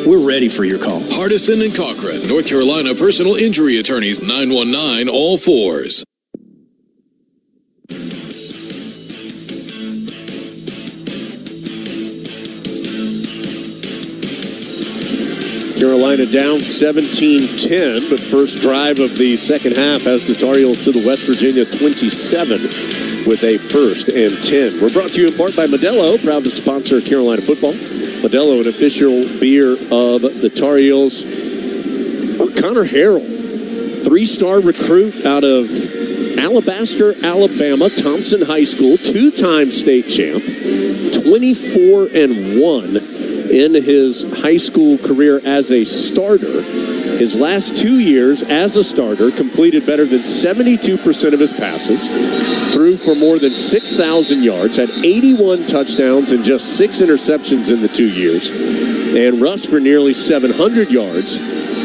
We're ready for your call. Hardison and Cochran, North Carolina personal injury attorneys, 919 all fours. Carolina down 17-10, but first drive of the second half has the Tar Heels to the West Virginia 27 with a 1st and 10. We're brought to you in part by Modelo, proud to sponsor Carolina football. Modelo, an official beer of the Tar Heels. Oh, Connor Harrell, 3-star recruit out of Alabaster, Alabama, Thompson High School, 2-time state champ, 24-1 in his high school career as a starter. His last 2 years as a starter completed better than 72% of his passes, threw for more than 6,000 yards, had 81 touchdowns and just 6 interceptions in the 2 years, and rushed for nearly 700 yards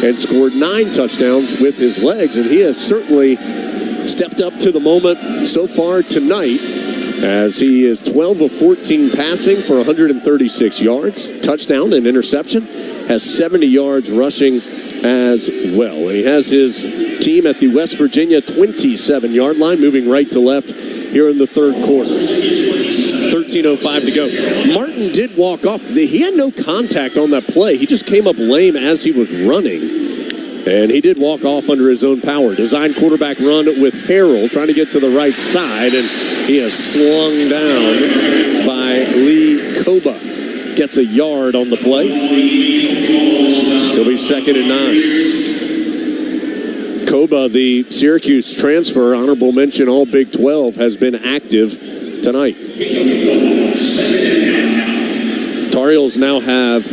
and scored 9 touchdowns with his legs. And he has certainly stepped up to the moment so far tonight, as he is 12 of 14 passing for 136 yards, touchdown and interception, has 70 yards rushing as well. And he has his team at the West Virginia 27-yard line, moving right to left here in the third quarter. 13:05 to go. Martin did walk off. He had no contact on that play. He just came up lame as he was running. And he did walk off under his own power. Design quarterback run with Harrell, trying to get to the right side, and he is slung down by Lee Koba. Gets a yard on the play. He'll be 2nd and 9. Koba, the Syracuse transfer, honorable mention all Big 12, has been active tonight. Tar Heels now have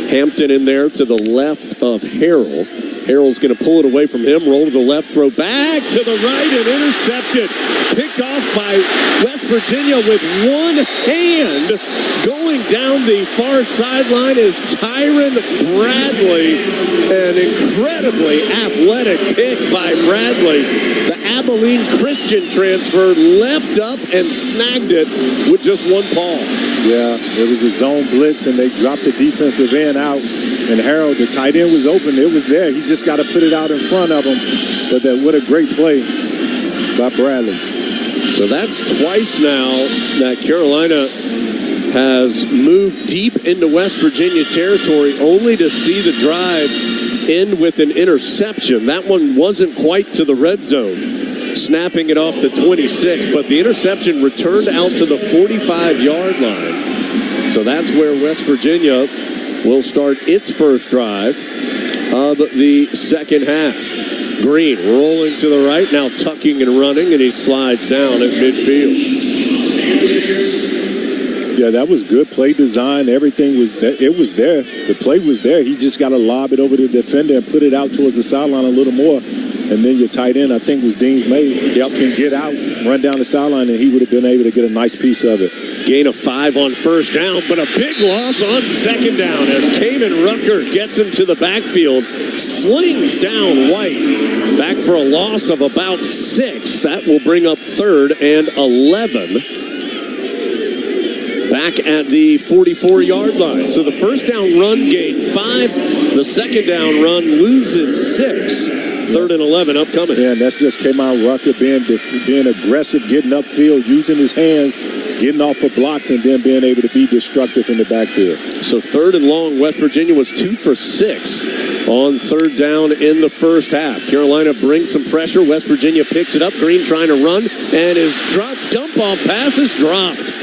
Hampton in there to the left of Harrell. Harrell's going to pull it away from him, roll to the left, throw back to the right, and intercepted. Picked off by West Virginia with one hand. Going down the far sideline is Tyron Bradley. An incredibly athletic pick by Bradley. The Abilene Christian transfer leapt up and snagged it with just one paw. Yeah, it was a zone blitz, and they dropped the defensive end out. And Harold, the tight end, was open. It was there. He just got to put it out in front of him. But what a great play by Bradley. So that's twice now that Carolina has moved deep into West Virginia territory, only to see the drive end with an interception. That one wasn't quite to the red zone, snapping it off the 26, but the interception returned out to the 45-yard line. So that's where West Virginia will start its first drive of the second half. Green rolling to the right, now tucking and running, and he slides down at midfield. Yeah, that was good play design. Everything was there. It was there. The play was there. He just got to lob it over to the defender and put it out towards the sideline a little more. And then your tight end, I think, was Dean's May. Yep, can get out, run down the sideline, and he would have been able to get a nice piece of it. Gain of 5 on first down, but a big loss on second down as Kamen Rucker gets him to the backfield, slings down White. Back for a loss of about 6. That will bring up 3rd and 11. Back at the 44-yard line. So the first down run gained 5. The second down run loses 6. 3rd and 11 upcoming. Yeah, and that's just Kamen Rucker being aggressive, getting upfield, using his hands, getting off of blocks, and then being able to be destructive in the backfield. So 3rd and long, West Virginia was 2 for 6 on 3rd down in the first half. Carolina brings some pressure. West Virginia picks it up. Green trying to run, and his dump-off pass is dropped.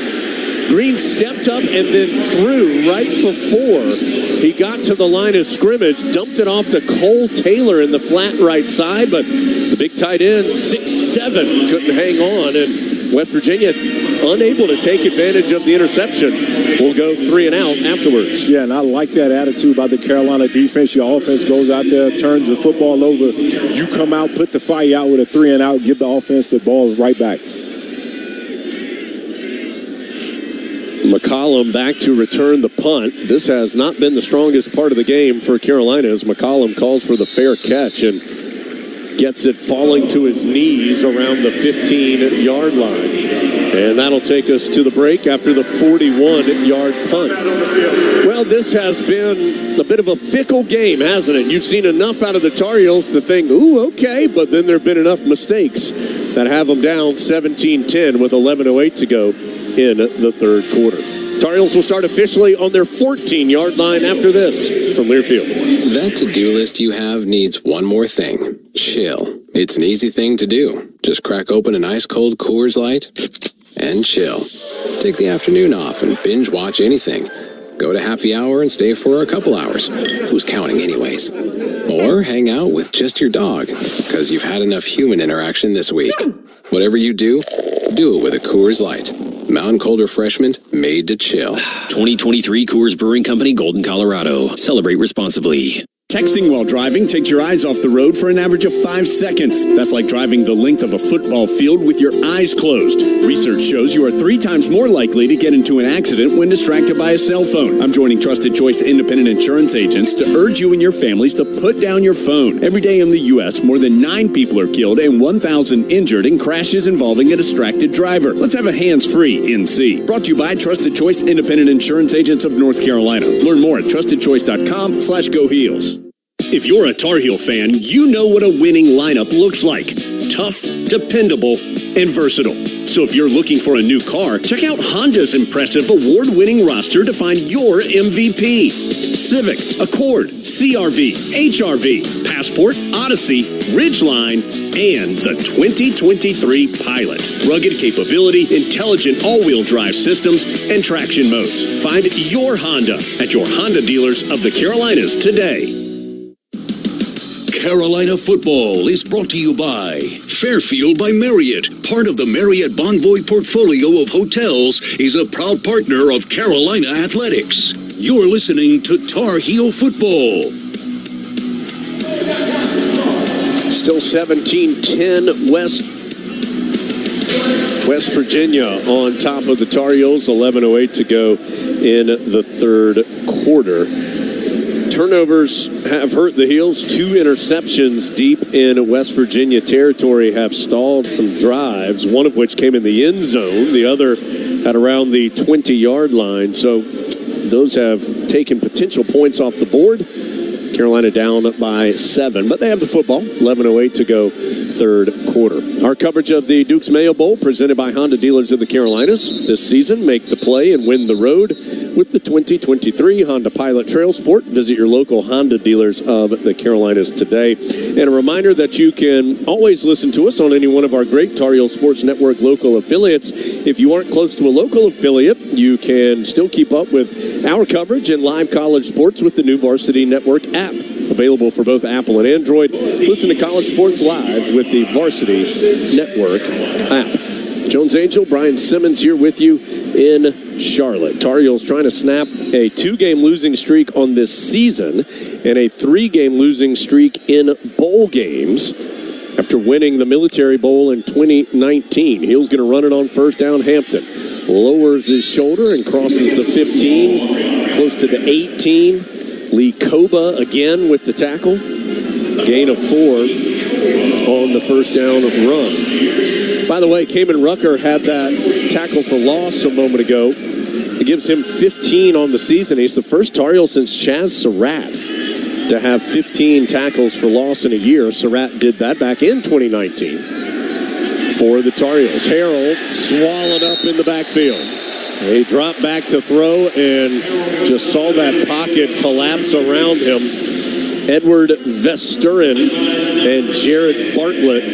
Green stepped up and then threw right before he got to the line of scrimmage, dumped it off to Cole Taylor in the flat right side, but the big tight end, 6'7", couldn't hang on, and West Virginia unable to take advantage of the interception. Will go 3 and out afterwards. Yeah, and I like that attitude by the Carolina defense. Your offense goes out there, turns the football over. You come out, put the fire out with a 3 and out, give the offense the ball right back. McCollum back to return the punt. This has not been the strongest part of the game for Carolina as McCollum calls for the fair catch and gets it falling to his knees around the 15-yard line. And that'll take us to the break after the 41-yard punt. Well, this has been a bit of a fickle game, hasn't it? You've seen enough out of the Tar Heels to think, ooh, okay, but then there have been enough mistakes that have them down 17-10 with 11:08 to go in the third quarter. Tar Heels will start officially on their 14-yard line after this from Learfield. That to-do list you have needs one more thing. Chill. It's an easy thing to do. Just crack open an ice-cold Coors Light and chill. Take the afternoon off and binge watch anything. Go to happy hour and stay for a couple hours. Who's counting anyways? Or hang out with just your dog, because you've had enough human interaction this week. Whatever you do it with a Coors Light. Mountain cold refreshment made to chill. 2023 Coors Brewing Company, Golden, Colorado. Celebrate responsibly. Texting while driving takes your eyes off the road for an average of 5 seconds. That's like driving the length of a football field with your eyes closed. Research shows you are 3 times more likely to get into an accident when distracted by a cell phone. I'm joining Trusted Choice Independent Insurance Agents to urge you and your families to put down your phone. Every day in the U.S., more than 9 people are killed and 1,000 injured in crashes involving a distracted driver. Let's have a hands-free NC. Brought to you by Trusted Choice Independent Insurance Agents of North Carolina. Learn more at trustedchoice.com/GoHeels. If you're a Tar Heel fan, you know what a winning lineup looks like. Tough, dependable, and versatile. So if you're looking for a new car, check out Honda's impressive award-winning roster to find your MVP. Civic, Accord, CR-V, HR-V, Passport, Odyssey, Ridgeline, and the 2023 Pilot. Rugged capability, intelligent all-wheel drive systems, and traction modes. Find your Honda at your Honda dealers of the Carolinas today. Carolina football is brought to you by Fairfield by Marriott. Part of the Marriott Bonvoy portfolio of hotels is a proud partner of Carolina Athletics. You're listening to Tar Heel football. Still 17-10 West Virginia on top of the Tar Heels. 11:08 to go in the third quarter. Turnovers have hurt the Heels. 2 interceptions deep in West Virginia territory have stalled some drives, one of which came in the end zone, the other at around the 20-yard line. So those have taken potential points off the board. Carolina down by 7, but they have the football. 11:08 to go, third quarter. Our coverage of the Dukes Mayo Bowl presented by Honda Dealers of the Carolinas. This season, make the play and win the road with the 2023 Honda Pilot Trail Sport. Visit your local Honda Dealers of the Carolinas today. And a reminder that you can always listen to us on any one of our great Tar Heel Sports Network local affiliates. If you aren't close to a local affiliate, you can still keep up with our coverage and live college sports with the new Varsity Network app. Available for both Apple and Android. Listen to college sports live with the Varsity Network app. Jones Angel, Brian Simmons here with you in Charlotte. Tar Heels trying to snap a 2-game losing streak on this season and a 3-game losing streak in bowl games after winning the Military Bowl in 2019. Heels going to run it on first down. Hampton lowers his shoulder and crosses the 15, close to the 18. Lee Koba again with the tackle. Gain of 4 on the first down run. By the way, Kamen Rucker had that tackle for loss a moment ago. It gives him 15 on the season. He's the first Tar Heel since Chaz Surratt to have 15 tackles for loss in a year. Surratt did that back in 2019 for the Tar Heels. Harrell swallowed up in the backfield. He dropped back to throw and just saw that pocket collapse around him. Edward Vesturin and Jared Bartlett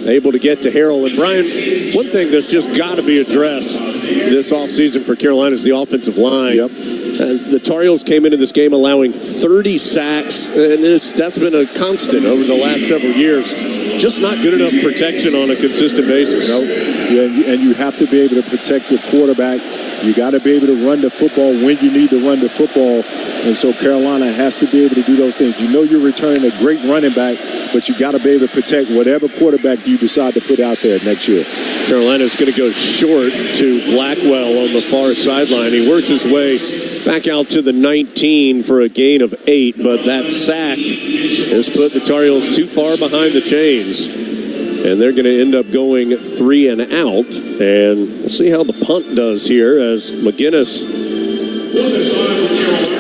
able to get to Harrell. And Brian, one thing that's just got to be addressed this offseason for Carolina is the offensive line. Yep. The Tar Heels came into this game allowing 30 sacks, and that's been a constant over the last several years. Just not good enough protection on a consistent basis. No. Yeah, and you have to be able to protect your quarterback. You got to be able to run the football when you need to run the football. And so Carolina has to be able to do those things. You know you're returning a great running back, but you got to be able to protect whatever quarterback you decide to put out there next year. Carolina's going to go short to Blackwell on the far sideline. He works his way back out to the 19 for a gain of 8, but that sack has put the Tar Heels too far behind the chains. And they're going to end up going 3 and out. And we'll see how the punt does here as McGinnis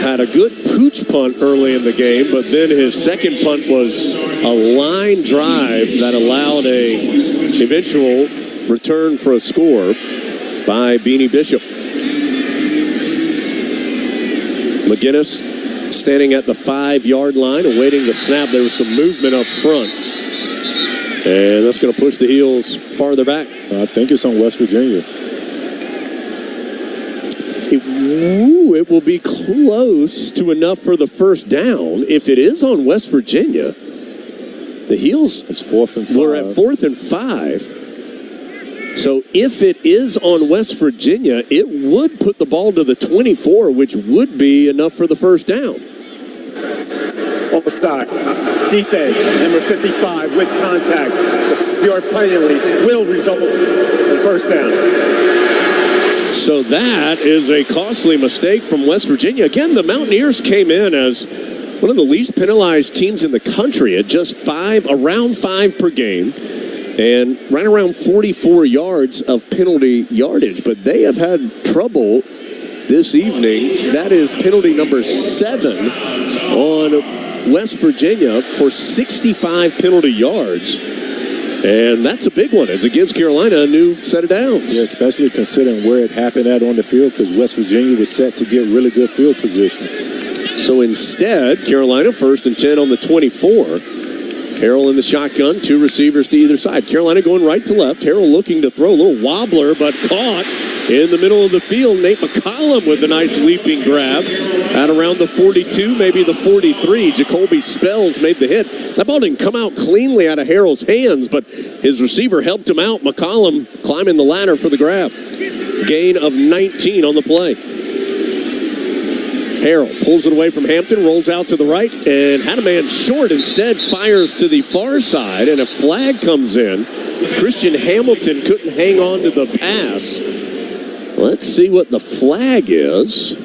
had a good pooch punt early in the game, but then his second punt was a line drive that allowed a eventual return for a score by Beanie Bishop. McGinnis standing at the 5-yard line, awaiting the snap. There was some movement up front. And that's going to push the Heels farther back. I think it's on West Virginia. It will be close to enough for the first down. If it is on West Virginia, the Heels it's 4th and 5. We're at 4th and 5. So if it is on West Virginia, it would put the ball to the 24, which would be enough for the first down. Offside. Defense, number 55 with contact. Your penalty will result in first down. So that is a costly mistake from West Virginia. Again, the Mountaineers came in as one of the least penalized teams in the country at just around 5 per game, and right around 44 yards of penalty yardage. But they have had trouble this evening. That is penalty number 7 on West Virginia for 65 penalty yards. And that's a big one as it gives Carolina a new set of downs. Yeah, especially considering where it happened at on the field, because West Virginia was set to get really good field position. So instead, Carolina 1st and 10 on the 24. Harrell in the shotgun, 2 receivers to either side. Carolina going right to left. Harrell looking to throw, a little wobbler, but caught in the middle of the field. Nate McCollum with a nice leaping grab at around the 42, maybe the 43. Jacoby Spells made the hit. That ball didn't come out cleanly out of Harrell's hands, but his receiver helped him out. McCollum climbing the ladder for the grab. Gain of 19 on the play. Harrell pulls it away from Hampton, rolls out to the right, and had a man short. Instead, fires to the far side, and a flag comes in. Christian Hamilton couldn't hang on to the pass. Let's see what the flag is.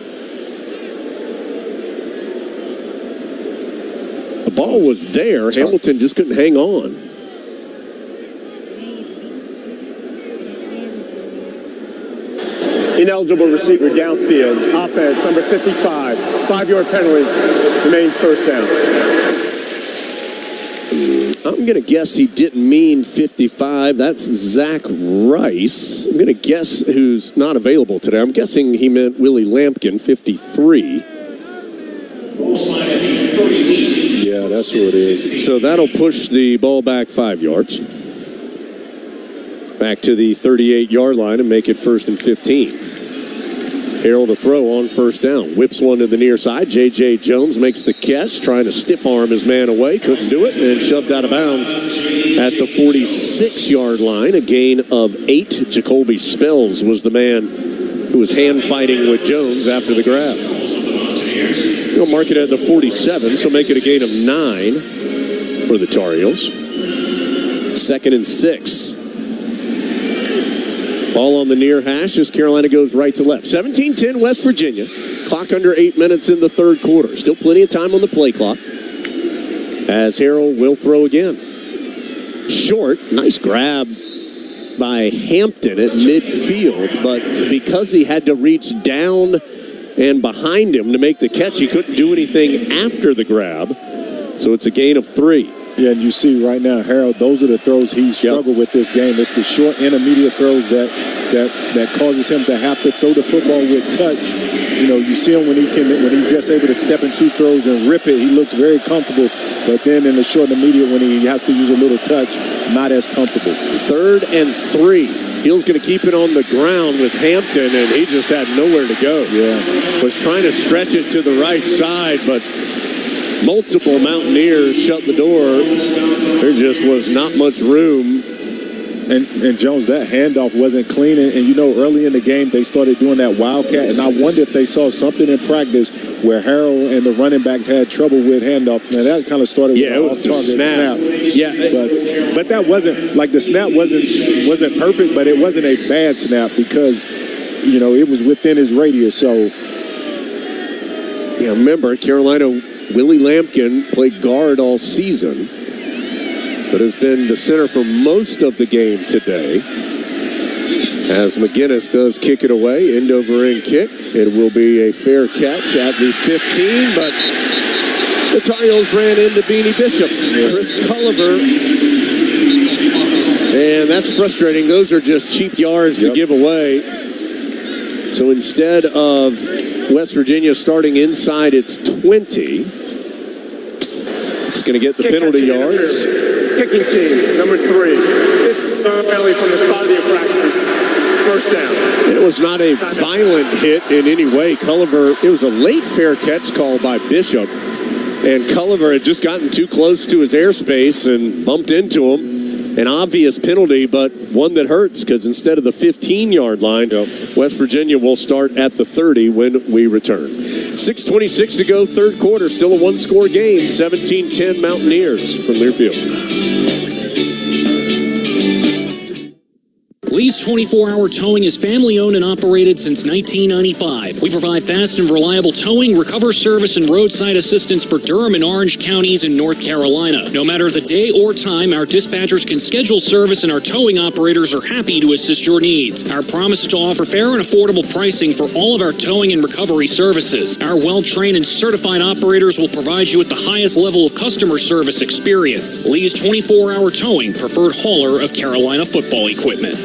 The ball was there. Hamilton just couldn't hang on. Ineligible receiver downfield. Offense, number 55. 5-yard penalty. Remains first down. I'm going to guess he didn't mean 55. That's Zach Rice. I'm going to guess who's not available today. I'm guessing he meant Willie Lampkin, 53. Yeah, that's who it is. So that'll push the ball back 5 yards. Back to the 38-yard line and make it 1st and 15. Harrell to throw on first down. Whips one to the near side. J.J. Jones makes the catch, trying to stiff arm his man away. Couldn't do it, and shoved out of bounds at the 46-yard line. A gain of 8. Jacoby Spells was the man who was hand fighting with Jones after the grab. We'll mark it at the 47, so make it a gain of 9 for the Tar Heels. 2nd and 6. Ball on the near hash as Carolina goes right to left. 17-10 West Virginia. Clock under 8 minutes in the third quarter. Still plenty of time on the play clock. As Harrell will throw again. Short. Nice grab by Hampton at midfield. But because he had to reach down and behind him to make the catch, he couldn't do anything after the grab. So it's a gain of 3. Yeah, and you see right now, Harold, those are the throws he's struggled with this game. It's the short intermediate throws that causes him to have to throw the football with touch. You know, you see him when he's just able to step in 2 throws and rip it, he looks very comfortable. But then in the short intermediate, when he has to use a little touch, not as comfortable. 3rd and 3. Heel's going to keep it on the ground with Hampton, and he just had nowhere to go. Yeah. Was trying to stretch it to the right side, but multiple Mountaineers shut the door. There just was not much room. And Jones, that handoff wasn't clean. And you know, early in the game, they started doing that wildcat. And I wonder if they saw something in practice where Harrell and the running backs had trouble with handoff. Man, that kind of started with it was the snap. Yeah, but that wasn't, like, the snap wasn't perfect, but it wasn't a bad snap because, you know, it was within his radius. So, yeah, remember, Carolina, Willie Lampkin played guard all season, but has been the center for most of the game today. As McGinnis does kick it away, end over end kick. It will be a fair catch at the 15, but the Tar Heels ran into Beanie Bishop. Chris Culliver. And that's frustrating. Those are just cheap yards to give away. So instead of West Virginia starting inside its 20, it's going to get the penalty yards. Kicking team, number 3. Penalty from the spot of the infraction. First down. It was not a violent hit in any way. Culliver, it was a late fair catch call by Bishop. And Culliver had just gotten too close to his airspace and bumped into him. An obvious penalty, but one that hurts because instead of the 15-yard line, West Virginia will start at the 30 when we return. 6:26 to go, third quarter. Still a one-score game. 17-10 Mountaineers from Learfield. Lee's 24-hour Towing is family-owned and operated since 1995. We provide fast and reliable towing, recover service, and roadside assistance for Durham and Orange counties in North Carolina. No matter the day or time, our dispatchers can schedule service, and our towing operators are happy to assist your needs. Our promise is to offer fair and affordable pricing for all of our towing and recovery services. Our well-trained and certified operators will provide you with the highest level of customer service experience. Lee's 24-hour Towing, preferred hauler of Carolina football equipment.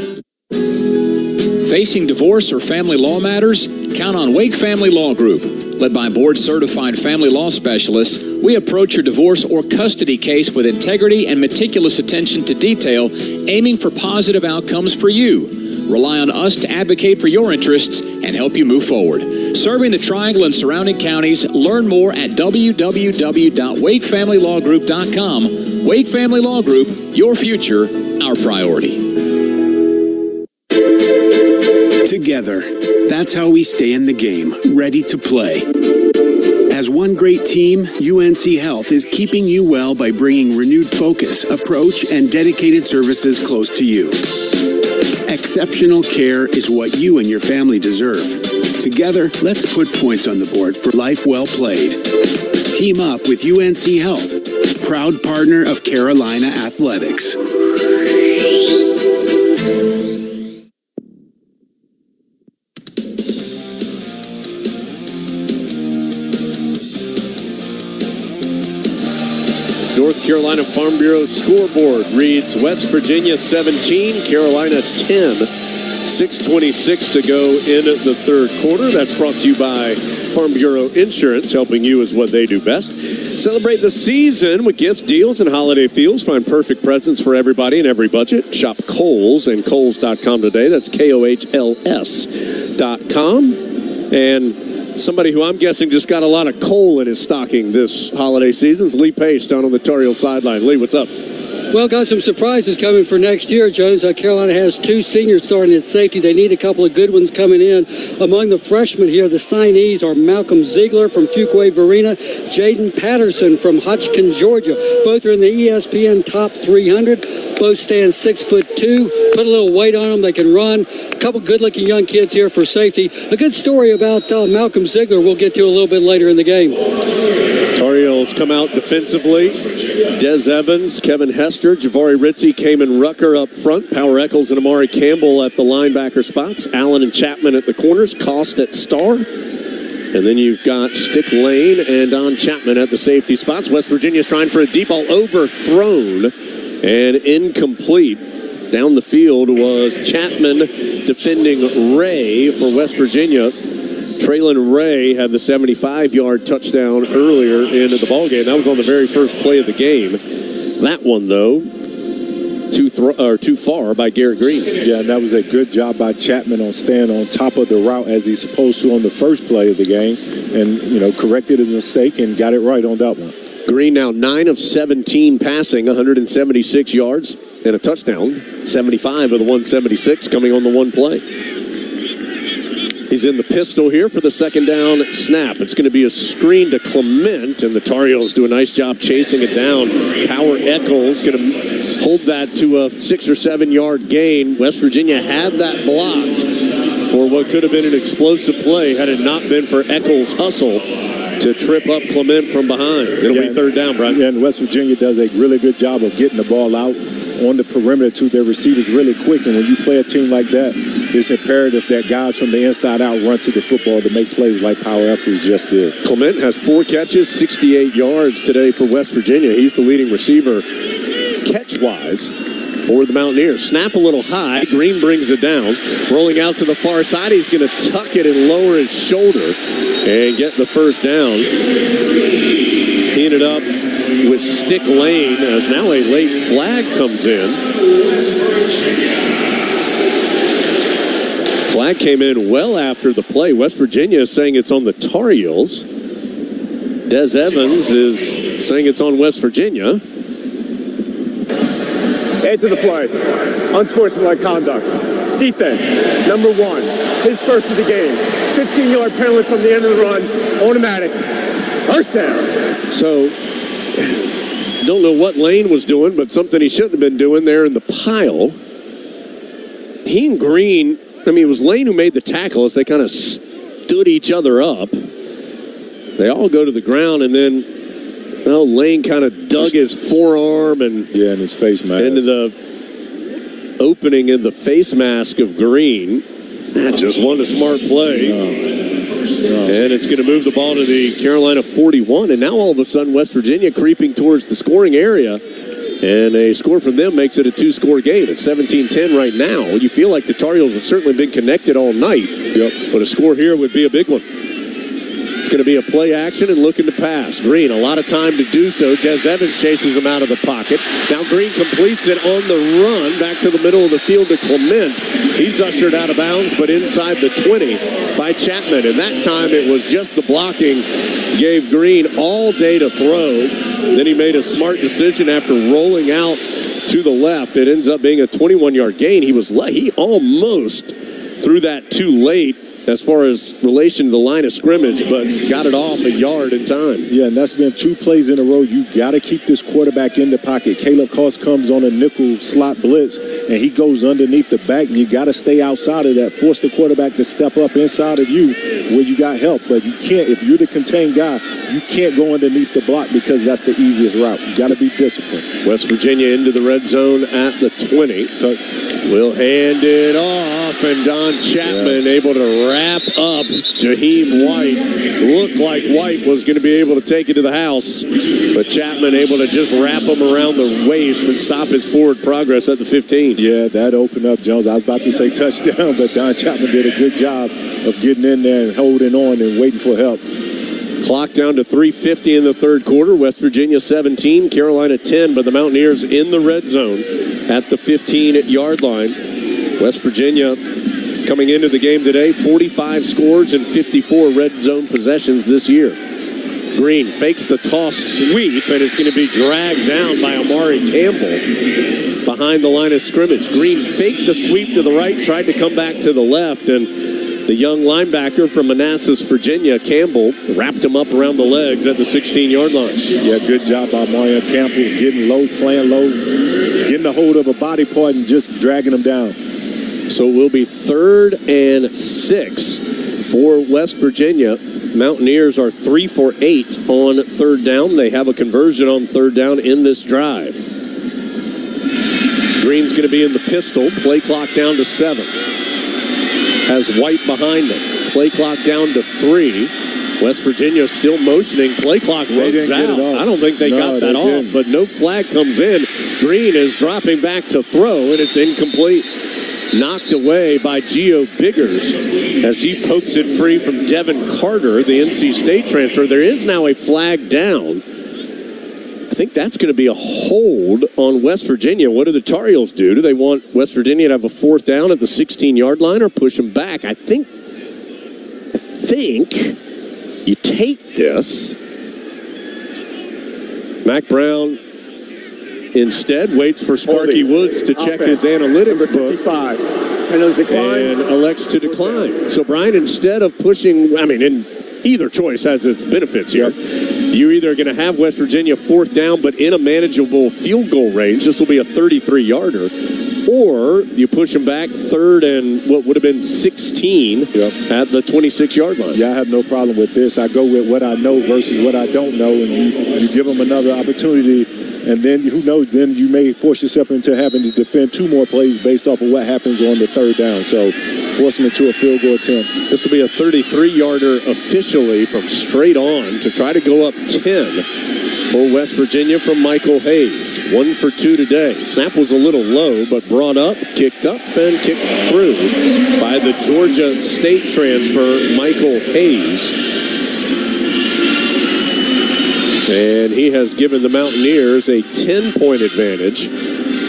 Facing divorce or family law matters? Count on Wake Family Law Group. Led by board-certified family law specialists, we approach your divorce or custody case with integrity and meticulous attention to detail, aiming for positive outcomes for you. Rely on us to advocate for your interests and help you move forward. Serving the Triangle and surrounding counties, learn more at www.wakefamilylawgroup.com. Wake Family Law Group, your future, our priority. Together, that's how we stay in the game, ready to play. As one great team, UNC Health is keeping you well by bringing renewed focus, approach, and dedicated services close to you. Exceptional care is what you and your family deserve. Together, let's put points on the board for life well played. Team up with UNC Health, proud partner of Carolina Athletics. North Carolina Farm Bureau scoreboard reads West Virginia 17, Carolina 10. 6:26 to go in the third quarter. That's brought to you by Farm Bureau Insurance, helping you is what they do best. Celebrate the season with gift deals and holiday feels. Find perfect presents for everybody in every budget. Shop Kohl's and Kohl's.com today. That's KOHLS.com. And somebody who I'm guessing just got a lot of coal in his stocking this holiday season is Lee Pace down on the Tar Heel sideline. Lee, what's up? Well, got some surprises coming for next year, Jones. Carolina has 2 seniors starting at safety. They need a couple of good ones coming in. Among the freshmen here, the signees are Malcolm Ziegler from Fuquay Varina, Jaden Patterson from Hodgkin, Georgia. Both are in the ESPN Top 300. Both stand 6'2". Put a little weight on them. They can run. A couple good-looking young kids here for safety. A good story about Malcolm Ziegler we'll get to a little bit later in the game. Tar Heels come out defensively. Des Evans, Kevin Hester, Javari Ritzie, Kamen Rucker up front. Power Eccles and Amari Campbell at the linebacker spots. Allen and Chapman at the corners. Cost at star. And then you've got Stick Lane and Don Chapman at the safety spots. West Virginia's trying for a deep ball, overthrown and incomplete. Down the field was Chapman defending Ray for West Virginia. Traylon Ray had the 75-yard touchdown earlier in the ballgame. That was on the very first play of the game. That one, though, too far by Garrett Green. Yeah, and that was a good job by Chapman on staying on top of the route as he's supposed to on the first play of the game, and corrected a mistake and got it right on that one. Green now 9 of 17 passing, 176 yards and a touchdown. 75 of the 176 coming on the one play. He's in the pistol here for the second down snap. It's going to be a screen to Clement, and the Tar Heels do a nice job chasing it down. Power Eccles going to hold that to a 6 or 7 yard gain. West Virginia had that blocked for what could have been an explosive play had it not been for Eccles' hustle to trip up Clement from behind. It'll be third down, Brian. Yeah, and West Virginia does a really good job of getting the ball out on the perimeter to their receivers really quick. And when you play a team like that, it's imperative that guys from the inside out run to the football to make plays like Power Eccles just did. Clement has 4 catches, 68 yards today for West Virginia. He's the leading receiver catch-wise for the Mountaineers. Snap a little high. Green brings it down. Rolling out to the far side. He's going to tuck it and lower his shoulder and get the first down. He ended up with stick lane as now a late flag comes in. Flag came in well after the play. West Virginia is saying it's on the Tar Heels. Des Evans is saying it's on West Virginia. Add to the play. Unsportsmanlike conduct. Defense, number 1. His first of the game. 15-yard penalty from the end of the run. Automatic. First down. So, don't know what Lane was doing, but something he shouldn't have been doing there in the pile. He and Green, I mean, it was Lane who made the tackle as they kind of stood each other up. They all go to the ground, and then Lane kind of dug his forearm and in his face mask into the opening in the face mask of Green. That just wasn't a smart play. And it's going to move the ball to the Carolina 41. And now all of a sudden West Virginia creeping towards the scoring area. And a score from them makes it a 2-score game. It's 17-10 right now. You feel like the Tar Heels have certainly been connected all night. But a score here would be a big one. It's going to be a play action and looking to pass. Green, a lot of time to do so. Des Evans chases him out of the pocket. Now Green completes it on the run back to the middle of the field to Clement. He's ushered out of bounds, but inside the 20 by Chapman. And that time it was just the blocking gave Green all day to throw. Then he made a smart decision after rolling out to the left. It ends up being a 21-yard gain. He almost threw that too late as far as relation to the line of scrimmage, but got it off a yard in time. Yeah, and that's been 2 plays in a row. You got to keep this quarterback in the pocket. Caleb Cost comes on a nickel slot blitz, and he goes underneath the back, and you got to stay outside of that. Force the quarterback to step up inside of you where you got help, but you can't. If you're the contained guy, you can't go underneath the block because that's the easiest route. You got to be disciplined. West Virginia into the red zone at the 20. Will hand it off, and Don Chapman able to wrap up Jaheim White. Looked like White was going to be able to take it to the house, but Chapman able to just wrap him around the waist and stop his forward progress at the 15. Yeah, that opened up Jones. I was about to say touchdown, but Don Chapman did a good job of getting in there and holding on and waiting for help. Clock down to 3:50 in the third quarter. West Virginia 17, Carolina 10, but the Mountaineers in the red zone at the 15-yard line. West Virginia coming into the game today, 45 scores and 54 red zone possessions this year. Green fakes the toss sweep, and it's going to be dragged down by Amari Campbell behind the line of scrimmage. Green faked the sweep to the right, tried to come back to the left, and the young linebacker from Manassas, Virginia, Campbell, wrapped him up around the legs at the 16-yard line. Yeah, good job by Mario Campbell, getting low, playing low, getting a hold of a body part and just dragging him down. So it will be 3rd and 6 for West Virginia. Mountaineers are 3 for 8 on 3rd down. They have a conversion on 3rd down in this drive. Green's going to be in the pistol. Play clock down to 7. Has White behind him. Play clock down to 3. West Virginia still motioning. Play clock runs out. I don't think they got that off, but no flag comes in. Green is dropping back to throw, and it's incomplete. Knocked away by Gio Biggers as he pokes it free from Devin Carter, the NC State transfer. There is now a flag down. I think that's going to be a hold on West Virginia. What do the Tar Heels do? Do they want West Virginia to have a 4th down at the 16-yard line or push them back? I think you take this. Mac Brown instead waits for Sparky Woods to check his analytics book and elects to decline. So, Brian, instead of pushing, in either choice has its benefits here. You're either going to have West Virginia 4th down, but in a manageable field goal range. This will be a 33-yarder. Or you push them back 3rd and what would have been 16 at the 26-yard line. Yeah, I have no problem with this. I go with what I know versus what I don't know, and you give them another opportunity. And then, who knows, then you may force yourself into having to defend 2 more plays based off of what happens on the 3rd down. So, forcing it to a field goal attempt. This will be a 33-yarder officially from straight on to try to go up 10 for West Virginia from Michael Hayes. 1 for 2 today. Snap was a little low, but brought up, kicked up, and kicked through by the Georgia State transfer, Michael Hayes. And he has given the Mountaineers a 10-point advantage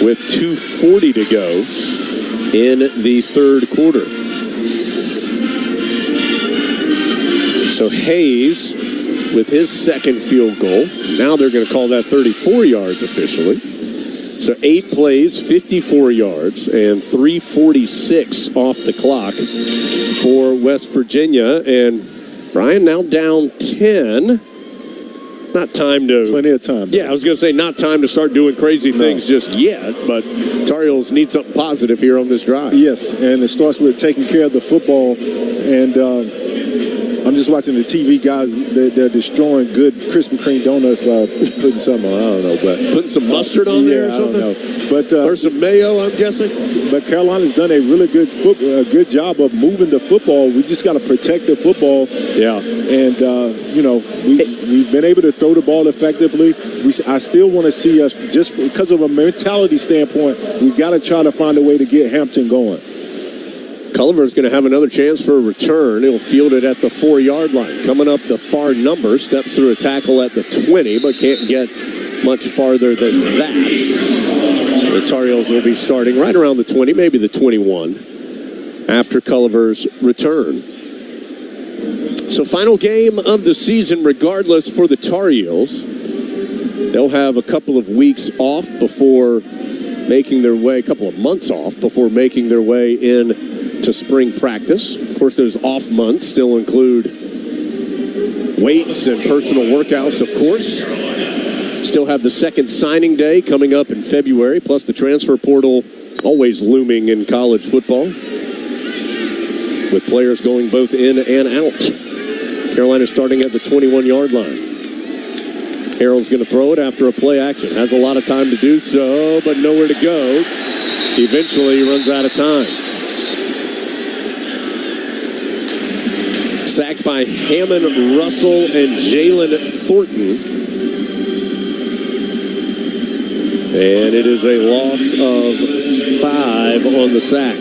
with 2:40 to go in the third quarter. So Hayes with his second field goal. Now they're going to call that 34 yards officially. So 8 plays, 54 yards, and 3:46 off the clock for West Virginia. And Brian now down 10. Not time to... Plenty of time. Yeah, I was going to say not time to start doing crazy things just yet, but Tar Heels need something positive here on this drive. Yes, and it starts with taking care of the football. And I'm just watching the TV guys. They're destroying good Krispy Kreme donuts by putting something on. I don't know, but putting some mustard on there or something. I don't know. But or some mayo, I'm guessing. But Carolina's done a really good job of moving the football. We just got to protect the football. Yeah. And we've been able to throw the ball effectively. I still want to see us, just because of a mentality standpoint, we've got to try to find a way to get Hampton going. Culliver's going to have another chance for a return. He'll field it at the 4-yard line. Coming up the far number, steps through a tackle at the 20, but can't get much farther than that. The Tar Heels will be starting right around the 20, maybe the 21, after Culliver's return. So final game of the season, regardless, for the Tar Heels. They'll have a couple of weeks off before making their way, a couple of months off before making their way in to spring practice. Of course, those off months still include weights and personal workouts, of course. Still have the second signing day coming up in February, plus the transfer portal always looming in college football, with players going both in and out. Carolina starting at the 21-yard line. Harrell's going to throw it after a play action. Has a lot of time to do so, but nowhere to go. Eventually, he runs out of time. Sacked by Hammond, Russell, and Jalen Thornton. And it is a loss of 5 on the sack.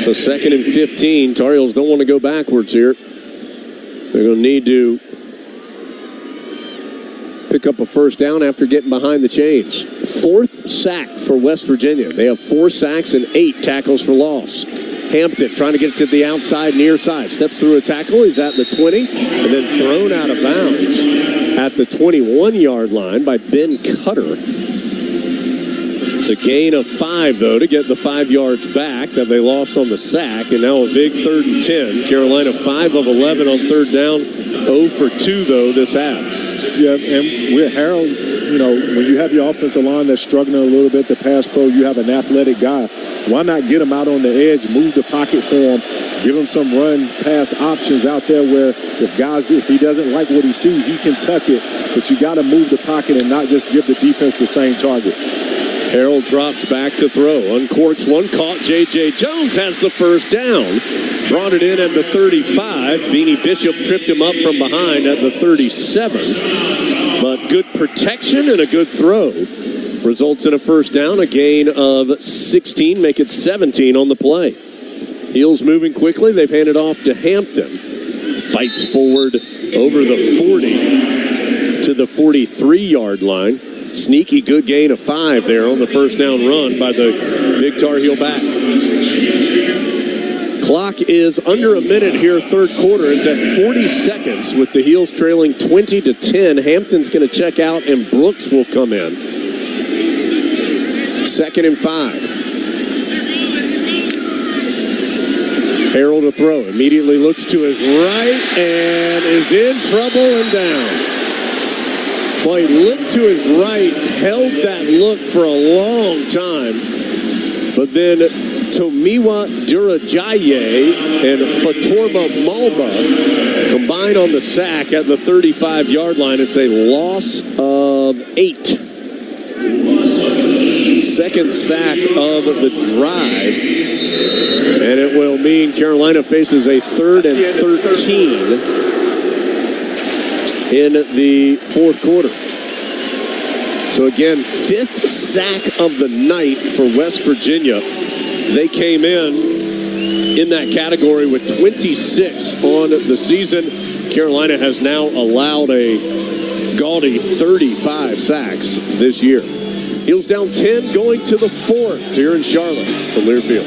So 2nd and 15. Tar Heels don't want to go backwards here. They're going to need to pick up a first down after getting behind the chains. 4th sack for West Virginia. They have 4 sacks and 8 tackles for loss. Hampton trying to get it to the outside, near side. Steps through a tackle. He's at the 20 and then thrown out of bounds at the 21-yard line by Ben Cutter. It's a gain of 5, though, to get the 5 yards back that they lost on the sack. And now a big 3rd and 10. Carolina 5 of 11 on 3rd down. 0 for 2, though, this half. Yeah, and with Harold, when you have your offensive line that's struggling a little bit, the pass pro, you have an athletic guy. Why not get him out on the edge, move the pocket for him, give him some run pass options out there where if he doesn't like what he sees, he can tuck it. But you got to move the pocket and not just give the defense the same target. Harold drops back to throw. Uncorks one, caught. J.J. Jones has the first down. Brought it in at the 35. Beanie Bishop tripped him up from behind at the 37. But good protection and a good throw results in a first down, a gain of 16, make it 17 on the play. Heels moving quickly. They've handed off to Hampton. Fights forward over the 40 to the 43-yard line. Sneaky good gain of 5 there on the first down run by the big Tar Heel back. Clock is under a minute here, third quarter. It's at 40 seconds with the Heels trailing 20-10. Hampton's going to check out and Brooks will come in. 2nd and 5. Harold to throw. Immediately looks to his right and is in trouble and down. Well, he looked to his right, held that look for a long time. But then Tomiwa Durajaye and Fatorma Malba combine on the sack at the 35-yard line. It's a loss of 8. Second sack of the drive. And it will mean Carolina faces a 3rd and 13 in the fourth quarter. So again, 5th sack of the night for West Virginia. They came in that category with 26 on the season. Carolina has now allowed a gaudy 35 sacks this year. Heels down 10, going to the 4th here in Charlotte from Learfield.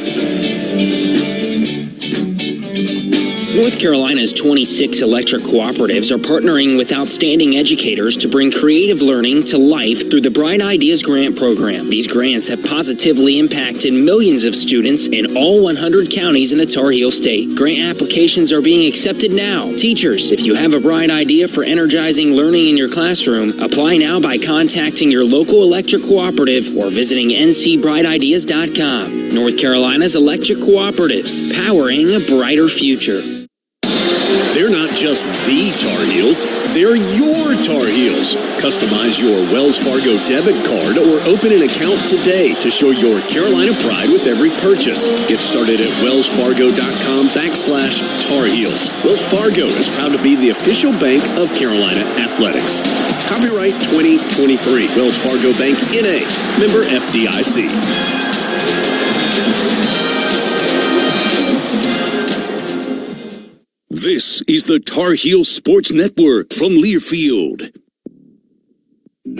North Carolina's 26 electric cooperatives are partnering with outstanding educators to bring creative learning to life through the Bright Ideas Grant Program. These grants have positively impacted millions of students in all 100 counties in the Tar Heel State. Grant applications are being accepted now. Teachers, if you have a bright idea for energizing learning in your classroom, apply now by contacting your local electric cooperative or visiting ncbrightideas.com. North Carolina's electric cooperatives, powering a brighter future. They're not just the Tar Heels, they're your Tar Heels. Customize your Wells Fargo debit card or open an account today to show your Carolina pride with every purchase. Get started at wellsfargo.com/Tar Heels. Wells Fargo is proud to be the official bank of Carolina Athletics. Copyright 2023. Wells Fargo Bank, N.A. Member FDIC. This is the Tar Heel Sports Network from Learfield.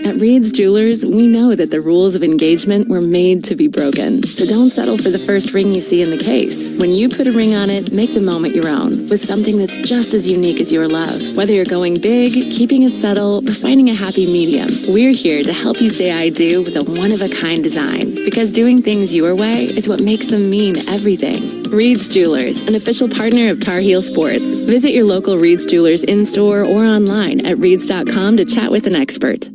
At Reed's Jewelers, we know that the rules of engagement were made to be broken. So don't settle for the first ring you see in the case. When you put a ring on it, make the moment your own with something that's just as unique as your love. Whether you're going big, keeping it subtle, or finding a happy medium, we're here to help you say I do with a one-of-a-kind design. Because doing things your way is what makes them mean everything. Reed's Jewelers, an official partner of Tar Heel Sports. Visit your local Reed's Jewelers in-store or online at reeds.com to chat with an expert.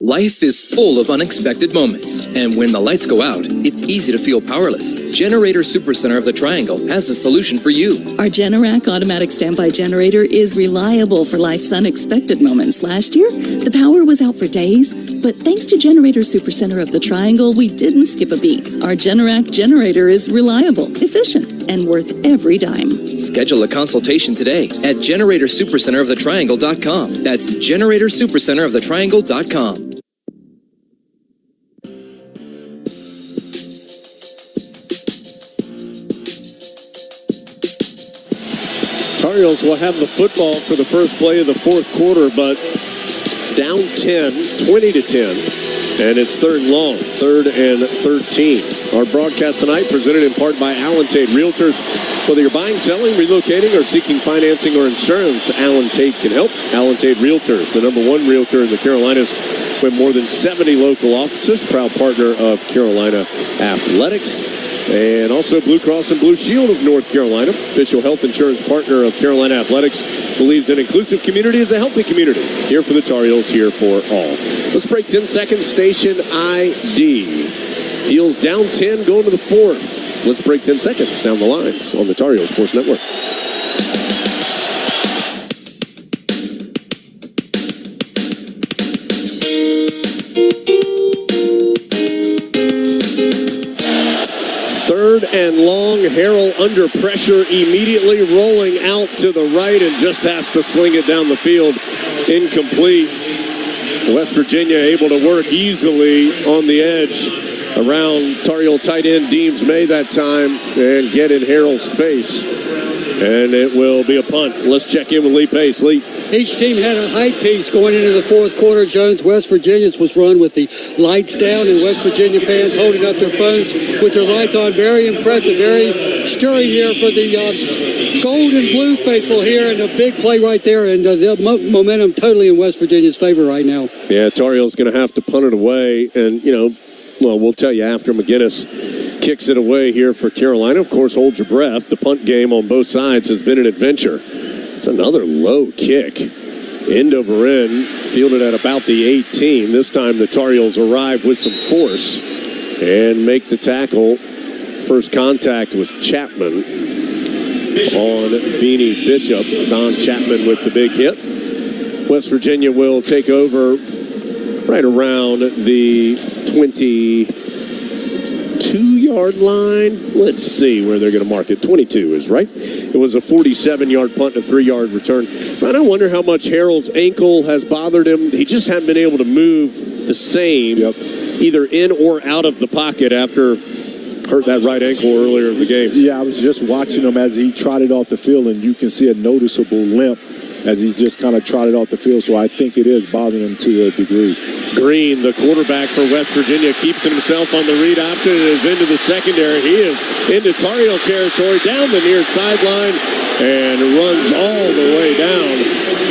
Life is full of unexpected moments, and when the lights go out, it's easy to feel powerless. Generator Supercenter of the Triangle has a solution for you. Our Generac automatic standby generator is reliable for life's unexpected moments. Last year, the power was out for days, but thanks to Generator Supercenter of the Triangle, we didn't skip a beat. Our Generac generator is reliable, efficient, and worth every dime. Schedule a consultation today at GeneratorSupercenteroftheTriangle.com. That's GeneratorSupercenteroftheTriangle.com. Tar Heels will have the football for the first play of the fourth quarter, but down 10, 20-10. And it's third and long, 3rd and 13. Our broadcast tonight presented in part by Allen Tate Realtors. Whether you're buying, selling, relocating, or seeking financing or insurance, Allen Tate can help. Allen Tate Realtors, the #1 realtor in the Carolinas with more than 70 local offices, proud partner of Carolina Athletics. And also Blue Cross and Blue Shield of North Carolina, official health insurance partner of Carolina Athletics, believes an inclusive community is a healthy community. Here for the Tar Heels, here for all. Let's break 10 seconds, station ID. Heels down 10, going to the 4th. Let's break 10 seconds down the lines on the Tar Heel Sports Network. Third and long, Harrell under pressure, immediately rolling out to the right and just has to sling it down the field. Incomplete. West Virginia able to work easily on the edge around Tar Heel tight end Deems May that time and get in Harrell's face. And it will be a punt. Let's check in with Lee Pace. Lee. Each team had a hype piece going into the fourth quarter. Jones, West Virginia's was run with the lights down and West Virginia fans holding up their phones with their lights on. Very impressive, very stirring here for the gold and blue faithful here, and a big play right there, and the momentum totally in West Virginia's favor right now. Yeah, Tar Heel's going to have to punt it away, and, we'll tell you after McGinnis kicks it away here for Carolina. Of course, hold your breath. The punt game on both sides has been an adventure. It's another low kick. End over end, fielded at about the 18. This time the Tar Heels arrive with some force and make the tackle. First contact was Chapman on Beanie Bishop. Don Chapman with the big hit. West Virginia will take over right around the 22 22-yard line. Let's see where they're going to mark it. 22 is right. It was a 47-yard punt and a 3-yard return. But I wonder how much Harrell's ankle has bothered him. He just hadn't been able to move the same, either in or out of the pocket after hurt that right ankle earlier in the game. Yeah, I was just watching him as he trotted off the field, and you can see a noticeable limp as he just kind of trotted off the field. So I think it is bothering him to a degree. Green, the quarterback for West Virginia, keeps himself on the read option and is into the secondary. He is into Tar Heel territory, down the near sideline, and runs all the way down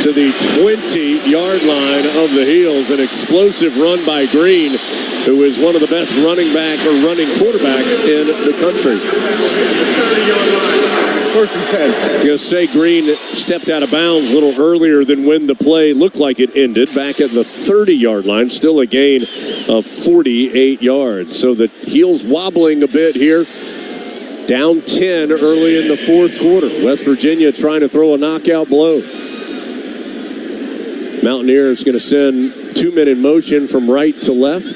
to the 20-yard line of the Heels. An explosive run by Green, who is one of the best running quarterbacks in the country. 1st and 10. I'm going to say Green stepped out of bounds a little earlier than when the play looked like it ended, back at the 30-yard line. Still a gain of 48 yards. So the Heels wobbling a bit here. Down 10 early in the fourth quarter. West Virginia trying to throw a knockout blow. Mountaineers going to send 2 men in motion from right to left.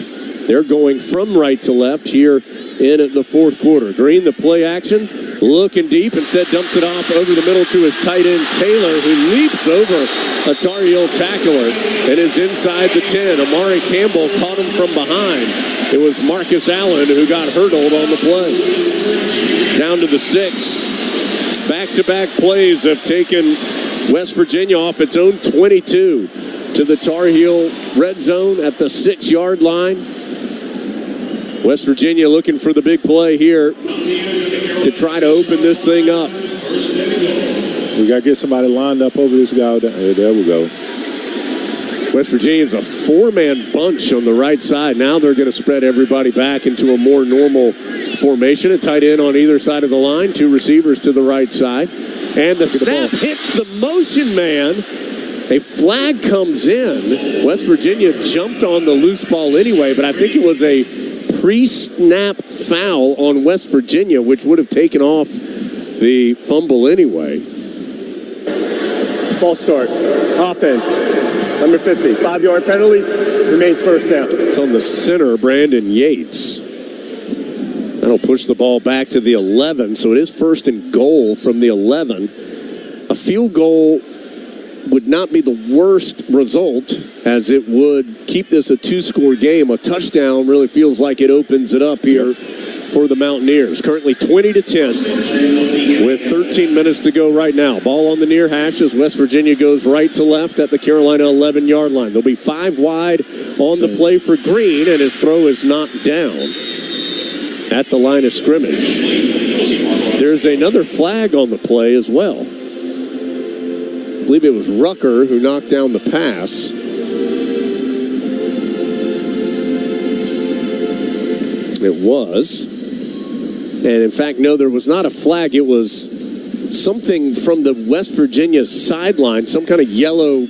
They're going from right to left here in the fourth quarter. Green, the play action, looking deep, instead dumps it off over the middle to his tight end, Taylor, who leaps over a Tar Heel tackler and is inside the 10. Amari Campbell caught him from behind. It was Marcus Allen who got hurdled on the play. Down to the 6. Back-to-back plays have taken West Virginia off its own 22 to the Tar Heel red zone at the 6-yard line. West Virginia looking for the big play here to try to open this thing up. We got to get somebody lined up over this guy. There we go. West Virginia is a 4-man bunch on the right side. Now they're going to spread everybody back into a more normal formation. A tight end on either side of the line. 2 receivers to the right side. And the snap hits the motion man. A flag comes in. West Virginia jumped on the loose ball anyway, but I think it was a pre-snap foul on West Virginia, which would have taken off the fumble anyway. False start. Offense. Number 50. 5-yard penalty. Remains first down. It's on the center, Brandon Yates. That'll push the ball back to the 11, so it is 1st and goal from the 11. A field goal would not be the worst result, as it would keep this a 2-score game. A touchdown really feels like it opens it up here for the Mountaineers. Currently 20-10 with 13 minutes to go right now. Ball on the near hash as West Virginia goes right to left at the Carolina 11-yard line. There'll be 5 wide on the play for Green, and his throw is knocked down at the line of scrimmage. There's another flag on the play as well. I believe it was Rucker who knocked down the pass. It was. And in fact, no, there was not a flag. It was something from the West Virginia sideline, some kind of yellow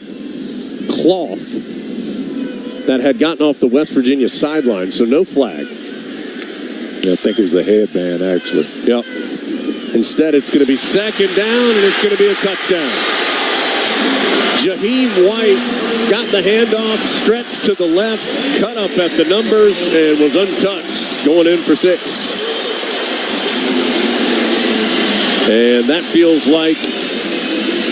cloth that had gotten off the West Virginia sideline, so no flag. Yeah, I think it was a headband, actually. Yep. Instead, it's going to be 2nd down, and it's going to be a touchdown. Jaheim White got the handoff, stretched to the left, cut up at the numbers, and was untouched, going in for 6. And that feels like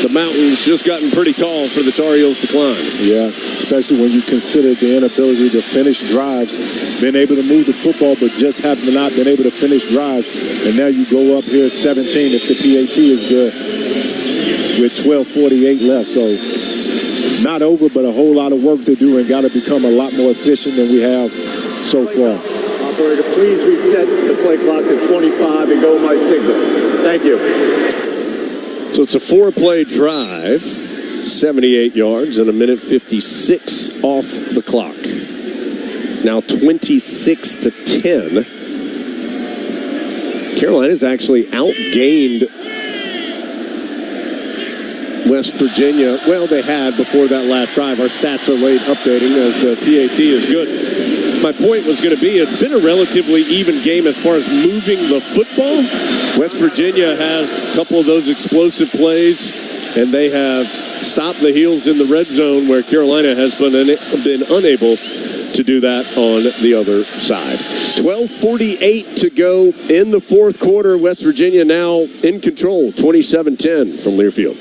the mountain's just gotten pretty tall for the Tar Heels to climb. Yeah, especially when you consider the inability to finish drives, been able to move the football, but just have not been able to finish drives. And now you go up here 17 if the PAT is good with 12:48 left. So not over, but a whole lot of work to do, and got to become a lot more efficient than we have so far. Operator, please reset the play clock to 25 and go my signal. Thank you. So it's a 4-play drive, 78 yards, and 1:56 off the clock. Now 26-10. Carolina's actually outgained West Virginia. Well, they had before that last drive. Our stats are late updating as the PAT is good. My point was going to be, it's been a relatively even game as far as moving the football. West Virginia has a couple of those explosive plays, and they have stopped the Heels in the red zone where Carolina has been unable to do that on the other side. 12:48 to go in the fourth quarter. West Virginia now in control, 27-10 from Learfield.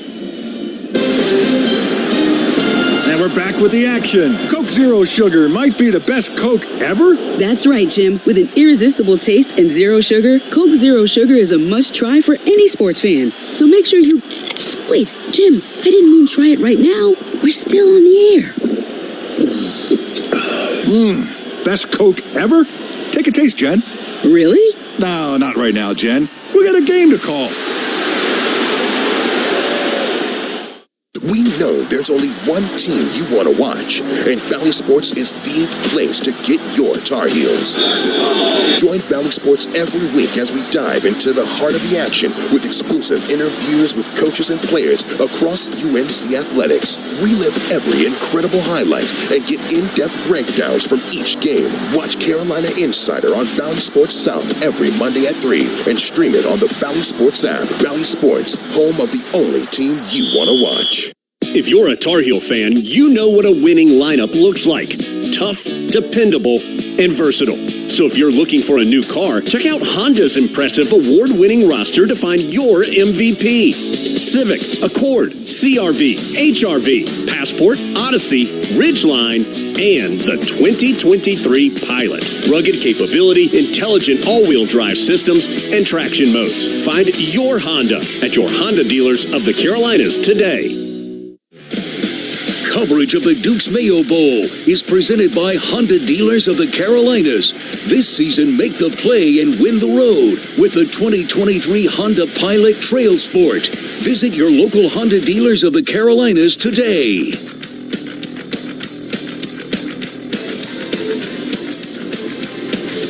And we're back with the action. Coke Zero Sugar might be the best Coke ever. That's right, Jim. With an irresistible taste and zero sugar, Coke Zero Sugar is a must-try for any sports fan. So make sure you... Wait, Jim, I didn't mean try it right now. We're still on the air. Best Coke ever? Take a taste, Jen. Really? No, not right now, Jen. We got a game to call. We know there's only one team you want to watch, and Valley Sports is the place to get your Tar Heels. Join Valley Sports every week as we dive into the heart of the action with exclusive interviews with coaches and players across UNC athletics. Relive every incredible highlight and get in-depth breakdowns from each game. Watch Carolina Insider on Valley Sports South every Monday at 3 and stream it on the Valley Sports app. Valley Sports, home of the only team you want to watch. If you're a Tar Heel fan, you know what a winning lineup looks like. Tough, dependable, and versatile. So if you're looking for a new car, check out Honda's impressive award-winning roster to find your MVP. Civic, Accord, CR-V, HR-V, Passport, Odyssey, Ridgeline, and the 2023 Pilot. Rugged capability, intelligent all-wheel drive systems, and traction modes. Find your Honda at your Honda dealers of the Carolinas today. Coverage of the Dukes Mayo Bowl is presented by Honda Dealers of the Carolinas. This season, make the play and win the road with the 2023 Honda Pilot Trail Sport. Visit your local Honda Dealers of the Carolinas today.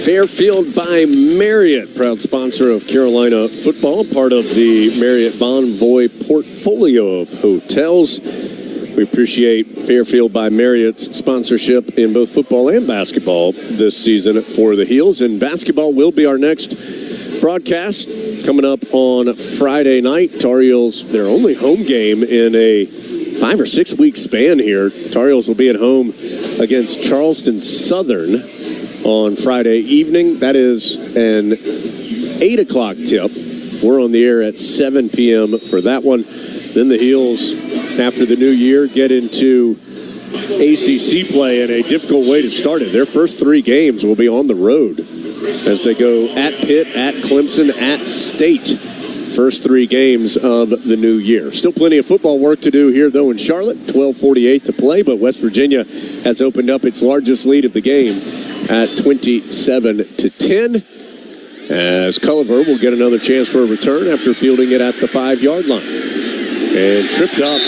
Fairfield by Marriott, proud sponsor of Carolina football, part of the Marriott Bonvoy portfolio of hotels. We appreciate Fairfield by Marriott's sponsorship in both football and basketball this season for the Heels. And basketball will be our next broadcast coming up on Friday night. Tar Heels, their only home game in a 5 or 6 week span here. Tar Heels will be at home against Charleston Southern on Friday evening. That is an 8 o'clock tip. We're on the air at 7 p.m. for that one. Then the Heels, after the new year, get into ACC play in a difficult way to start it. Their first 3 games will be on the road as they go at Pitt, at Clemson, at State. First 3 games of the new year. Still plenty of football work to do here, though, in Charlotte. 12:48 to play, but West Virginia has opened up its largest lead of the game at 27-10. As Culliver will get another chance for a return after fielding it at the 5-yard line. And tripped up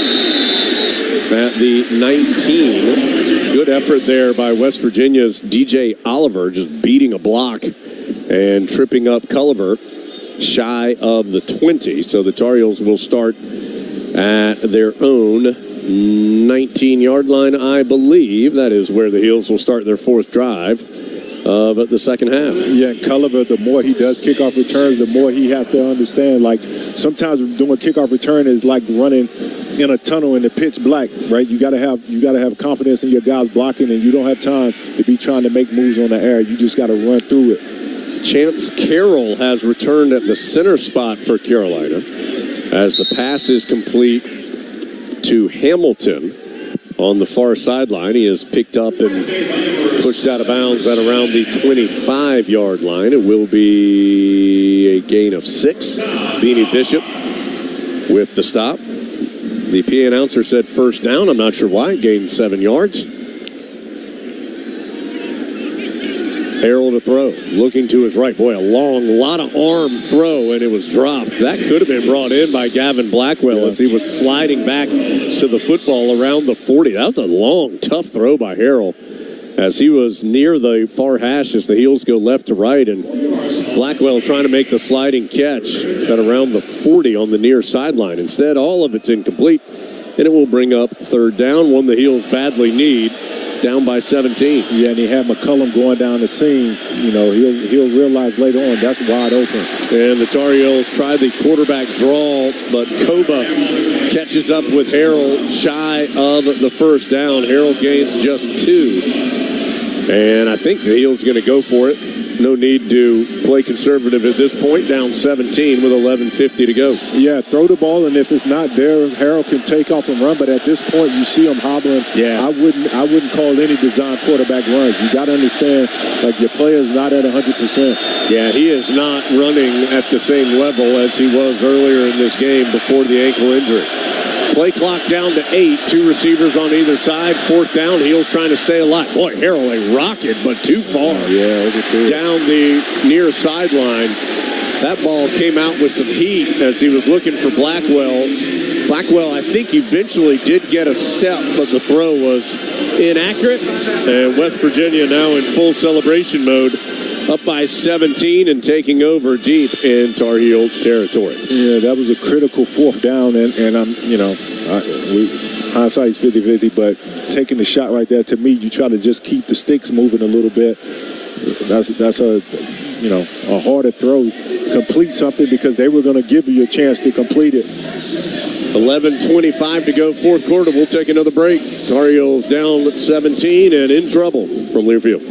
at the 19. Good effort there by West Virginia's DJ Oliver, just beating a block and tripping up Culliver shy of the 20. So the Tar Heels will start at their own 19-yard line, I believe. That is where the Heels will start their 4th drive of the second half. Yeah, and Culliver, the more he does kickoff returns, the more he has to understand. Like, sometimes doing kickoff return is like running in a tunnel in the pitch black, right? You gotta have confidence in your guys blocking, and you don't have time to be trying to make moves on the air. You just gotta run through it. Chance Carroll has returned at the center spot for Carolina as the pass is complete to Hamilton on the far sideline. He is picked up and pushed out of bounds at around the 25-yard line. It will be a gain of 6. Beanie Bishop with the stop. The PA announcer said first down. I'm not sure why. Gained 7 yards. Harrell to throw. Looking to his right. Boy, a lot of arm throw, and it was dropped. That could have been brought in by Gavin Blackwell as he was sliding back to the football around the 40. That was a long, tough throw by Harrell as he was near the far hash as the Heels go left to right, and Blackwell trying to make the sliding catch at around the 40 on the near sideline. Instead, all of it's incomplete, and it will bring up 3rd down, one the Heels badly need. Down by 17. Yeah, and he had McCullum going down the seam. You know, he'll realize later on that's wide open. And the Tar Heels try the quarterback draw, but Koba catches up with Harrell shy of the first down. Harrell gains just 2. And I think the Heel's going to go for it. No need to play conservative at this point. Down 17 with 11:50 to go. Yeah, throw the ball, and if it's not there, Harrell can take off and run. But at this point, you see him hobbling. Yeah, I wouldn't call any design quarterback runs. You got to understand, like, your player is not at 100%. Yeah, he is not running at the same level as he was earlier in this game before the ankle injury. Play clock down to 8. 2 receivers on either side. 4th down. Heel's trying to stay alive. Boy, Harrell a rocket, but too far. Yeah, down the near sideline. That ball came out with some heat as he was looking for Blackwell. Blackwell, I think, eventually did get a step, but the throw was inaccurate. And West Virginia now in full celebration mode, up by 17 and taking over deep in Tar Heel territory. Yeah, that was a critical 4th down, and I'm, hindsight's 50-50, but taking the shot right there, to me, you try to just keep the sticks moving a little bit. That's a harder throw. Complete something because they were going to give you a chance to complete it. 11:25 to go, 4th quarter. We'll take another break. Tar Heels down at 17 and in trouble from Learfield.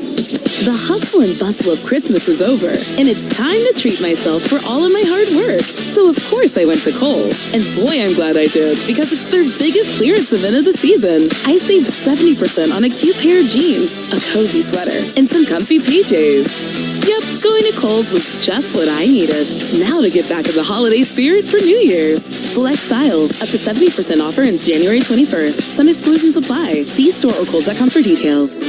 The hustle and bustle of Christmas is over, and it's time to treat myself for all of my hard work. So of course I went to Kohl's, and boy, I'm glad I did, because it's their biggest clearance event of the season. I saved 70% on a cute pair of jeans, a cozy sweater, and some comfy PJs. Yep, going to Kohl's was just what I needed. Now to get back in the holiday spirit for New Year's. Select styles, up to 70% offer ends January 21st. Some exclusions apply. See store or Kohl's.com for details.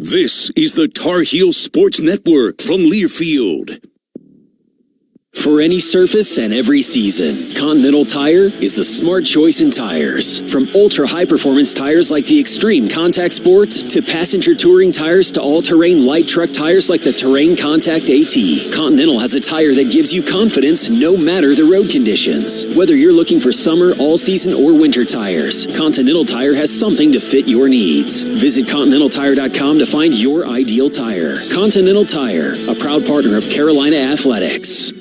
This is the Tar Heel Sports Network from Learfield. For any surface and every season, Continental Tire is the smart choice in tires. From ultra-high-performance tires like the Extreme Contact Sport to passenger touring tires to all-terrain light truck tires like the Terrain Contact AT, Continental has a tire that gives you confidence no matter the road conditions. Whether you're looking for summer, all-season, or winter tires, Continental Tire has something to fit your needs. Visit ContinentalTire.com to find your ideal tire. Continental Tire, a proud partner of Carolina Athletics.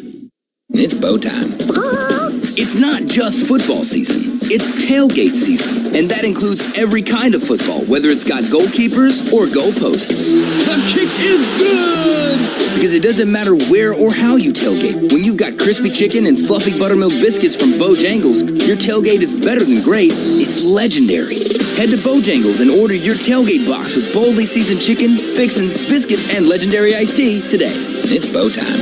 It's bow time. It's not just football season. It's tailgate season. And that includes every kind of football, whether it's got goalkeepers or goalposts. The kick is good! Because it doesn't matter where or how you tailgate. When you've got crispy chicken and fluffy buttermilk biscuits from Bojangles, your tailgate is better than great. It's legendary. Head to Bojangles and order your tailgate box with boldly seasoned chicken, fixins, biscuits, and legendary iced tea today. It's bow time.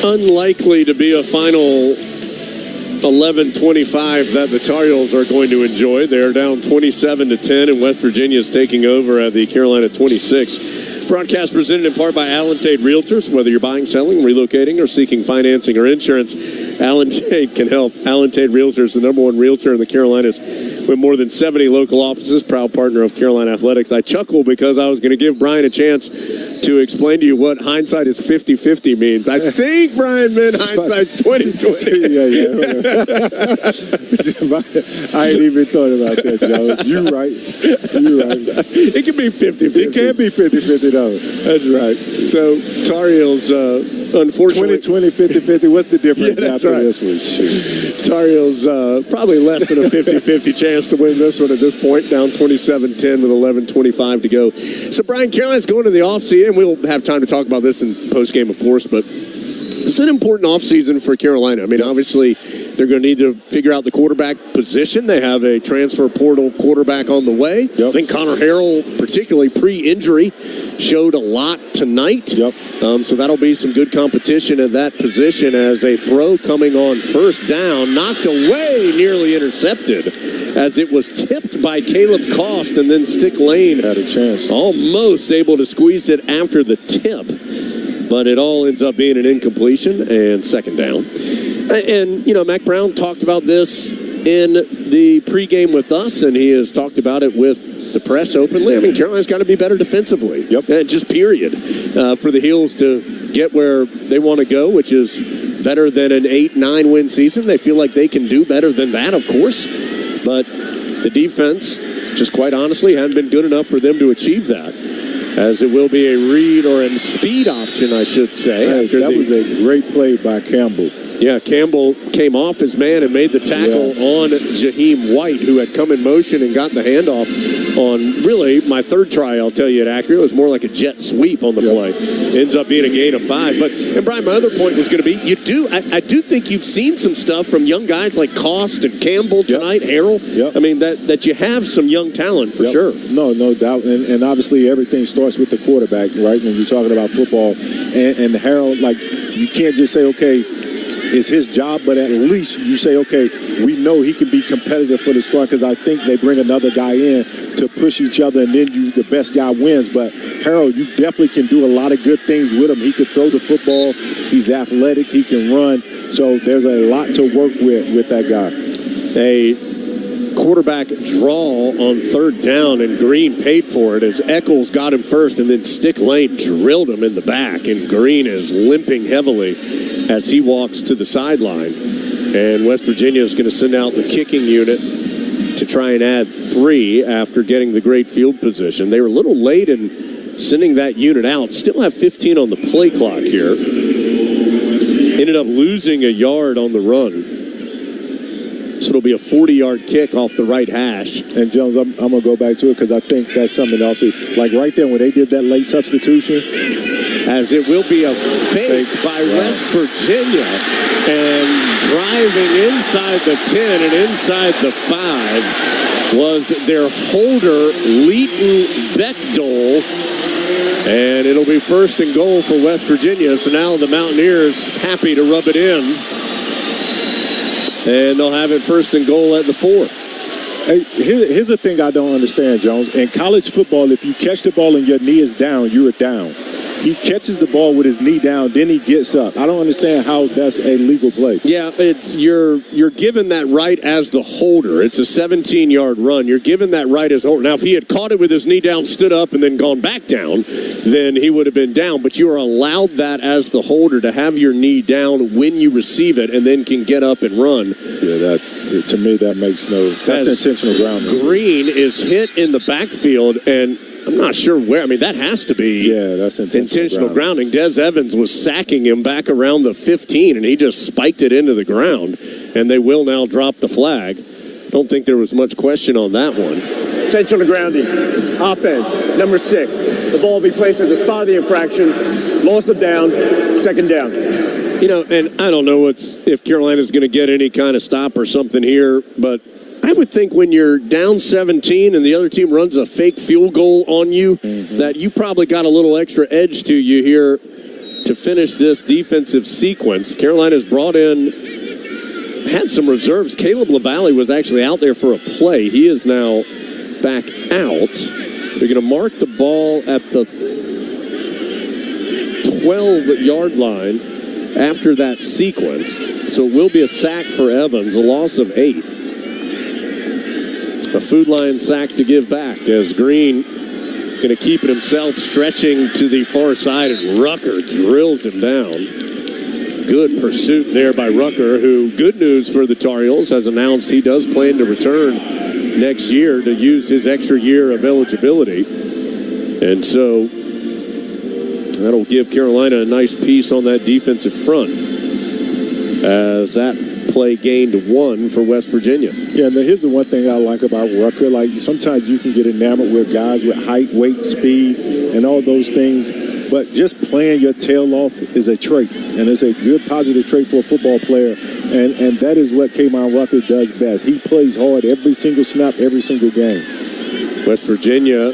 Unlikely to be a final 11:25 that the Tar Heels are going to enjoy. They're down 27-10, and West Virginia is taking over at the Carolina 26. Broadcast presented in part by Allen Tate Realtors. Whether you're buying, selling, relocating, or seeking financing or insurance, Allen Tate can help. Allen Tate Realtors, the number one realtor in the Carolinas with more than 70 local offices, proud partner of Carolina Athletics. I chuckle because I was going to give Brian a chance to explain to you what hindsight is 50-50 means. I think Brian meant hindsight's 20-20. I ain't even thought about that, Joe. You're right. It can be 50-50. It can be 50-50, though. That's right. So, Tar Heels, unfortunately... 20-20, 50-50. What's the difference after right. this one? Shoot. Tar Heels, probably less than a 50-50 chance to win this one at this point. Down 27-10 with 11:25 to go. So, Brian, Carolina's going to the offseason. We'll have time to talk about this in postgame, of course, but it's an important offseason for Carolina. I mean, obviously, they're going to need to figure out the quarterback position. They have a transfer portal quarterback on the way. I think Connor Harrell, particularly pre-injury, showed a lot tonight. So that'll be some good competition at that position as a throw coming on first down, knocked away, nearly intercepted, as it was tipped by Caleb Cost, and then Stick Lane had a chance. Almost able to squeeze it after the tip. But it all ends up being an incompletion and second down. And, Mac Brown talked about this in the pregame with us, and he has talked about it with the press openly. I mean, Carolina's got to be better defensively. Just period. For the Heels to get where they want to go, which is better than an 8-9 win season. They feel like they can do better than that, of course. But the defense, just quite honestly, hadn't been good enough for them to achieve that. as it will be a read or a speed option, I should say. Hey, that was a great play by Campbell. Yeah, Campbell came off his man and made the tackle on Jaheim White, who had come in motion and got the handoff on, really, my third try, I'll tell you, it was more like a jet sweep on the play. Ends up being a gain of 5. And Brian, my other point was going to be, I do think you've seen some stuff from young guys like Cost and Campbell tonight, Harrell. I mean, that you have some young talent for sure. No doubt. And obviously everything starts with the quarterback, right? When you're talking about football. And Harrell, like, you can't just say, okay, it's his job, but at least you say, okay, we know he can be competitive for the start, because I think they bring another guy in to push each other, and then the best guy wins. But Harold, you definitely can do a lot of good things with him. He can throw the football. He's athletic. He can run. So there's a lot to work with that guy. A quarterback draw on third down, and Green paid for it as Eccles got him first, and then Stick Lane drilled him in the back, and Green is limping heavily as he walks to the sideline. And West Virginia is going to send out the kicking unit to try and add 3 after getting the great field position. They were a little late in sending that unit out. Still have 15 on the play clock here. Ended up losing a yard on the run. So it'll be a 40-yard kick off the right hash. And, Jones, I'm going to go back to it because I think that's something else. Like right there when they did that late substitution. As it will be a fake by West Virginia. And driving inside the 10 and inside the 5 was their holder, Leighton Beckdole. And it'll be first and goal for West Virginia. So now the Mountaineers happy to rub it in. And they'll have it first and goal at the 4. Hey, here's the thing I don't understand, Jones. In college football, if you catch the ball and your knee is down, you are down. He catches the ball with his knee down, then he gets up. I don't understand how that's a legal play. Yeah, it's you're given that right as the holder. It's a 17-yard run. You're given that right as the holder. Now, if he had caught it with his knee down, stood up, and then gone back down, then he would have been down. But you are allowed that as the holder to have your knee down when you receive it and then can get up and run. Yeah, to me, that makes no – that's intentional grounding. Green is hit in the backfield, and I'm not sure where. I mean, that has to be that's intentional grounding. Des Evans was sacking him back around the 15, and he just spiked it into the ground. And they will now drop the flag. Don't think there was much question on that one. Intentional grounding. Offense, number 6. The ball will be placed at the spot of the infraction. Loss of down, second down. You know, and I don't know if Carolina's going to get any kind of stop or something here, but I would think when you're down 17 and the other team runs a fake field goal on you, that you probably got a little extra edge to you here to finish this defensive sequence. Carolina's had some reserves. Caleb LaValle was actually out there for a play. He is now back out. They're going to mark the ball at the 12-yard line after that sequence. So it will be a sack for Evans, a loss of 8. A Food Lion sack to give back as Green going to keep it himself, stretching to the far side, and Rucker drills him down. Good pursuit there by Rucker, who, good news for the Tar Heels, has announced he does plan to return next year to use his extra year of eligibility. And so that'll give Carolina a nice piece on that defensive front as that play gained 1 for West Virginia. Yeah, and here's the one thing I like about Rucker. Like, sometimes you can get enamored with guys with height, weight, speed, and all those things, but just playing your tail off is a trait, and it's a good positive trait for a football player, and that is what K'Mon Rucker does best. He plays hard every single snap, every single game. West Virginia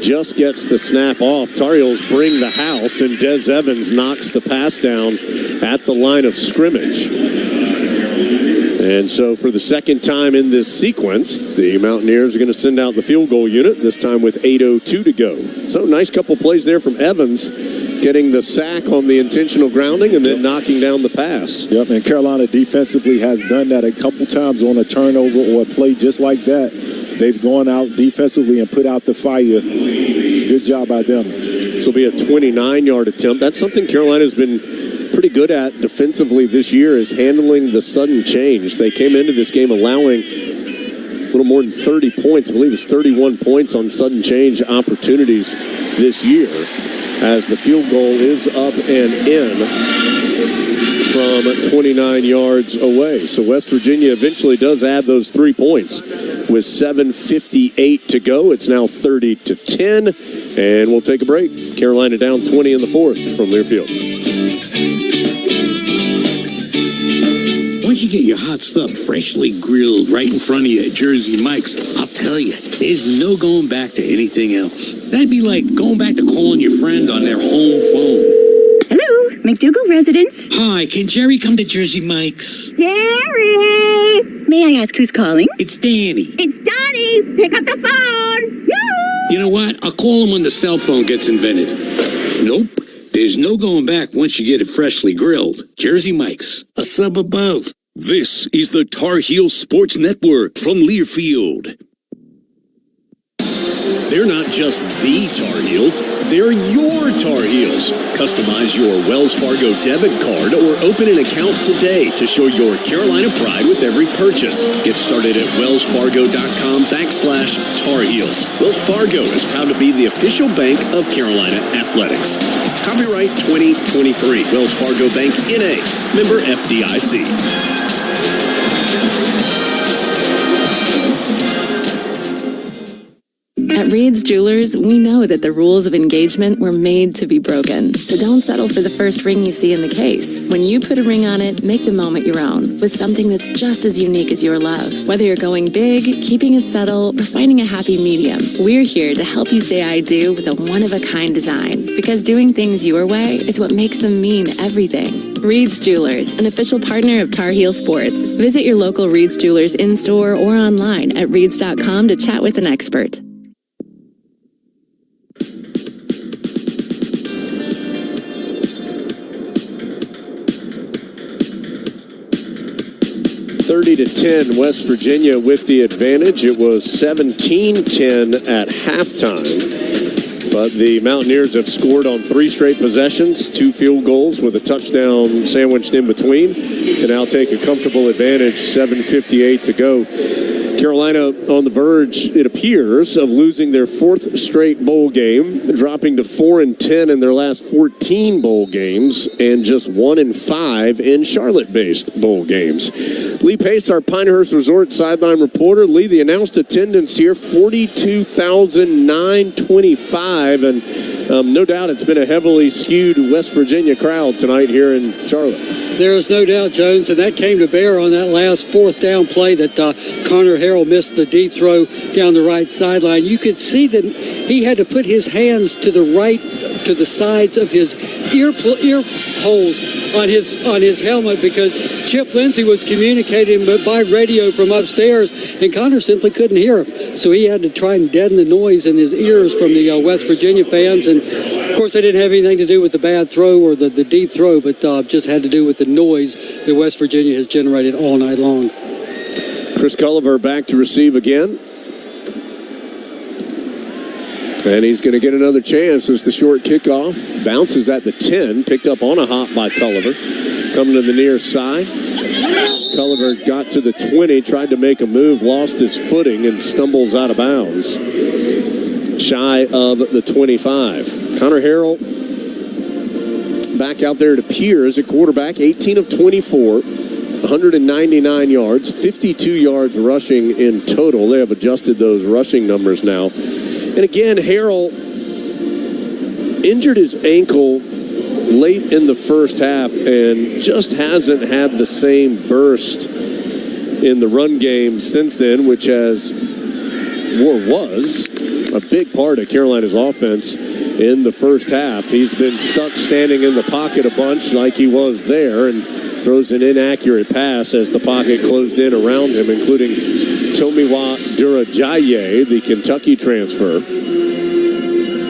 just gets the snap off. Tar Heels bring the house, and Des Evans knocks the pass down at the line of scrimmage. And so for the second time in this sequence, the Mountaineers are going to send out the field goal unit, this time with 8:02 to go. So nice couple plays there from Evans, getting the sack on the intentional grounding and then knocking down the pass. Yep, and Carolina defensively has done that a couple times on a turnover or a play just like that. They've gone out defensively and put out the fire. Good job by them. This will be a 29-yard attempt. That's something Carolina's been pretty good at defensively this year, is handling the sudden change. They came into this game allowing little more than 30 points. I believe it's 31 points on sudden change opportunities this year, as the field goal is up and in from 29 yards away. So West Virginia eventually does add those 3 points. With 7:58 to go, it's now 30-10, and we'll take a break. Carolina down 20 in the fourth from Learfield. Once you get your hot stuff freshly grilled right in front of you at Jersey Mike's, I'll tell you, there's no going back to anything else. That'd be like going back to calling your friend on their home phone. Hello, McDougal residence. Hi, can Jerry come to Jersey Mike's? Jerry! May I ask who's calling? It's Danny. It's Donnie! Pick up the phone! Yoo-hoo! You know what? I'll call him when the cell phone gets invented. Nope. There's no going back once you get it freshly grilled. Jersey Mike's, a sub above. This is the Tar Heel Sports Network from Learfield. They're not just the Tar Heels, they're your Tar Heels. Customize your Wells Fargo debit card or open an account today to show your Carolina pride with every purchase. Get started at wellsfargo.com/Tar Heels. Wells Fargo is proud to be the official bank of Carolina Athletics. Copyright 2023. Wells Fargo Bank, N.A. Member FDIC. At Reed's Jewelers, we know that the rules of engagement were made to be broken. So don't settle for the first ring you see in the case. When you put a ring on it, make the moment your own with something that's just as unique as your love. Whether you're going big, keeping it subtle, or finding a happy medium, we're here to help you say I do with a one-of-a-kind design. Because doing things your way is what makes them mean everything. Reed's Jewelers, an official partner of Tar Heel Sports. Visit your local Reed's Jewelers in-store or online at reeds.com to chat with an expert. 30-10, West Virginia with the advantage. It was 17-10 at halftime. But the Mountaineers have scored on 3 straight possessions, 2 field goals with a touchdown sandwiched in between to now take a comfortable advantage, 7:58 to go. Carolina on the verge, it appears, of losing their 4th straight bowl game, dropping to 4-10 in their last 14 bowl games, and just 1-5 in Charlotte-based bowl games. Lee Pace, our Pinehurst Resort sideline reporter. Lee, the announced attendance here, 42,925, and no doubt it's been a heavily skewed West Virginia crowd tonight here in Charlotte. There is no doubt, Jones, and that came to bear on that last 4th down play that Connor Harrell missed the deep throw down the right sideline. You could see that he had to put his hands to the right, to the sides of his ear holes on his helmet, because Chip Lindsey was communicating by radio from upstairs, and Connor simply couldn't hear him. So he had to try and deaden the noise in his ears from the West Virginia fans. And, of course, they didn't have anything to do with the bad throw or the deep throw, but just had to do with the noise that West Virginia has generated all night long. Chris Culliver back to receive again. And he's going to get another chance as the short kickoff bounces at the 10, picked up on a hop by Culliver. Coming to the near side. Culliver got to the 20, tried to make a move, lost his footing, and stumbles out of bounds. Shy of the 25. Connor Harrell back out there to Piers at quarterback, 18 of 24. 199 yards, 52 yards rushing in total. They have adjusted those rushing numbers now. And again, Harrell injured his ankle late in the first half and just hasn't had the same burst in the run game since then, which was a big part of Carolina's offense in the first half. He's been stuck standing in the pocket a bunch like he was there, and throws an inaccurate pass as the pocket closed in around him, including Tomiwa Durajaye, the Kentucky transfer,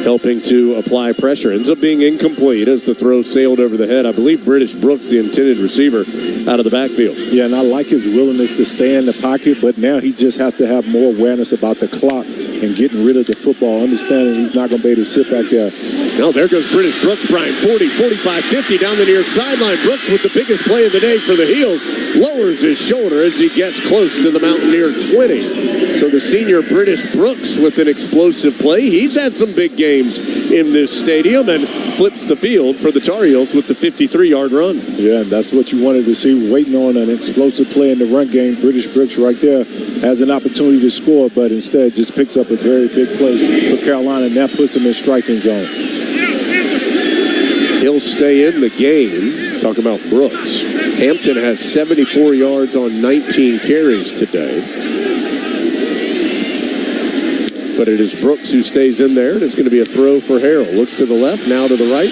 helping to apply pressure. Ends up being incomplete as the throw sailed over the head. I believe British Brooks, the intended receiver, out of the backfield. Yeah, and I like his willingness to stay in the pocket, but now he just has to have more awareness about the clock and getting rid of the football, understanding he's not going to be able to sit back there. Now there goes British Brooks, Brian. 40, 45, 50 down the near sideline. Brooks with the biggest play of the day for the Heels. Lowers his shoulder as he gets close to the Mountaineer 20. So the senior British Brooks with an explosive play. He's had some big games in this stadium and flips the field for the Tar Heels with the 53-yard run. Yeah, and that's what you wanted to see, waiting on an explosive play in the run game. British Brooks right there has an opportunity to score, but instead just picks up a very big play for Carolina, and that puts them in striking zone. He'll stay in the game. Talk about Brooks. Hampton has 74 yards on 19 carries today. But it is Brooks who stays in there, and it's going to be a throw for Harrell. Looks to the left, now to the right.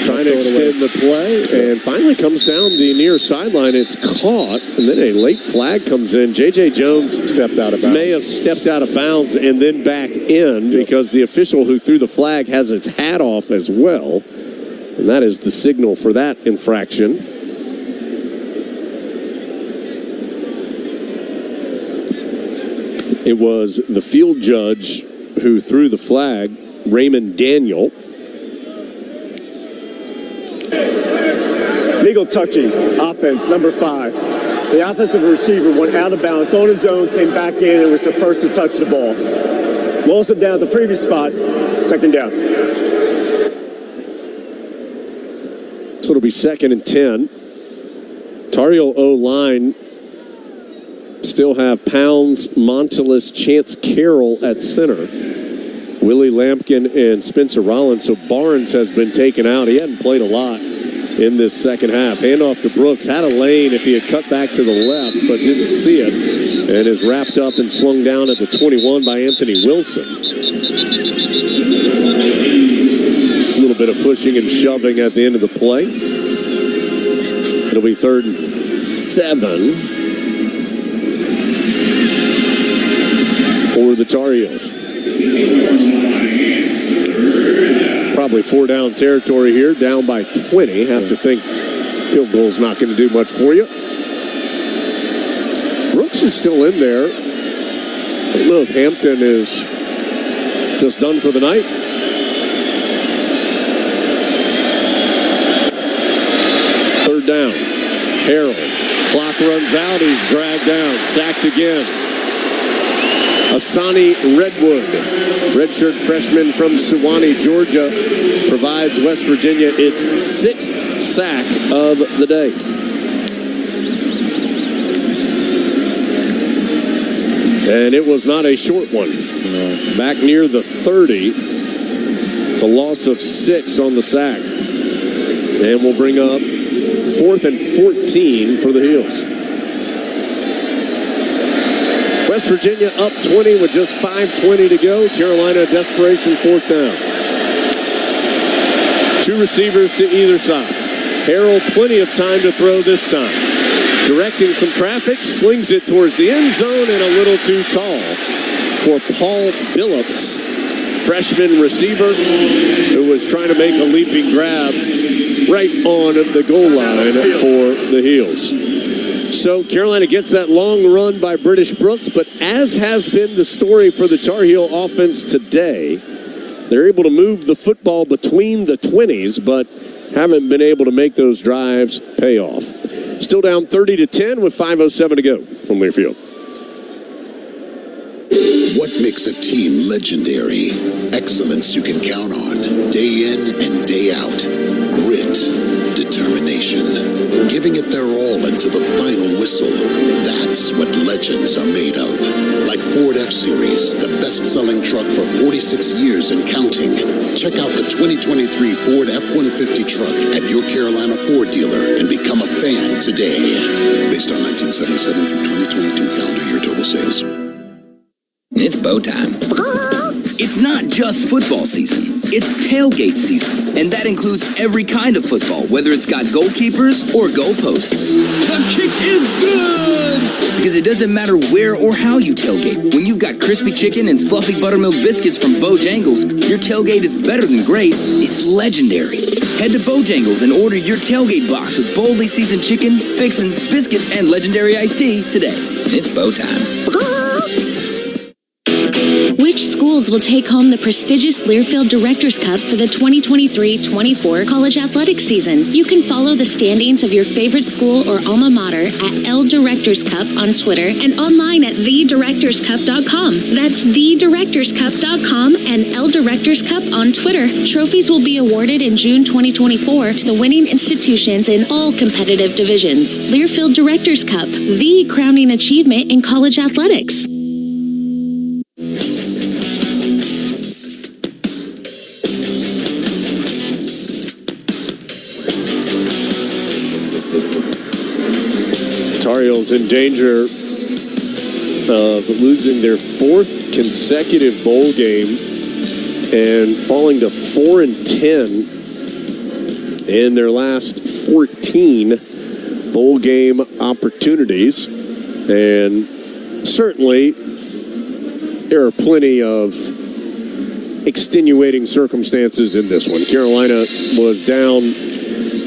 Trying to extend the play, and finally comes down the near sideline. It's caught, and then a late flag comes in. J.J. Jones stepped out of bounds. May have stepped out of bounds and then back in because the official who threw the flag has its hat off as well. And that is the signal for that infraction. It was the field judge who threw the flag, Raymond Daniel. Legal touching, offense, number 5. The offensive receiver went out of bounds on his own, came back in, and was the first to touch the ball. Lost it down at the previous spot, second down. So it'll be 2nd and 10. Tar Heel O-line still have Pounds, Montelis, Chance Carroll at center. Willie Lampkin and Spencer Rollins. So Barnes has been taken out. He hadn't played a lot in this second half. Handoff to Brooks. Had a lane if he had cut back to the left, but didn't see it. And is wrapped up and slung down at the 21 by Anthony Wilson. A little bit of pushing and shoving at the end of the play. It'll be 3rd and 7 for the Tar Heels. Probably 4-down territory here, down by 20. Have to think field goal's not going to do much for you. Brooks is still in there. I don't know if Hampton is just done for the night. Third down. Harrell. Clock runs out. He's dragged down. Sacked again. Asani Redwood, redshirt freshman from Suwanee, Georgia, provides West Virginia its 6th sack of the day. And it was not a short one. Back near the 30. It's a loss of 6 on the sack. And we'll bring up 4th and 14 for the Heels. West Virginia up 20 with just 5:20 to go. Carolina, desperation 4th down. 2 receivers to either side. Harrell, plenty of time to throw this time. Directing some traffic, slings it towards the end zone and a little too tall for Paul Billups, freshman receiver who was trying to make a leaping grab right on the goal line for the Heels. So Carolina gets that long run by British Brooks, but as has been the story for the Tar Heel offense today, they're able to move the football between the 20s, but haven't been able to make those drives pay off. Still down 30-10 with 5:07 to go from Learfield. What makes a team legendary? Excellence you can count on, day in and day out. Grit, determination, giving it their all until the final whistle. That's what legends are made of. Like Ford F-Series, the best-selling truck for 46 years and counting. Check out the 2023 Ford F-150 truck at your Carolina Ford dealer and become a fan today. Based on 1977 through 2022 calendar year total sales. It's bow time. It's not just football season. It's tailgate season. And that includes every kind of football, whether it's got goalkeepers or goalposts. The kick is good! Because it doesn't matter where or how you tailgate. When you've got crispy chicken and fluffy buttermilk biscuits from Bojangles, your tailgate is better than great. It's legendary. Head to Bojangles and order your tailgate box with boldly seasoned chicken, fixins, biscuits, and legendary iced tea today. It's Bo time. Which schools will take home the prestigious Learfield Directors Cup for the 2023-24 college athletics season? You can follow the standings of your favorite school or alma mater at L Directors Cup on Twitter and online at thedirectorscup.com. That's thedirectorscup.com and L Directors Cup on Twitter. Trophies will be awarded in June 2024 to the winning institutions in all competitive divisions. Learfield Directors Cup, the crowning achievement in college athletics. Tar Heels in danger of losing their fourth consecutive bowl game and falling to 4-10 in their last 14 bowl game opportunities. And certainly there are plenty of extenuating circumstances in this one. Carolina was down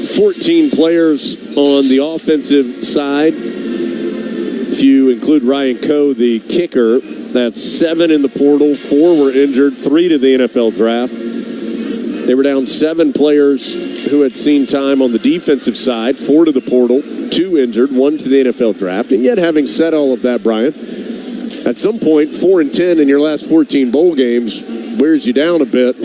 14 players on the offensive side. If you include Ryan Coe, the kicker, that's 7 in the portal, 4 were injured, 3 to the NFL draft. They were down 7 players who had seen time on the defensive side, 4 to the portal, 2 injured, 1 to the NFL draft. And yet, having said all of that, Brian, at some point, 4-10 in your last 14 bowl games wears you down a bit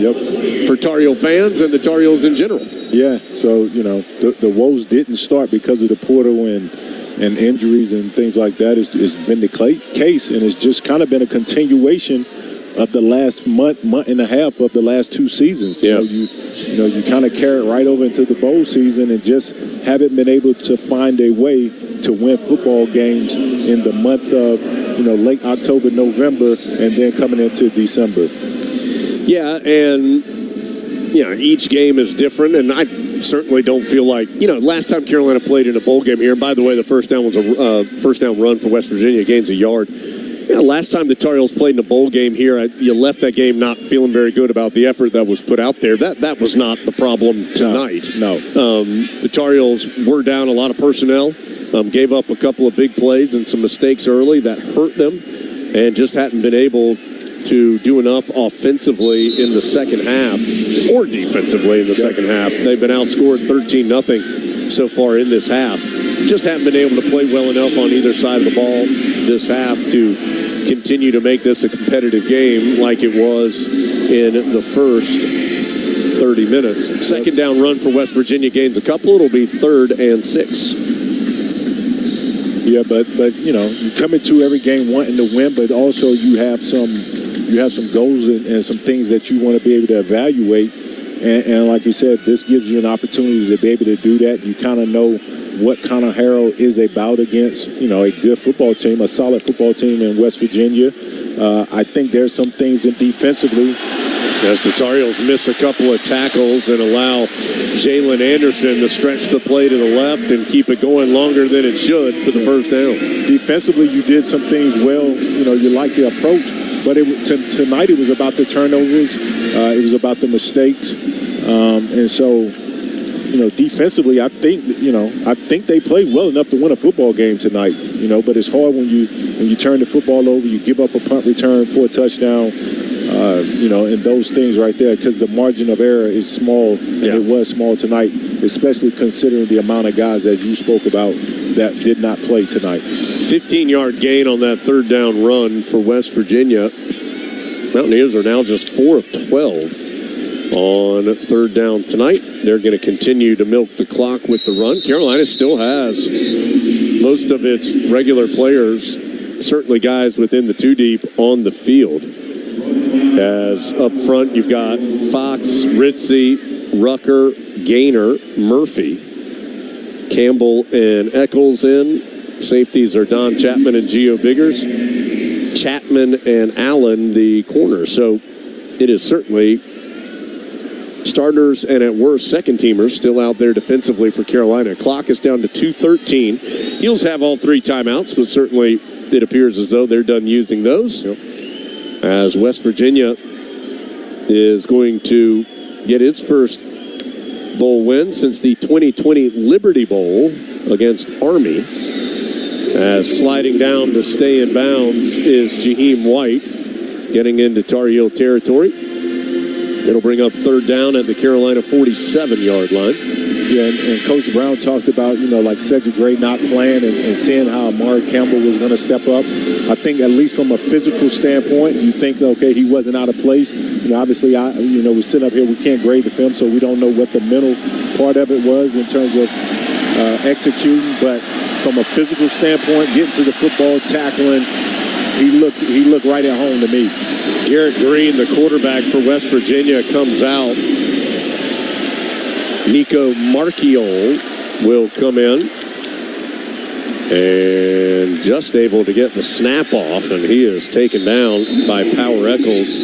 for Tar Heel fans and the Tar Heels in general. Yeah, so, the woes didn't start because of the portal and injuries and things like that. It's been the case, and it's just kind of been a continuation of the last month and a half of the last 2 seasons. Yeah. You kind of carry it right over into the bowl season and just haven't been able to find a way to win football games in the month of, late October, November, and then coming into December. Yeah, and each game is different, and I certainly don't feel like, last time Carolina played in a bowl game here, and by the way, the first down was a first down run for West Virginia, gains a yard. Last time the Tar Heels played in a bowl game here, you left that game not feeling very good about the effort that was put out there. That was not the problem tonight. No. The Tar Heels were down a lot of personnel, gave up a couple of big plays and some mistakes early that hurt them, and just hadn't been able to do enough offensively in the second half or defensively in the second half. They've been outscored 13-0 so far in this half. Just haven't been able to play well enough on either side of the ball this half to continue to make this a competitive game like it was in the first 30 minutes. Second down run for West Virginia gains a couple. It'll be 3rd and 6. Yeah, but you come into every game wanting to win, but also you have some goals and some things that you want to be able to evaluate. And like you said, this gives you an opportunity to be able to do that. You kind of know what Connor Harrell is about against, a good football team, a solid football team in West Virginia. I think there's some things in defensively. As the Tar Heels miss a couple of tackles and allow Jalen Anderson to stretch the play to the left and keep it going longer than it should for the first down. Defensively, you did some things well. You like the approach. But tonight it was about the turnovers. It was about the mistakes. And so, defensively, I think they played well enough to win a football game tonight. But it's hard when you turn the football over, you give up a punt return for a touchdown, and those things right there, because the margin of error is small, and it was small tonight, especially considering the amount of guys, as you spoke about, that did not play tonight. 15-yard gain on that 3rd down run for West Virginia. Mountaineers are now just 4 of 12 on 3rd down tonight. They're going to continue to milk the clock with the run. Carolina still has most of its regular players, certainly guys within the 2 deep, on the field. As up front, you've got Fox, Ritzy, Rucker, Gaynor, Murphy, Campbell, and Eccles in. Safeties are Don Chapman and Gio Biggers. Chapman and Allen, the corners. So it is certainly starters and at worst second-teamers still out there defensively for Carolina. Clock is down to 2:13. Heels have all 3 timeouts, but certainly it appears as though they're done using those. As West Virginia is going to get its first bowl win since the 2020 Liberty Bowl against Army. As sliding down to stay in bounds is Jaheim White, getting into Tar Heel territory. It'll bring up third down at the Carolina 47-yard line. Yeah, and Coach Brown talked about, like Cedric Gray not playing and seeing how Amari Campbell was going to step up. I think at least from a physical standpoint, you think, okay, he wasn't out of place. Obviously, we're sitting up here, we can't grade the film, so we don't know what the mental part of it was in terms of executing. But from a physical standpoint, getting to the football, tackling, he looked right at home to me. Garrett Green, the quarterback for West Virginia, comes out. Nico Marchiol will come in and just able to get the snap off, and he is taken down by Power Eccles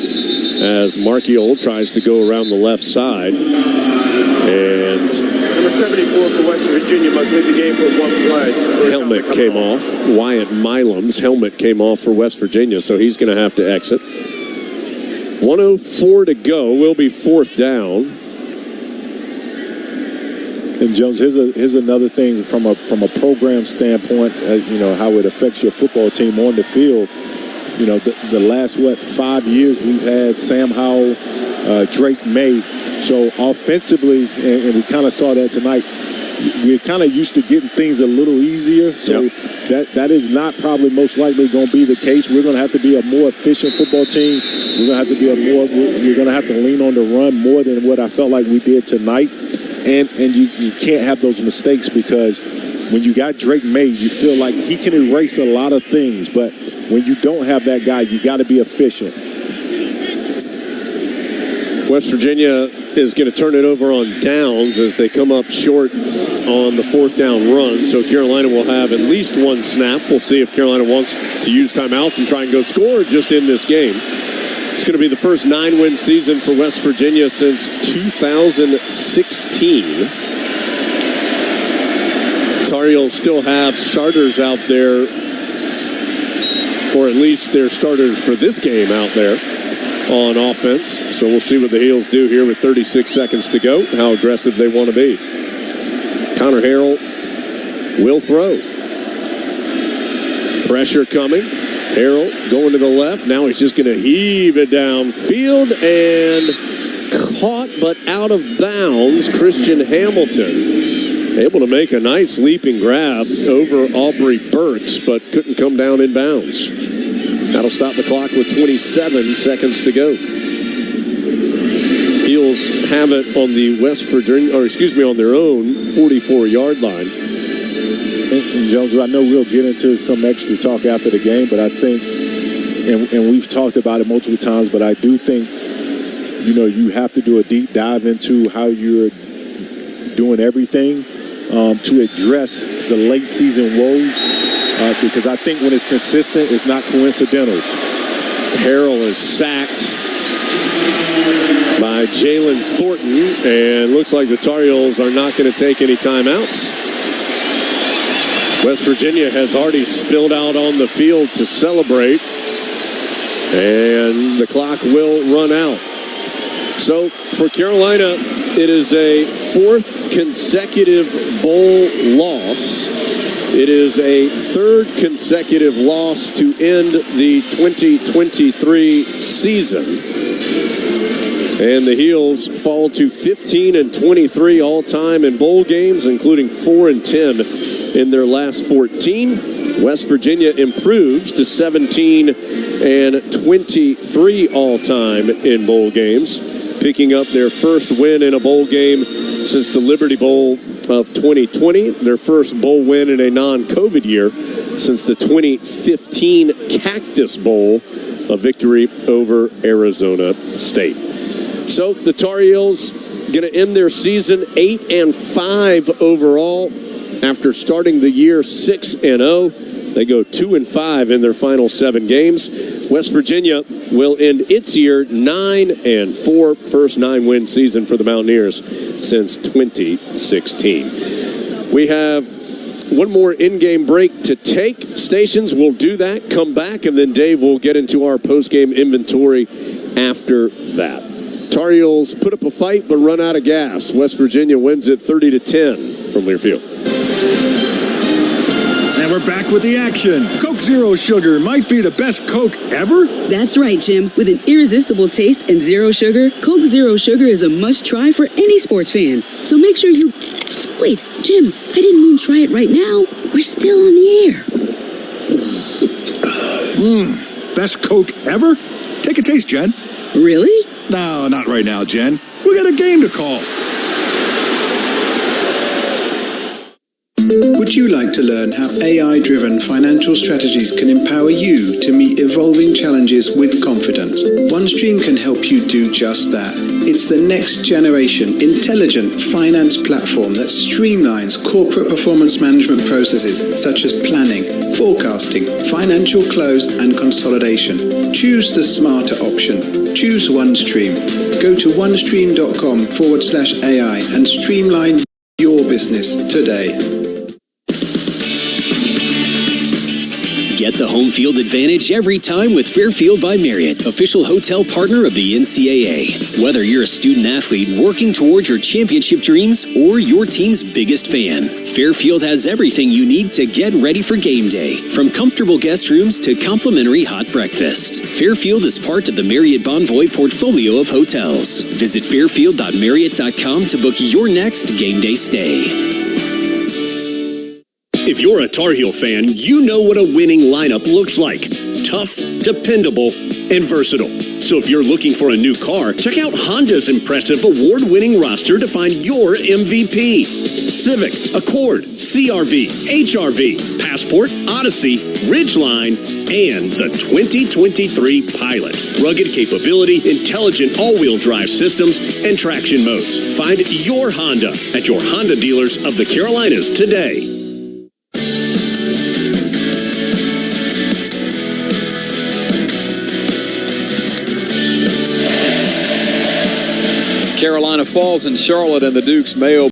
as Marchiol tries to go around the left side. And number 74 for West Virginia must lead the game for one play. Helmet came off. Wyatt Milam's helmet came off for West Virginia, so he's going to have to exit. 1:04 to go. Will be fourth down. And Jones, here's another thing from a program standpoint. How it affects your football team on the field. The last 5 years we've had Sam Howell, Drake May. So offensively, and we kind of saw that tonight, we're kind of used to getting things a little easier. So that is not probably most likely going to be the case. We're going to have to be a more efficient football team. We're going to have to we're going to have to lean on the run more than what I felt like we did tonight. And you can't have those mistakes, because when you got Drake May, you feel like he can erase a lot of things. But when you don't have that guy, you got to be efficient. West Virginia is going to turn it over on downs as they come up short on the fourth down run. So Carolina will have at least one snap. We'll see if Carolina wants to use timeouts and try and go score just in this game. It's going to be the first 9-win season for West Virginia since 2016. Tar Heels still have starters out there, or at least their starters for this game out there on offense. So we'll see what the Heels do here with 36 seconds to go, how aggressive they want to be. Connor Harrell will throw. Pressure coming. Harrell going to the left. Now he's just going to heave it downfield and caught but out of bounds. Christian Hamilton able to make a nice leaping grab over Aubrey Burks, but couldn't come down in bounds. That'll stop the clock with 27 seconds to go. Heels have it on the on their own 44-yard line. And Jones, I know we'll get into some extra talk after the game, but I think, and we've talked about it multiple times, but I do think, you have to do a deep dive into how you're doing everything to address the late season woes, because I think when it's consistent, it's not coincidental. Harrell is sacked by Jalen Thornton, and looks like the Tar Heels are not going to take any timeouts. West Virginia has already spilled out on the field to celebrate, and the clock will run out. So for Carolina, it is a fourth consecutive bowl loss. It is a third consecutive loss to end the 2023 season. And the Heels fall to 15-23 all-time in bowl games, including 4-10 in their last 14. West Virginia improves to 17-23 all-time in bowl games, picking up their first win in a bowl game since the Liberty Bowl of 2020, their first bowl win in a non-COVID year since the 2015 Cactus Bowl, a victory over Arizona State. So the Tar Heels going to end their season 8-5 overall after starting the year 6-0. They go 2-5 in their final 7 games. West Virginia will end its year 9-4, first 9-win season for the Mountaineers since 2016. We have one more in-game break to take. Stations will do that, come back, and then Dave will get into our post-game inventory after that. Tar Heels put up a fight but run out of gas. West Virginia wins it 30-10 from Learfield. And we're back with the action. Coke Zero Sugar might be the best Coke ever. That's right, Jim. With an irresistible taste and zero sugar, Coke Zero Sugar is a must-try for any sports fan. So make sure you... Wait, Jim, I didn't mean try it right now. We're still on the air. Best Coke ever? Take a taste, Jen. Really? No, not right now, Jen. We got a game to call. Would you like to learn how AI-driven financial strategies can empower you to meet evolving challenges with confidence? OneStream can help you do just that. It's the next generation intelligent finance platform that streamlines corporate performance management processes such as planning, forecasting, financial close, and consolidation. Choose the smarter option. Choose OneStream. Go to onestream.com/AI and streamline your business today. Get the home field advantage every time with Fairfield by Marriott, official hotel partner of the NCAA. Whether you're a student athlete working toward your championship dreams or your team's biggest fan, Fairfield has everything you need to get ready for game day. From comfortable guest rooms to complimentary hot breakfast, Fairfield is part of the Marriott Bonvoy portfolio of hotels. Visit fairfield.marriott.com to book your next game day stay. If you're a Tar Heel fan, you know what a winning lineup looks like. Tough, dependable, and versatile. So if you're looking for a new car, check out Honda's impressive award-winning roster to find your MVP. Civic, Accord, CR-V, HR-V, Passport, Odyssey, Ridgeline, and the 2023 Pilot. Rugged capability, intelligent all-wheel drive systems, and traction modes. Find your Honda at your Honda dealers of the Carolinas today. Carolina Falls and Charlotte and the Dukes Mayo